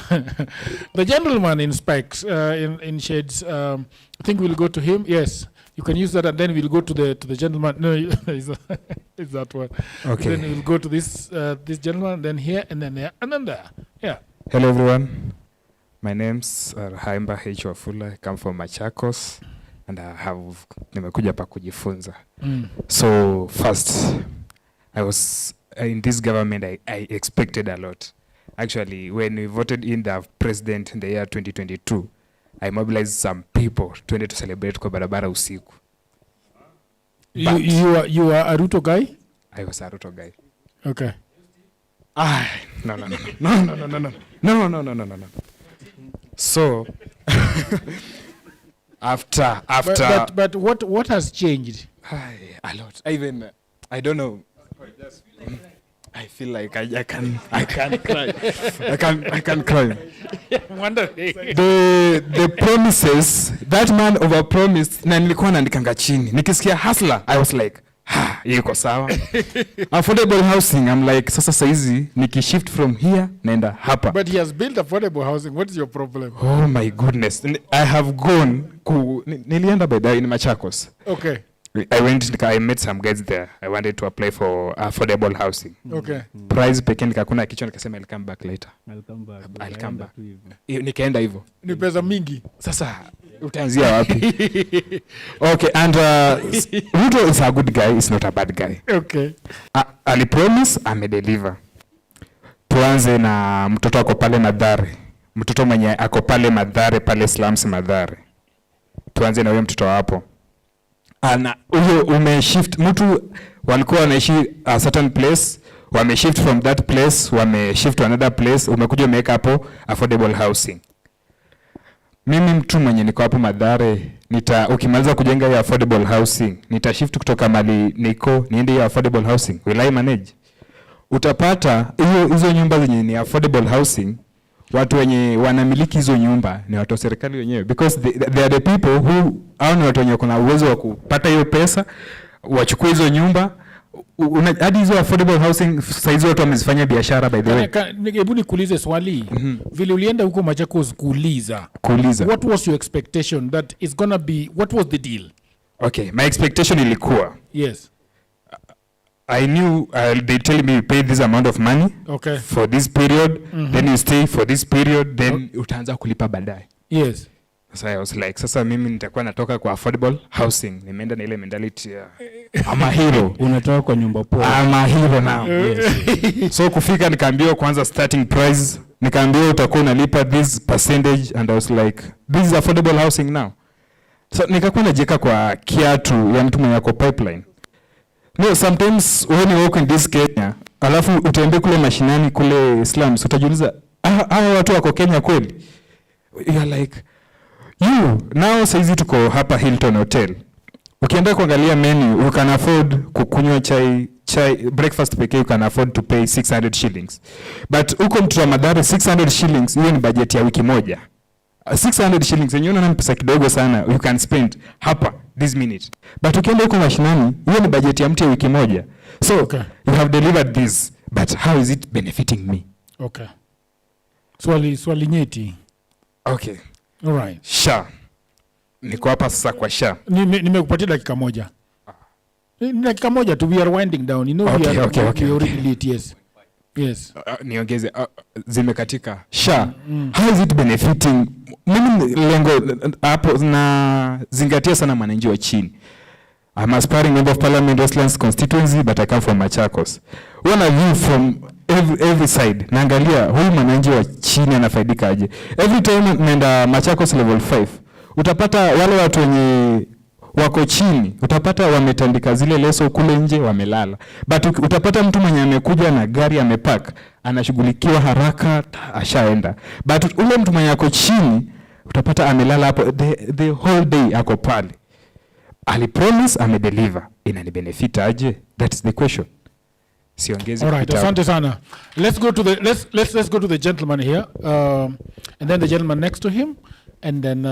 The gentleman in specs, in shades, I think we'll go to him. Yes, you can use that, and then we'll go to the gentleman. No, is that one? Okay. Then we'll go to this gentleman, then here, and then there, and then there. Yeah. Hello, everyone. My name's Haimba H. Wafula. I come from Machakos, and I have nimekuja pa kujifunza. So first, I was in this government. I expected a lot. Actually, when we voted in the president in the year 2022, I mobilized some people to celebrate kwa barabara usiku. You are a Ruto guy? I was a Ruto guy. Okay. No. So after but what has changed? A lot. I don't know. I feel like I can't cry. I can't cry. The promises, that man overpromised, na nilikuwa naandikanga chini. Nikisikia hustler, I was like, yuko sawa. Affordable housing, I'm like, sasa saizi nikishift from here naenda hapa. But he has built affordable housing. What is your problem? Oh my goodness. I have gone nilienda by there in Machakos. Okay. I met some guys there. I wanted to apply for affordable housing. Okay. Price pekee nikakuna kichwa nikasema I'll come back later. I'll come back. Nikaenda hivyo. Ni pesa mingi. Sasa utaanzia wapi? Okay, and Ruto is a good guy, is not a bad guy. Okay. Alipromise, amedeliver. Tuanze na mtoto ako pale Mathare. Mtoto mwenye ako pale Mathare, pale slums Mathare. Tuanze na huyo mtoto hapo. Ana huyo umeshift, mtu walikuwa wanaishi a certain place, wameshift from that place, wameshift to another place, umekuja umeweka hapo affordable housing. Mimi mtu mwenye niko hapo Mathare, ukimaliza kujenga hiyo affordable housing, shift kutoka mali niko niende hiyo affordable housing. Will I manage? Utapata hizo nyumba zenye ni affordable housing, watu wenye wanamiliki hizo nyumba ni watu wa serikali wenyewe, because they are the people who ni watu wenye kuna uwezo wa kupata hiyo pesa wachukue hizo nyumba. Hadi hizo affordable housing saizi watu wamezifanya biashara, by the way. Hebu nikuulize swali. Vile ulienda huko Machakos kuuliza. What was your expectation that is gonna be, what was the deal? Okay, my expectation ilikuwa. Yes. I knew they tell me you pay this amount of money for this period, then you stay for this period, then utaanza kulipa baadaye. Yes. So I was like, sasa mimi nitakuwa natoka kwa affordable housing. Nimeenda na ile mentality ya I'm a hero. Unatoka kwa nyumba poa. I'm a hero now. Yes. So kufika nikaambiwa kwanza starting price, nikaambiwa utakuwa unalipa this percentage, and I was like, this is affordable housing now. So nikakuwa najeka kwa kiatu ya mtu mwenye ako pipeline. No, sometimes when you walk in this Kenya, alafu utembee kule mashinani kule slums, utajiuliza hawa watu wako Kenya kweli? You are like, now saizi tuko hapa Hilton Hotel. Ukienda kuangalia menu, you can afford kukunywa chai, breakfast pekee you can afford to pay 600 shillings. But huko mtu wa Mathare 600 shillings, hiyo ni budget ya wiki moja. 600 shillings, yenyewe unaona pesa kidogo sana, you can spend hapa, this minute. But ukienda huko mashinani, hiyo ni budget ya mtu ya wiki moja. So, you have delivered this, but how is it benefiting me? Okay. Swali nyeti. Okay. All right. SHA. Niko hapa sasa kwa SHA. Nimekupatia dakika moja. Dakika moja tu, we are winding down. You know, we already late, yes. Yes. Niongeze zimekatika. SHA. How is it benefiting? Mimi lengo hapo na zingatia sana mwananchi wa chini. I'm aspiring member of parliament Westlands constituency, but I come from Machakos. One of you from every side. Naangalia huyu mwananchi wa chini anafaidika aje. Every time naenda Machakos level 5, utapata wale watu wenye wako chini, utapata wametandika zile leso kule nje wamelala. But utapata mtu mwenye amekuja na gari amepark, anashughulikiwa haraka, ashaenda. But ule mtu mwenye ako chini, utapata amelala hapo the whole day ako pale. Alipromise, amedeliver. Inanibenefit aje? That's the question. Siongezi. All right, asante sana. Let's go to the gentleman here, and then the gentleman next to him, and then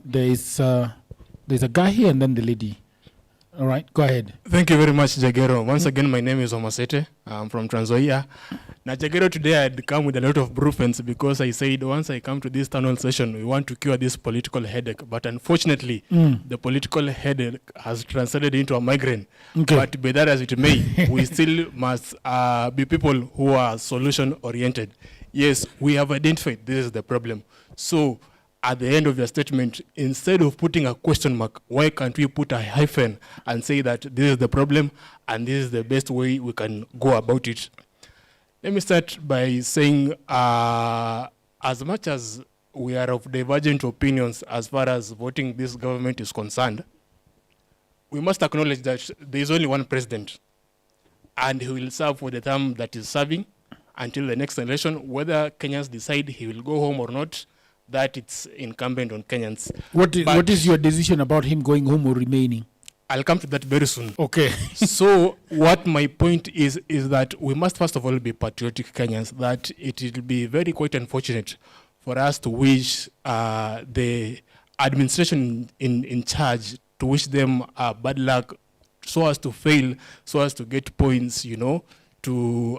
there's a guy here, and then the lady. All right, go ahead. Thank you very much, Jagero. Once again, my name is Omasete. I'm from Trans Nzoia. Now, Jagero, today I'd come with a lot of bruffens because I said once I come to this Townhall session, we want to cure this political headache. But unfortunately, the political headache has translated into a migraine. Okay. But be that as it may, we still must be people who are solution-oriented. Yes, we have identified this is the problem. So, at the end of your statement, instead of putting a question mark, why can't we put a hyphen and say that this is the problem and this is the best way we can go about it? Let me start by saying, as much as we are of divergent opinions as far as voting this government is concerned, we must acknowledge that there is only one president, and he will serve for the term that is serving until the next election. Whether Kenyans decide he will go home or not, that it's incumbent on Kenyans. What is your decision about him going home or remaining? I'll come to that very soon. Okay. So what my point is that we must first of all be patriotic Kenyans, that it will be very quite unfortunate for us to wish the administration in charge, to wish them bad luck, so as to fail, so as to get points, you know, to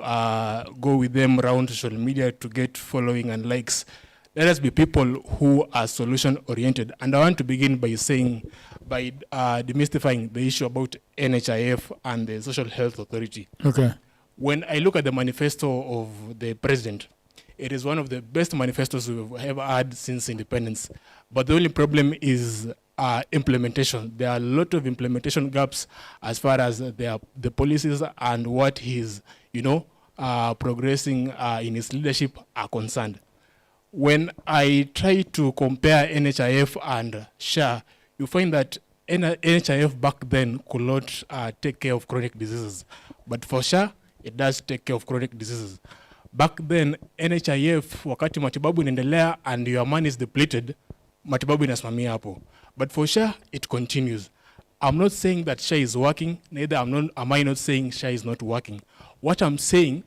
go with them around social media to get following and likes. Let us be people who are solution-oriented. And I want to begin by saying, by demystifying the issue about NHIF and the Social Health Authority. Okay. When I look at the manifesto of the president, it is one of the best manifestos we've ever had since independence. But the only problem is implementation. There are a lot of implementation gaps as far as the policies and what he's, you know, progressing in his leadership are concerned. When I try to compare NHIF and SHA, you find that NHIF back then could not take care of chronic diseases. But for SHA, it does take care of chronic diseases. Back then, NHIF, wakati matibabu inaendelea and your money is depleted, matibabu inasimamia hapo. But for SHA, it continues. I'm not saying that SHA is working, neither am I not saying SHA is not working. What I'm saying,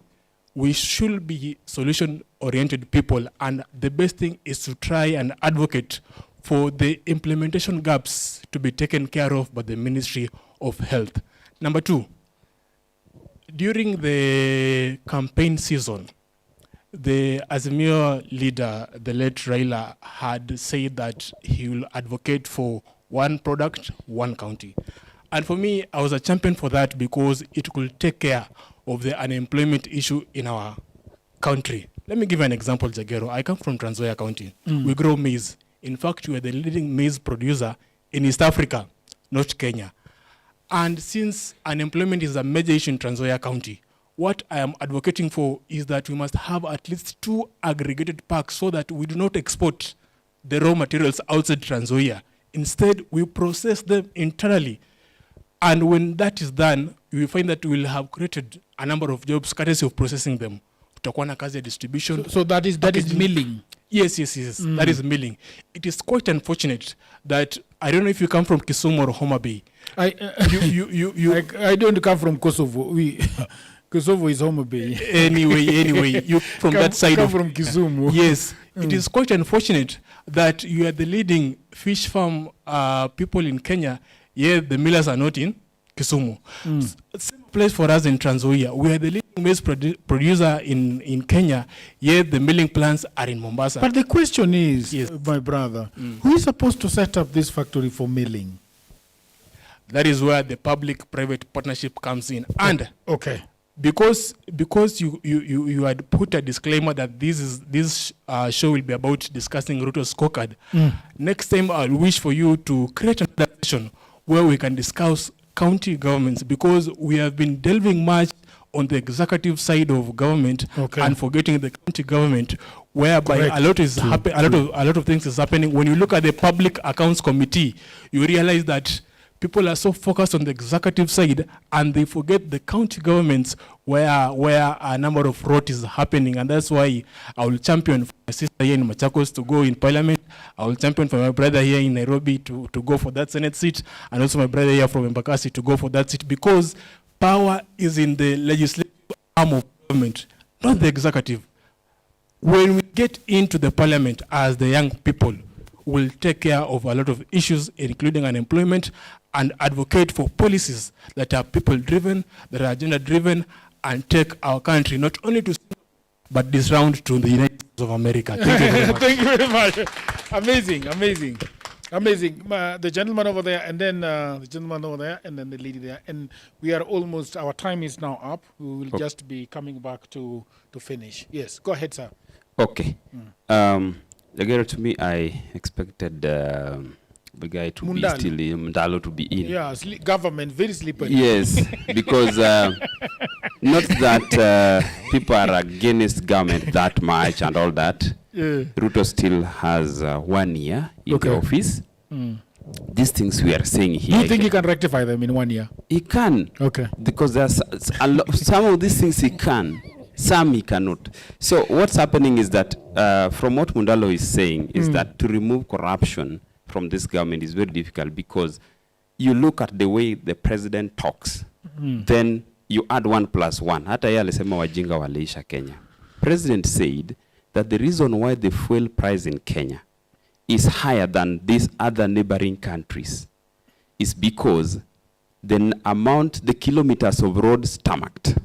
we should be solution-oriented people, and the best thing is to try and advocate for the implementation gaps to be taken care of by the Ministry of Health. Number two, during the campaign season, the Azimio leader, the late Raila, had said that he will advocate for one product, one county. And for me, I was a champion for that because it could take care of the unemployment issue in our country. Let me give you an example, Jagero. I come from Trans Nzoia County. We grow maize. In fact, we are the leading maize producer in East Africa, not Kenya. And since unemployment is a major issue in Trans Nzoia County, what I am advocating for is that we must have at least 2 aggregated parks so that we do not export the raw materials outside Trans Nzoia. Instead, we process them internally. And when that is done, you will find that we will have created a number of jobs courtesy of processing them. Tutakuwa na kazi ya distribution. So that is milling. Yes. That is milling. It is quite unfortunate that, I don't know if you come from Kisumu or Homa Bay, I don't come from Kosovo. Kosovo is Homa Bay. Anyway, you from that side come of from Kisumu. Yes, it is quite unfortunate that you are the leading fish farm people in Kenya. Yet the millers are not in Kisumu. Same place for us in Trans Nzoia. We are the leading maize producer in Kenya. Yet the milling plants are in Mombasa. But the question is, my brother, who is supposed to set up this factory for milling? That is where the public-private partnership comes in. And okay, because you had put a disclaimer that this show will be about discussing Ruto's scorecard. Next time I'll wish for you to create another session where we can discuss county governments, because we have been delving much on the executive side of government and forgetting the county government, whereby a lot of things is happening. When you look at the Public Accounts Committee, you realize that people are so focused on the executive side and they forget the county governments where a number of rot is happening. And that's why I will champion for my sister here in Machakos to go in parliament. I will champion for my brother here in Nairobi to go for that Senate seat, and also my brother here from Embakasi to go for that seat, because power is in the legislative arm of government, not the executive. When we get into the parliament as the young people, we'll take care of a lot of issues, including unemployment, and advocate for policies that are people-driven, that are agenda-driven, and take our country not only to but this round to the United States of America. Thank you very much. Thank you very much. Amazing. The gentleman over there, and then the gentleman over there, and then the lady there. And we are almost, our time is now up. We will just be coming back to finish. Yes, go ahead, sir. Okay. Again, to me, I expected the guy to be still, Mundalo to be in. Yeah, government, very slippery. Yes, because not that people are against government that much and all that. Yeah. Ruto still has 1 year in the office. These things we are saying here. Do you think he can rectify them in 1 year? He can. Okay. Because there's some of these things he can, some he cannot. So what's happening is that, from what Mundalo is saying, is that to remove corruption from this government is very difficult, because you look at the way the president talks, then you add 1 + 1. Hata yeye alisema wajinga waliisha Kenya. President said that the reason why the fuel price in Kenya is higher than these other neighboring countries is because the kilometers of roads tarmacked.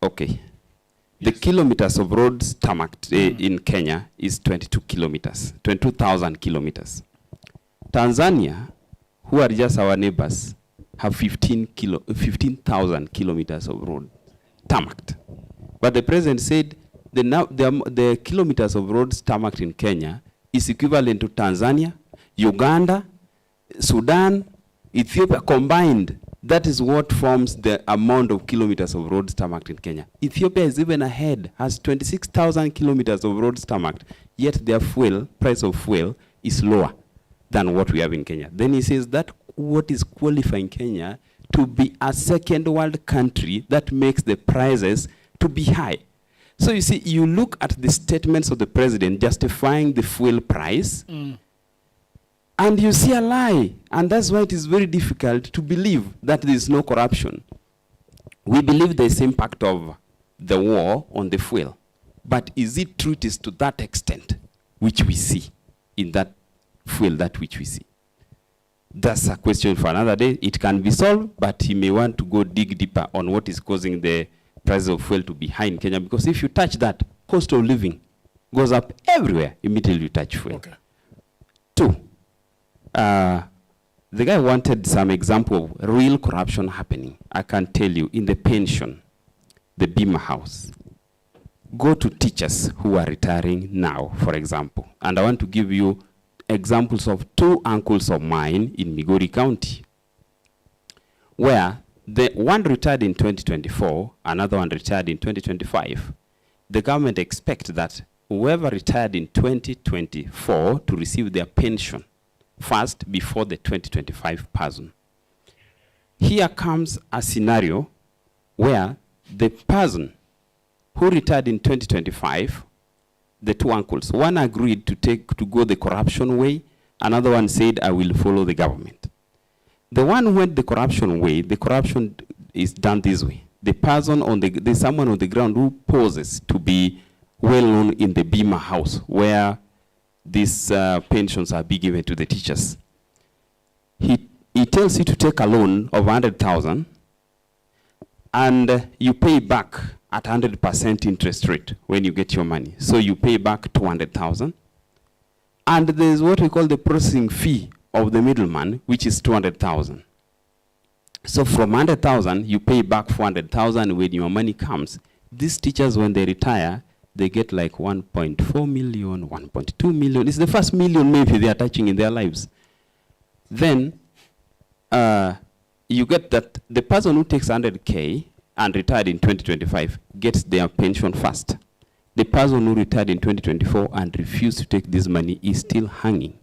Okay. The kilometers of roads tarmacked in Kenya is 22 kilometers, 22,000 kilometers. Tanzania, who are just our neighbors, have 15,000 kilometers of road tarmacked. But the president said the kilometers of roads tarmacked in Kenya is equivalent to Tanzania, Uganda, Sudan, Ethiopia combined. That is what forms the amount of kilometers of roads tarmacked in Kenya. Ethiopia is even ahead, has 26,000 kilometers of roads tarmacked, yet their price of fuel is lower than what we have in Kenya. Then he says that what is qualifying Kenya to be a second world country that makes the prices to be high. So you see, you look at the statements of the president justifying the fuel price, and you see a lie. And that's why it is very difficult to believe that there is no corruption. We believe there is impact of the war on the fuel. But is it true it is to that extent which we see in that fuel, that which we see? That's a question for another day. It can be solved, but he may want to go dig deeper on what is causing the price of fuel to be high in Kenya. Because if you touch that, cost of living goes up everywhere immediately you touch fuel. Okay. 2, the guy wanted some example of real corruption happening. I can tell you, in the pension, the Bima House. Go to teachers who are retiring now, for example. And I want to give you examples of 2 uncles of mine in Migori County, where the one retired in 2024, another one retired in 2025. The government expects that whoever retired in 2024 to receive their pension first before the 2025 person. Here comes a scenario where the person who retired in 2025, the 2 uncles, one agreed to go the corruption way, Another one said, I will follow the government. The one who went the corruption way, the corruption is done this way. The person on there's someone on the ground who poses to be well known in the Bima house where these pensions are being given to the teachers. He tells you to take a loan of 100,000 and you pay back at 100% interest rate when you get your money. So you pay back 200,000. And there's what we call the processing fee of the middleman, which is 200,000. So from 100,000, you pay back 400,000 when your money comes. These teachers, when they retire, they get like 1.4 million, 1.2 million. It's the first million maybe they are touching in their lives. Then you get that the person who takes 100K and retired in 2025 gets their pension first. The person who retired in 2024 and refused to take this money is still hanging.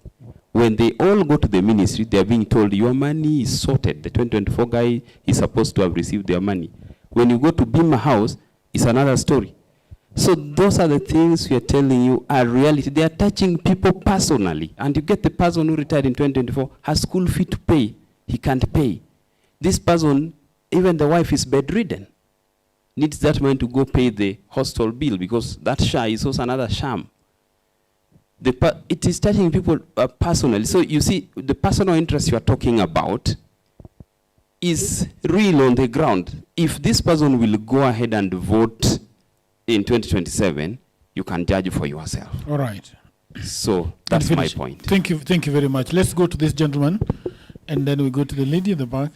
When they all go to the ministry, they are being told, your money is sorted. The 2024 guy is supposed to have received their money. When you go to Bima House, it's another story. So those are the things we are telling you are reality. They are touching people personally. And you get the person who retired in 2024 has school fee to pay. He can't pay. This person, even the wife is bedridden, needs that money to go pay the hostel bill because that SHA is also another sham. It is touching people personally. So you see, the personal interest you are talking about is real on the ground. If this person will go ahead and vote in 2027, you can judge for yourself. All right. So that's my point. Thank you very much. Let's go to this gentleman, and then we go to the lady in the back.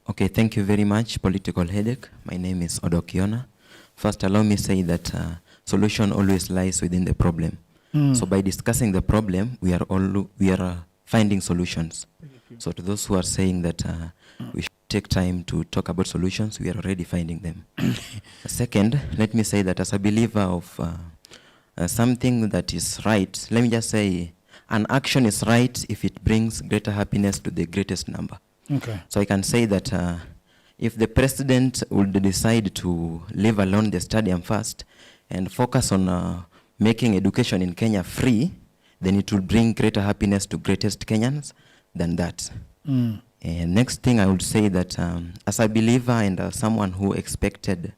Okay, thank you very much, Political Headache. My name is Odokiona. First, allow me to say that solution always lies within the problem. So by discussing the problem, we are finding solutions. So to those who are saying that we should take time to talk about solutions, we are already finding them. Second, let me say that as a believer of something that is right, let me just say an action is right if it brings greater happiness to the greatest number. Okay. So I can say that if the president would decide to leave alone the stadium first and focus on making education in Kenya free, then it will bring greater happiness to greatest Kenyans than that. And next thing I would say that as a believer and someone who expected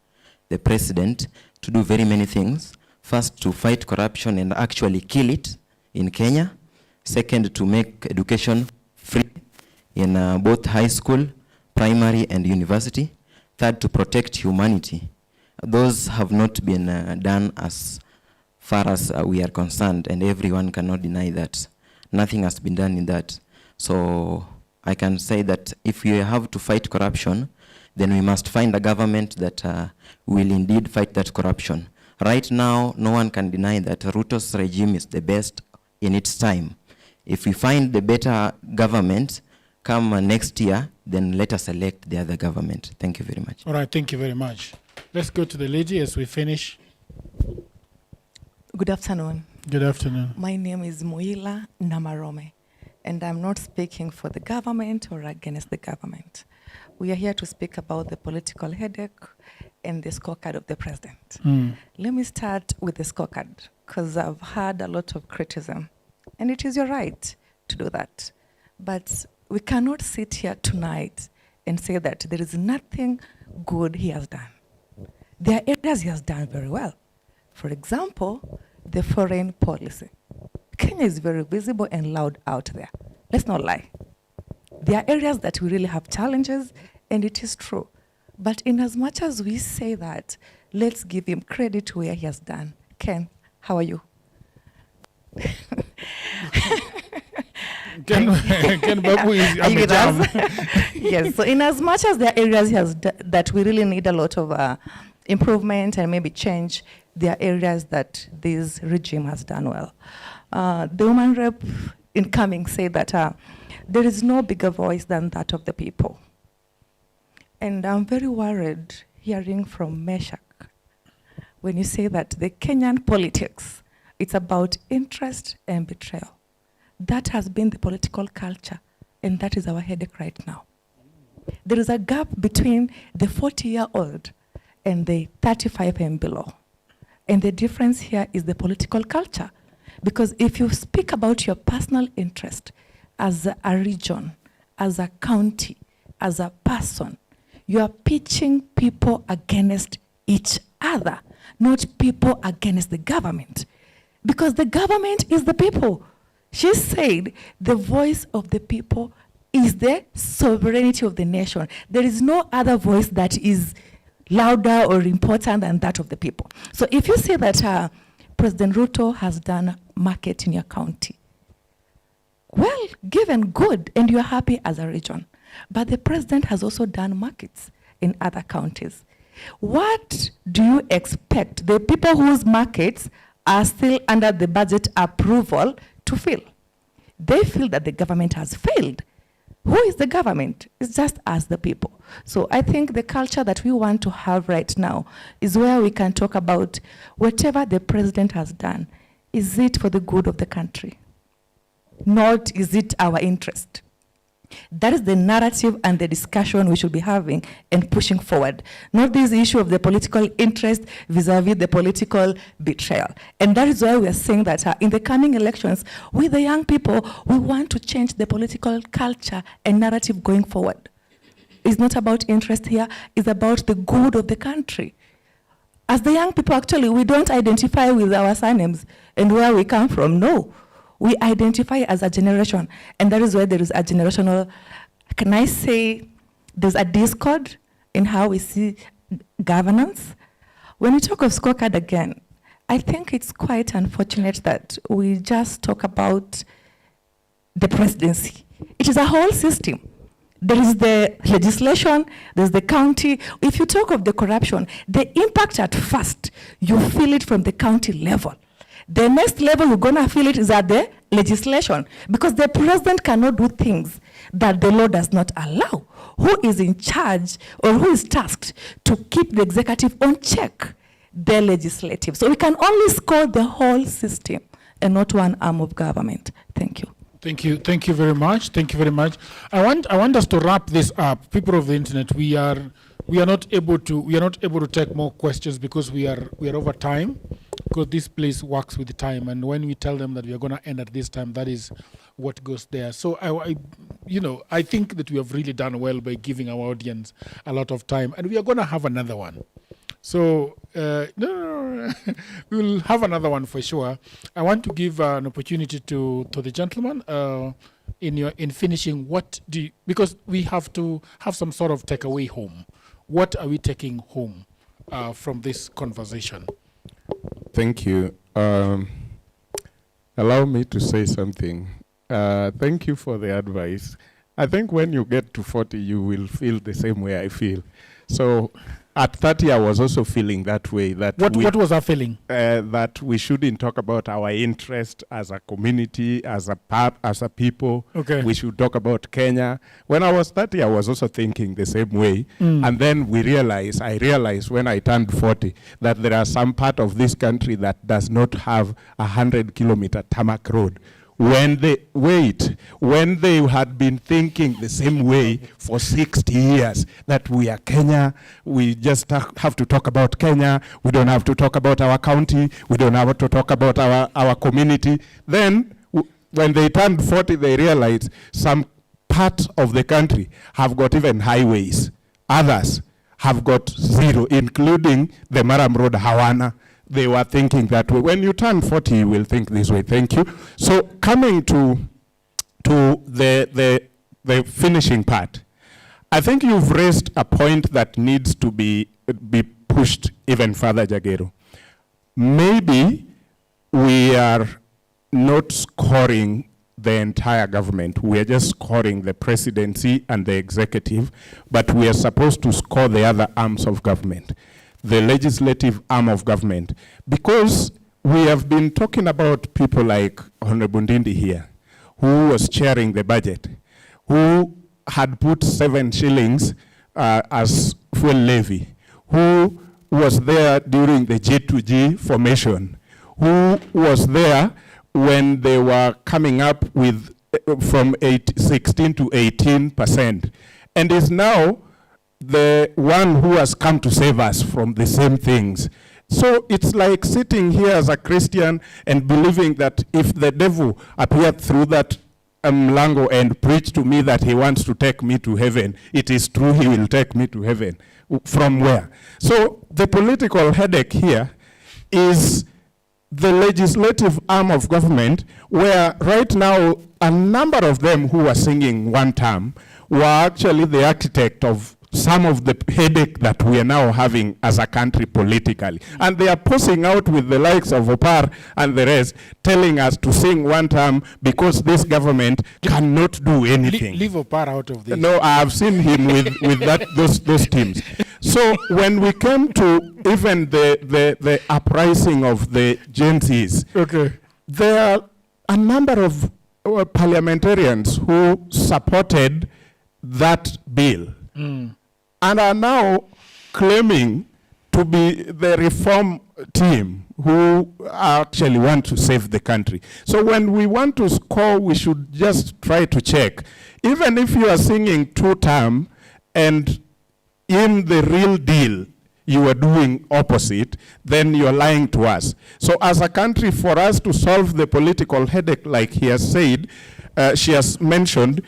the president to do very many things, first to fight corruption and actually kill it in Kenya, second to make education free in both high school, primary and university, third to protect humanity. Those have not been done as far as we are concerned, and everyone cannot deny that. Nothing has been done in that. So I can say that if we have to fight corruption, then we must find a government that will indeed fight that corruption. Right now, no one can deny that Ruto's regime is the best in its time. If we find the better government come next year, then let us elect the other government. Thank you very much. All right, thank you very much. Let's go to the lady as we finish. Good afternoon. Good afternoon. My name is Moila Namarome, and I'm not speaking for the government or against the government. We are here to speak about the political headache and the scorecard of the president. Let me start with the scorecard, because I've had a lot of criticism, and it is your right to do that. But we cannot sit here tonight and say that there is nothing good he has done. There are areas he has done very well. For example, the foreign policy. Kenya is very visible and loud out there. Let's not lie. There are areas that we really have challenges, and it is true. But in as much as we say that, let's give him credit where he has done. Ken, how are you? Ken Babu is are you with us? Yes, so in as much as there are areas he has that we really need a lot of improvement and maybe change, there are areas that this regime has done well. The woman rep incoming said that there is no bigger voice than that of the people. And I'm very worried hearing from Meshach when you say that the Kenyan politics, it's about interest and betrayal. That has been the political culture, and that is our headache right now. There is a gap between the 40-year-old and the 35 and below. And the difference here is the political culture. Because if you speak about your personal interest, as a region, as a county, as a person, you are pitching people against each other, not people against the government. Because the government is the people. She said the voice of the people is the sovereignty of the nation. There is no other voice that is louder or important than that of the people. So if you say that President Ruto has done market in your county, well, given good, and you're happy as a region. But the president has also done markets in other counties. What do you expect the people whose markets are still under the budget approval to feel? They feel that the government has failed. Who is the government? It's just us, the people. So I think the culture that we want to have right now is where we can talk about whatever the president has done. Is it for the good of the country? Not is it our interest? That is the narrative and the discussion we should be having and pushing forward. Not this issue of the political interest vis-a-vis the political betrayal. And that is why we are saying that in the coming elections, with the young people, we want to change the political culture and narrative going forward. It's not about interest here, it's about the good of the country. As the young people, actually, we don't identify with our surnames and where we come from, no. We identify as a generation, and that is why there is a generational, can I say, there's a discord in how we see governance. When we talk of scorecard again, I think it's quite unfortunate that we just talk about the presidency. It is a whole system. There is the legislation, there's the county. If you talk of the corruption, the impact at first, you feel it from the county level. The next level you're going to feel it is at the legislation, because the president cannot do things that the law does not allow. Who is in charge or who is tasked to keep the executive on check? The legislative. So we can only score the whole system and not one arm of government. Thank you. Thank you. Thank you very much. Thank you very much. I want us to wrap this up. People of the internet, we are not able to take more questions because we are over time, because this place works with the time, and when we tell them that we are going to end at this time, that is what goes there. So I think that we have really done well by giving our audience a lot of time, and we are going to have another one. So no, we will have another one for sure. I want to give an opportunity to the gentleman in finishing. Because we have to have some sort of takeaway home. What are we taking home from this conversation? Thank you. Allow me to say something. Thank you for the advice. I think when you get to 40, you will feel the same way I feel. So at 30, I was also feeling that way. What was our feeling? That we shouldn't talk about our interest as a community, as a people. Okay. We should talk about Kenya. When I was 30, I was also thinking the same way. And then I realized when I turned 40 that there are some part of this country that does not have 100-kilometer tarmac road. When they had been thinking the same way for 60 years, that we are Kenya, we just have to talk about Kenya, we don't have to talk about our county, we don't have to talk about our community. Then, when they turned 40, they realized some parts of the country have got even highways. Others have got zero, including the Maram Road, Hawana. They were thinking that way. When you turn 40, you will think this way. Thank you. So coming to the finishing part, I think you've raised a point that needs to be pushed even further, Jagero. Maybe we are not scoring the entire government. We are just scoring the presidency and the executive, but we are supposed to score the other arms of government, the legislative arm of government, because we have been talking about people like Honorable Ndindi here, who was chairing the budget, who had put 7 shillings as fuel levy, who was there during the G2G formation, who was there when they were coming up with from 16 to 18%, and is now the one who has come to save us from the same things. So it's like sitting here as a Christian and believing that if the devil appeared through that Mlango and preach to me that he wants to take me to heaven, it is true he will take me to heaven. From where? So the political headache here is the legislative arm of government, where right now a number of them who are singing one term were actually the architect of some of the headache that we are now having as a country politically. And they are posing out with the likes of Opar and the rest, telling us to sing one term because this government cannot do anything. Leave Opar out of this. No, I have seen him with those teams. So when we came to even the uprising of the Gen Zs, there are a number of parliamentarians who supported that bill. And are now claiming to be the reform team who actually want to save the country. So when we want to score, we should just try to check. Even if you are singing two-term and in the real deal you are doing opposite, then you're lying to us. So as a country, for us to solve the political headache, like he has said, she has mentioned,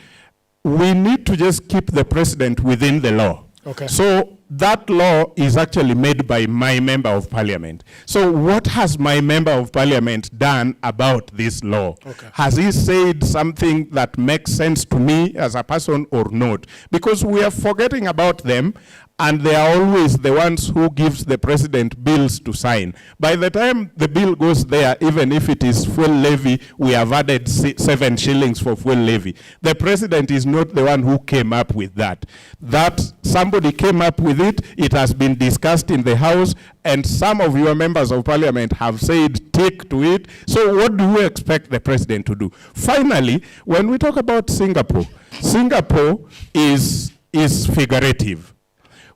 we need to just keep the president within the law. So that law is actually made by my member of parliament. So what has my member of parliament done about this law? Has he said something that makes sense to me as a person or not? Because we are forgetting about them, and they are always the ones who gives the president bills to sign. By the time the bill goes there, even if it is fuel levy, we have added 7 shillings for fuel levy. The president is not the one who came up with that. That somebody came up with it, it has been discussed in the House, and some of your members of parliament have said tick to it. So what do you expect the president to do? Finally, when we talk about Singapore, Singapore is figurative.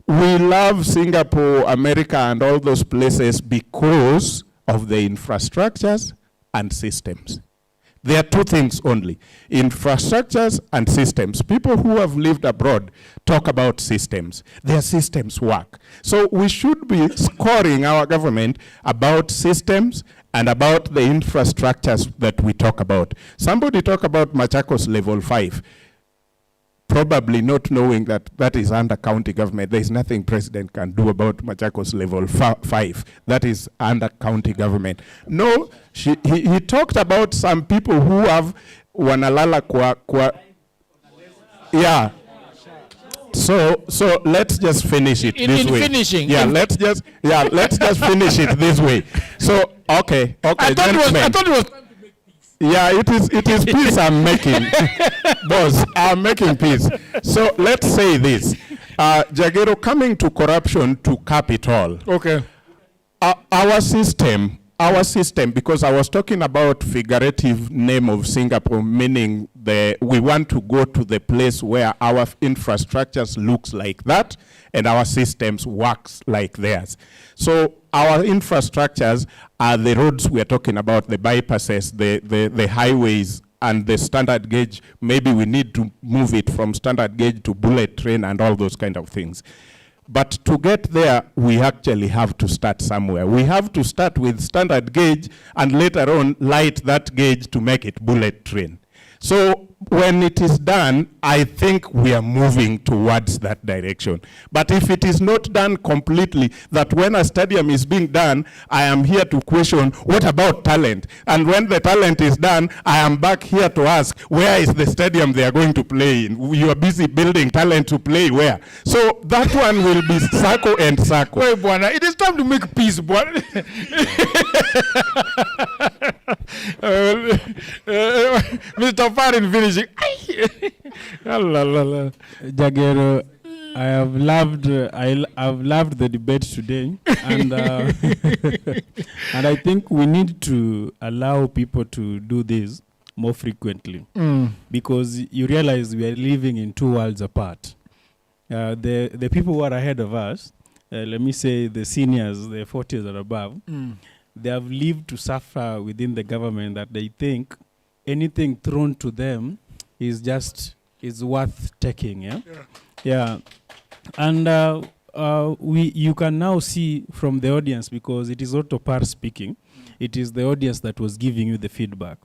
We love Singapore, America, and all those places because of the infrastructures and systems. There are two things only, infrastructures and systems. People who have lived abroad talk about systems. Their systems work. So we should be scoring our government about systems and about the infrastructures that we talk about. Somebody talk about Machakos level 5. Probably not knowing that that is under county government. There is nothing president can do about Machakos level 5. That is under county government. No, he talked about some people who have wanalala kwa. Yeah. So let's just finish it this way. Finishing. Let's just finish it this way. So okay. I thought it was. Yeah, it is peace I'm making. Boss, I'm making peace. So let's say this. Jagero, coming to corruption to cap it all. Our system, because I was talking about figurative name of Singapore, meaning we want to go to the place where our infrastructures looks like that and our systems works like theirs. So our infrastructures are the roads we are talking about, the bypasses, the highways, and the standard gauge. Maybe we need to move it from standard gauge to bullet train and all those kind of things. But to get there, we actually have to start somewhere. We have to start with standard gauge and later on light that gauge to make it bullet train. So when it is done, I think we are moving towards that direction. But if it is not done completely, that when a stadium is being done, I am here to question, what about talent? And when the talent is done, I am back here to ask, where is the stadium they are going to play in? You are busy building talent to play where? So that one will be circle and circle. Wait, Bwana, it is time to make peace, Bwana. Mr. Farin finishing. Jagero, I've loved the debate today, and and I think we need to allow people to do this more frequently, because you realize we are living in two worlds apart. The people who are ahead of us, let me say the seniors, the 40s and above, they have lived to suffer within the government that they think anything thrown to them is worth taking. And you can now see from the audience, because it is not Opar speaking, it is the audience that was giving you the feedback.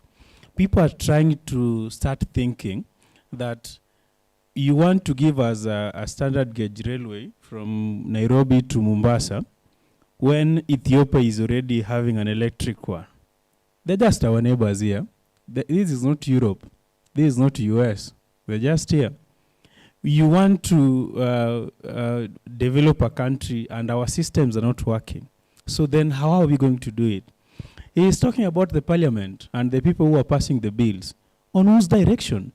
people are trying to start thinking that you want to give us a standard gauge railway from Nairobi to Mombasa when Ethiopia is already having an electric one. They're just our neighbors here. This is not Europe. This is not US. They're just here. You want to develop a country and our systems are not working. So then how are we going to do it? He is talking about the parliament and the people who are passing the bills. On whose direction?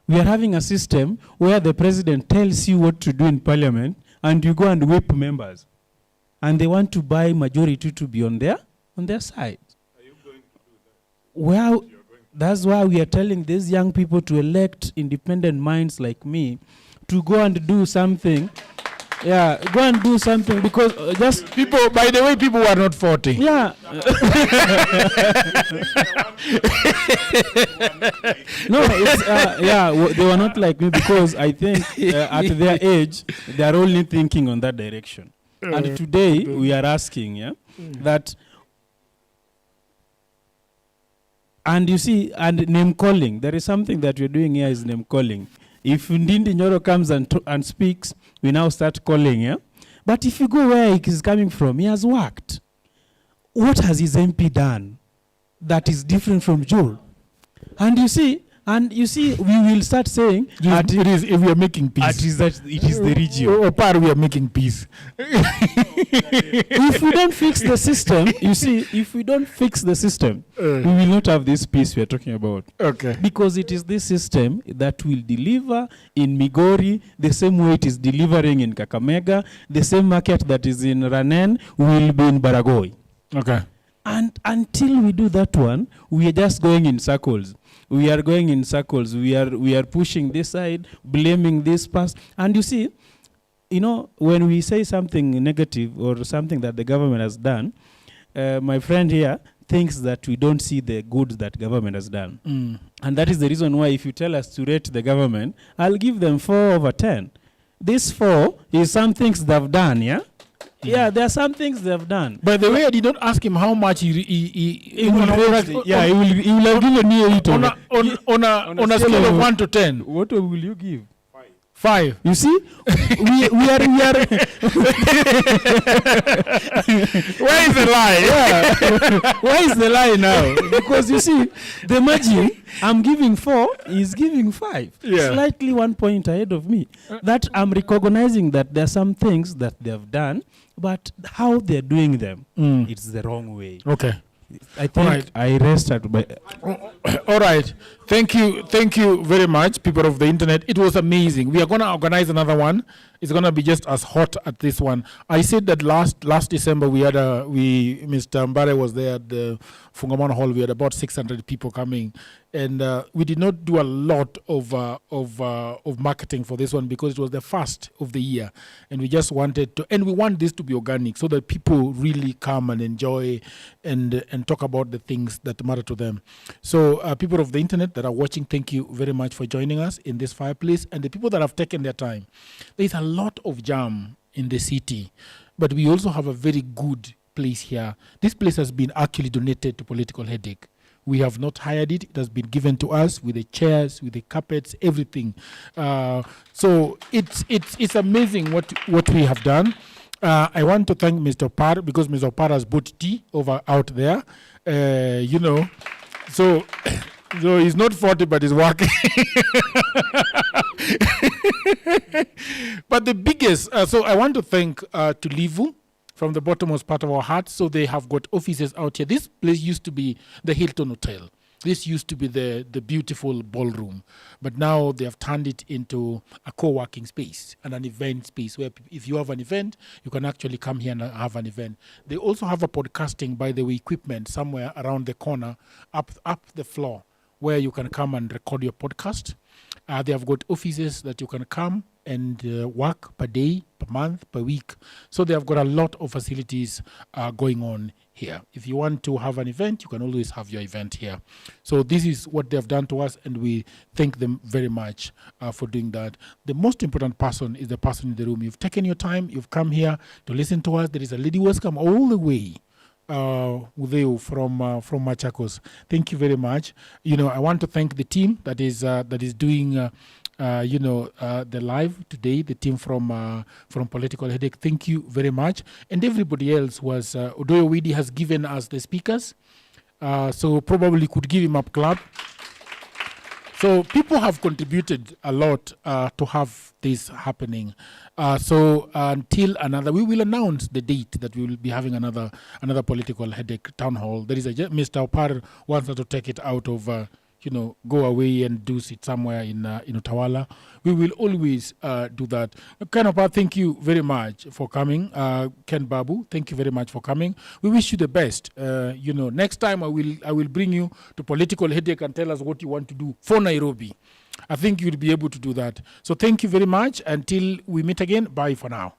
We are having a system where the president tells you what to do in parliament and you go and whip members. And they want to buy majority to be on their side. Are you going to do that? Well, that's why we are telling these young people to elect independent minds like me to go and do something. Yeah, go and do something because just people, by the way, people who are not 40. Yeah. No, it's, they were not like me because I think at their age, they are only thinking on that direction. And today, we are asking, that, and you see, and name calling. There is something that we're doing here is name calling. If Ndindi Nyoro comes and speaks, we now start calling, But if you go where he is coming from, he has worked. What has his MP done that is different from Joel? And you see, we will start saying it is if we are making peace. It is the region. Opar, we are making peace. If we don't fix the system, you see, if we don't fix the system, we will not have this peace we are talking about. Okay. Because it is this system that will deliver in Migori the same way it is delivering in Kakamega, the same market that is in Ranen will be in Baragoi. Okay. And until we do that one, we are just going in circles. We are going in circles. We are pushing this side, blaming this past. And you see, when we say something negative or something that the government has done, my friend here thinks that we don't see the good that government has done. Mm. And that is the reason why if you tell us to rate the government, I'll give them 4 over 10. This 4 is some things they've done, yeah? Yeah, there are some things they've done. By the way, I did not ask him how much he will rate. He will have given me on a scale of 1 to 10. What will you give? 5. You see, we are. Where is the lie? Yeah. Where is the lie now? Because you see, the margin I'm giving 4 is giving 5. Yeah. Slightly 1 point ahead of me. That I'm recognizing that there are some things that they have done, but how they're doing them, it's the wrong way. Okay. I think I rested by. All right. Thank you very much, people of the internet. It was amazing. We are going to organize another one. It's going to be just as hot at this one. I said that last December Mr. Mbare was there at the Fungamano Hall. We had about 600 people coming, and we did not do a lot of marketing for this one because it was the first of the year, and we just wanted to, and we want this to be organic so that people really come and enjoy and talk about the things that matter to them. So people of the internet that are watching, thank you very much for joining us in this fireplace, and the people that have taken their time. There's a lot of jam in the city, but we also have a very good place here. This place has been actually donated to Political Headache. We have not hired it. It has been given to us with the chairs, with the carpets, everything. So it's amazing what we have done. I want to thank Mr. Par because Mr. Par has bought tea out there. So he's not 40, but he's working. But the biggest, so I want to thank Tulivu from the bottommost part of our hearts. So they have got offices out here. This place used to be the Hilton Hotel. This used to be the beautiful ballroom, but now they have turned it into a co-working space and an event space where if you have an event, you can actually come here and have an event. They also have a podcasting, by the way, equipment somewhere around the corner, up the floor, where you can come and record your podcast. They have got offices that you can come and work per day, per month, per week. So they have got a lot of facilities going on here. If you want to have an event, you can always have your event here. So this is what they have done to us, and we thank them very much for doing that. The most important person is the person in the room. You've taken your time, you've come here to listen to us. There is a lady who has come all the way Udeu from Machakos. Thank you very much. You know, I want to thank the team that is doing the live today. The team from Political Headache. Thank you very much. And everybody else was Odoyo Widi has given us the speakers, so probably could give him a clap. So people have contributed a lot to have this happening. So until we will announce the date that we will be having another Political Headache town hall. There is Mr. Opar wants us to take it out of, go away and do it somewhere in Utawala. We will always do that. Ken Opar, thank you very much for coming. Ken Babu, thank you very much for coming. We wish you the best. Next time I will bring you to Political Headache and tell us what you want to do for Nairobi. I think you'll be able to do that. So thank you very much. Until we meet again, bye for now.